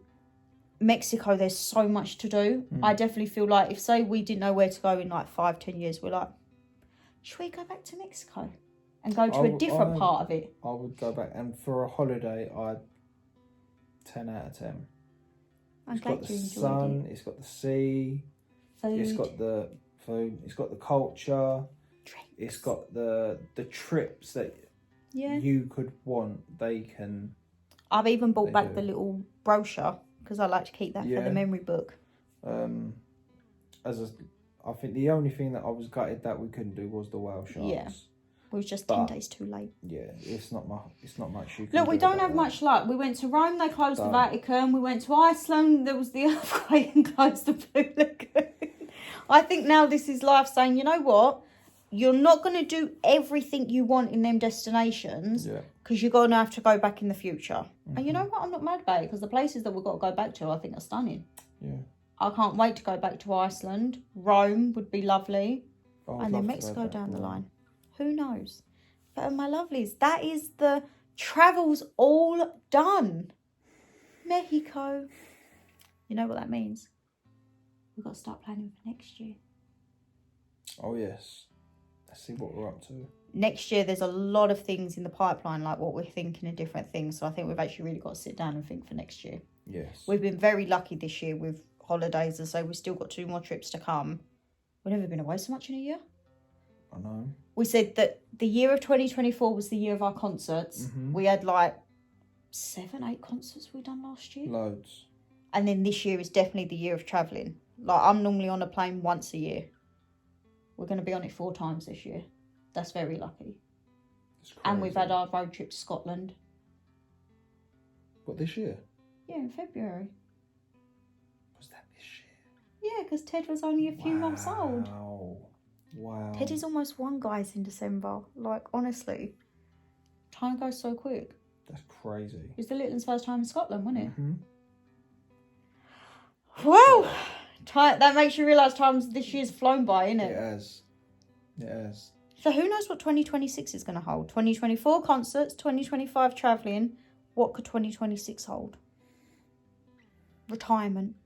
Mexico, there's so much to do. I definitely feel like if, say, we didn't know where to go in like 5-10 years, we're like, should we go back to Mexico and go to a different part of it? I would go back, and for a holiday, I'd 10 out of 10. It's got the sun, it's got the sea, it's got the food, it's got the culture, it's got the trips that you could want. They can. I've even bought back the little brochure because I like to keep that for the memory book. I think the only thing that I was gutted that we couldn't do was the whale sharks. Yeah, we was just 10 days too late. Yeah, it's not much you can Look, we do don't about have that. much luck. We went to Rome, they closed the Vatican. We went to Iceland, there was the earthquake and closed the Blue Lagoon. I think now this is life saying, you know what? You're not going to do everything you want in them destinations because you're going to have to go back in the future. And you know what? I'm not mad about it because the places that we've got to go back to, I think, are stunning. Yeah. I can't wait to go back to Iceland. Rome would be lovely. Oh, and then Mexico down the line. Who knows? But my lovelies, that is the travels all done. Mexico. You know what that means? We've got to start planning for next year. Oh, yes. Let's see what we're up to. Next year, there's a lot of things in the pipeline, like what we're thinking of different things. So I think we've actually really got to sit down and think for next year. Yes. We've been very lucky this year with holidays, and so we've still got 2 more trips to come. We've never been away so much in a year. I know. We said that the year of 2024 was the year of our concerts. We had like 7-8 concerts we done last year. Loads. And then this year is definitely the year of travelling. Like, I'm normally on a plane once a year. We're going to be on it 4 times this year. That's very lucky. And we've had our road trip to Scotland. What, this year? Yeah, in February. Was that this year? Yeah, because Ted was only a few months old. Wow. Ted is almost 1, guys, in December. Like, honestly, time goes so quick. That's crazy. It was the little one's first time in Scotland, wasn't it? Mm-hmm. Well, That makes you realise times this year's flown by, innit? It has. So who knows what 2026 is going to hold? 2024 concerts, 2025 travelling. What could 2026 hold? Retirement.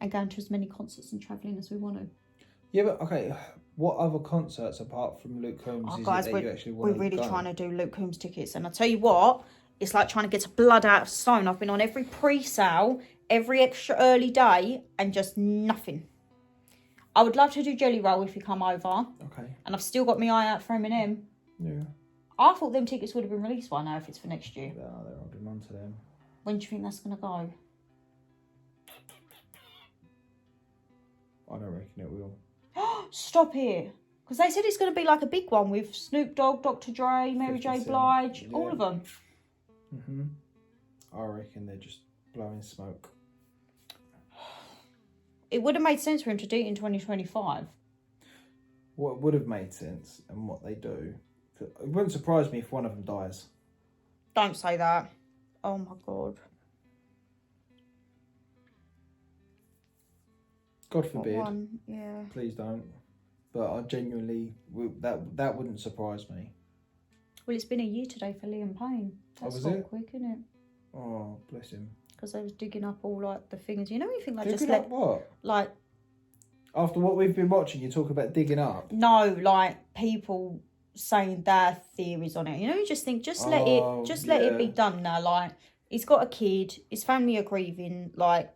And going to as many concerts and travelling as we want to. Yeah, but okay, what other concerts apart from Luke Combs is guys, it that you actually want to we're really go? trying to do Luke Combs tickets. And I tell you what, it's like trying to get blood out of stone. I've been on every pre-sale, every extra early day, and just nothing. I would love to do Jelly Roll if you come over. Okay. And I've still got my eye out for Eminem. Yeah. I thought them tickets would have been released by now if it's for next year. Yeah, they're holding on to them. When do you think that's going to go? I don't reckon it will. Stop it. Because they said it's going to be like a big one with Snoop Dogg, Dr. Dre, Mary J. Blige, all of them. Mm-hmm. I reckon they're just blowing smoke. It would have made sense for him to do it in 2025. What would have made sense and what they do. It wouldn't surprise me if one of them dies. Don't say that. Oh my God. God forbid. Yeah. Please don't. But I genuinely, that wouldn't surprise me. Well, it's been a year today for Liam Payne. That's was gone it? quick, isn't it? Oh, bless him. Because they was digging up all like the things. You know, you think like Digging just up what? like After what we've been watching, you talk about digging up. no, like people saying their theories on it. You know, you just think let it be done now. Like he's got a kid, his family are grieving. Like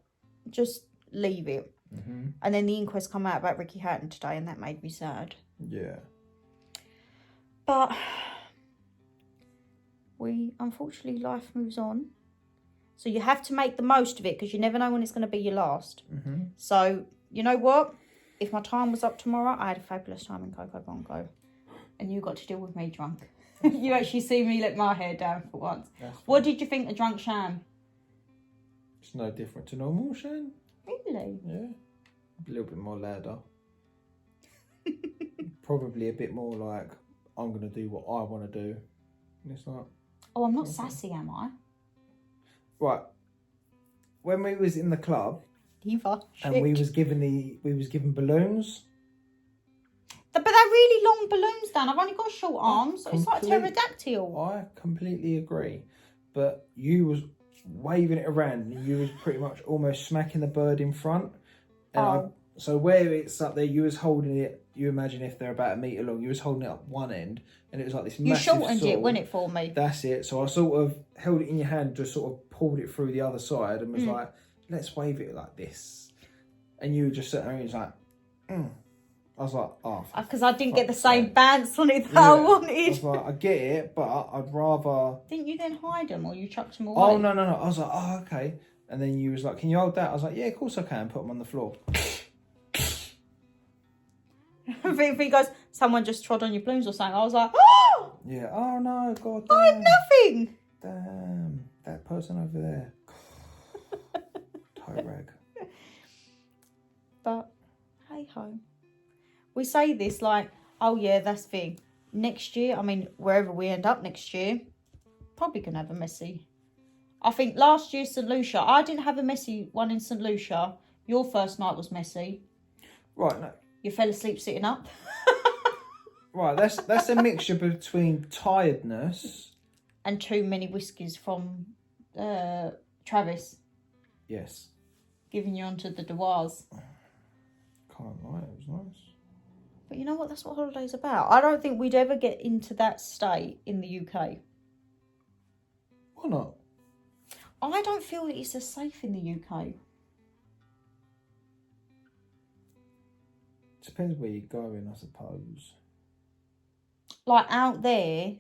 just leave it. Mm-hmm. And then the inquest come out about Ricky Hatton today, and that made me sad. Yeah. But unfortunately, life moves on. So you have to make the most of it because you never know when it's going to be your last. Mm-hmm. So, you know what? If my time was up tomorrow, I had a fabulous time in Coco Bongo. And you got to deal with me drunk. You actually see me let my hair down for once. What did you think of Drunk Shan? It's no different to normal Shan. Really? Yeah. A little bit more louder. Probably a bit more like, I'm going to do what I want to do. And it's like... Oh, I'm not sassy, am I? Right. When we was in the club... Diva. And we was given balloons. But they're really long balloons, Dan. I've only got short arms. So it's like pterodactyl. I completely agree. But you was waving it around and you was pretty much almost smacking the bird in front. And so where it's up there, you was holding it, you imagine if they're about a metre long, you was holding it up one end and it was like this massive You shortened sword. it, wasn't it, for me? That's it. So I sort of held it in your hand, just sort of pulled it through the other side and was like, let's wave it like this. And you were just sitting there and he was like, I was like, oh. Because I didn't get the same bounce on it that I wanted. I was like, I get it, but I'd rather... Didn't you then hide them or you chucked them away? Oh, no. I was like, oh, okay. And then you was like, can you hold that? I was like, yeah, of course I can. Put them on the floor. If he goes, someone just trod on your plumes or something, I was like, oh! Yeah, oh no, God I damn. had nothing! Damn, that person over there. Tie rag. But, hey ho. We say this like, oh yeah, that's thing. Next year, I mean, wherever we end up next year, probably going to have a messy. I think last year, St. Lucia, I didn't have a messy one in St. Lucia. Your first night was messy. Right, no. You fell asleep sitting up. Right, that's a mixture between tiredness and too many whiskies from Travis. Yes. Giving you onto the Devoirs. Can't lie, it was nice. But you know what? That's what holiday's about. I don't think we'd ever get into that state in the UK. Why not? I don't feel that it's as safe in the UK. Depends where you're going, I suppose. Like out there,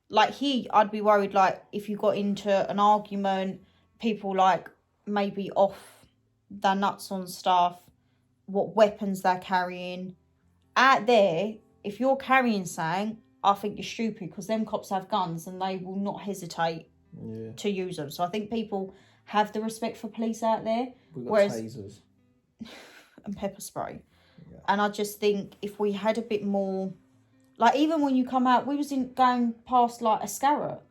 like here, I'd be worried like if you got into an argument, people like maybe off their nuts on stuff, what weapons they're carrying. Out there, if you're carrying something, I think you're stupid because them cops have guns and they will not hesitate to use them. So I think people have the respect for police out there. We've got tasers. And pepper spray. Yeah. And I just think if we had a bit more... Like, even when you come out, we was going past, like, a Scarrett.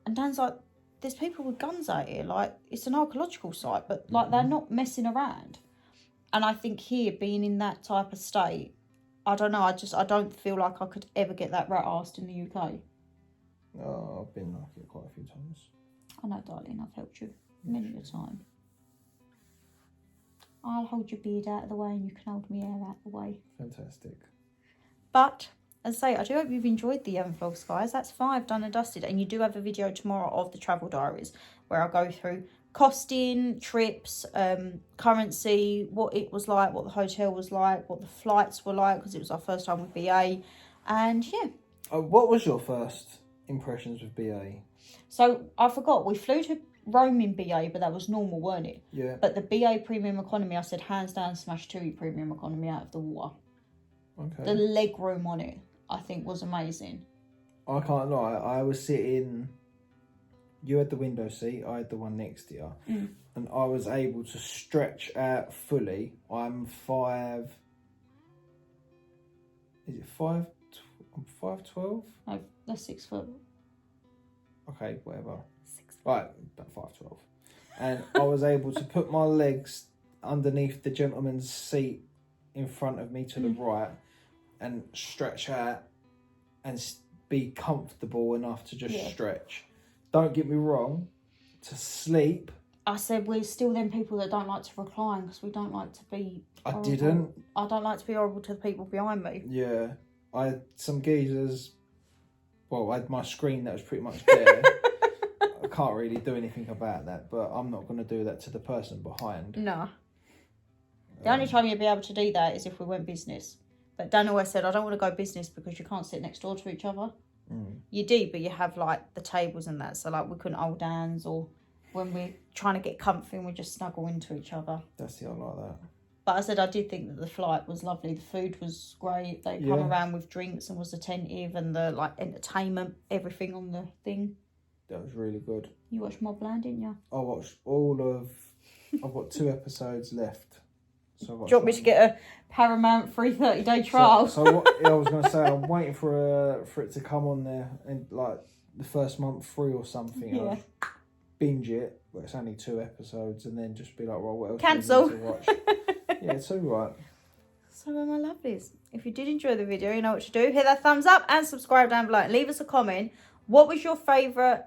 And Dan's like, there's people with guns out here. Like, it's an archaeological site, but, like, they're not messing around. And I think here, being in that type of state, I don't know, I don't feel like I could ever get that rat-arsed in the UK. Oh, I've been like it quite a few times. I know, darling, I've helped you many a time. I'll hold your beard out of the way and you can hold my hair out of the way. Fantastic. But, as I say, I do hope you've enjoyed the vlogs, guys. That's 5 done and dusted. And you do have a video tomorrow of the travel diaries where I'll go through costing, trips, currency, what it was like, what the hotel was like, what the flights were like, because it was our first time with BA. And, yeah. What was your first impressions with BA? So, I forgot. We flew to Rome in BA, but that was normal, weren't it? Yeah. But the BA Premium Economy, I said, hands down, smash TUI Premium Economy out of the water. Okay. The leg room on it, I think, was amazing. I can't lie. I was sitting. You had the window seat. I had the one next to you, and I was able to stretch out fully. I'm 5. Is it 5? I'm 5'12". No, that's 6 foot. Okay, whatever. 6 foot. Right, about 5'12", and I was able to put my legs underneath the gentleman's seat in front of me to the right, and stretch out and be comfortable enough to just stretch. Don't get me wrong, to sleep. I said we're still them people that don't like to recline because we don't like to be horrible. I don't like to be horrible to the people behind me. Yeah. I had some geezers. Well, I had my screen that was pretty much there. I can't really do anything about that, but I'm not going to do that to the person behind. No. The only time you'd be able to do that is if we went business. But Dan always said, I don't want to go business because you can't sit next door to each other. You do, but you have like the tables and that. So like we couldn't hold hands, or when we're trying to get comfy and we just snuggle into each other. That's I like that. But I said I did think that the flight was lovely. The food was great. They come around with drinks and was attentive, and the like entertainment, everything on the thing. That was really good. You watched Mobland, didn't you? I watched all of. I've got 2 episodes left. So do you want me to get a Paramount free 30-day trial? So what I was going to say, I'm waiting for it to come on there in like the first month free or something. Yeah. I'll binge it, but it's only 2 episodes, and then just be like, well, what else Cancel. do we need to watch? Yeah, it's all right. So my lovelies, if you did enjoy the video, you know what to do. Hit that thumbs up and subscribe down below and leave us a comment. What was your favourite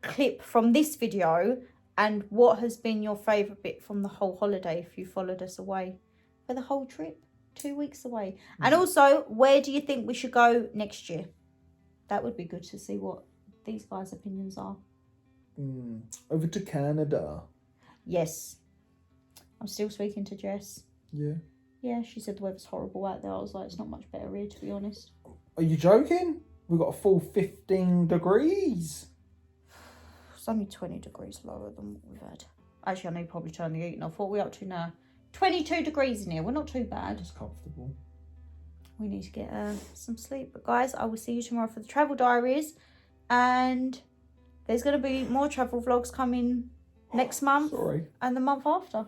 clip from this video? And what has been your favourite bit from the whole holiday if you followed us away for the whole trip? 2 weeks away. And also, where do you think we should go next year? That would be good to see what these guys' opinions are. Over to Canada. Yes. I'm still speaking to Jess. Yeah. Yeah, she said the weather's horrible out there. I was like, it's not much better here, to be honest. Are you joking? We've got a full 15 degrees. It's only 20 degrees lower than what we've had. Actually, I know you probably turned the heating off. What are we up to now? 22 degrees in here. We're not too bad. It's comfortable. We need to get some sleep. But guys, I will see you tomorrow for the travel diaries. And there's going to be more travel vlogs coming next month. And the month after.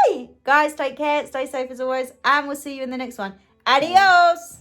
Yay! Guys, take care. Stay safe as always. And we'll see you in the next one. Adios!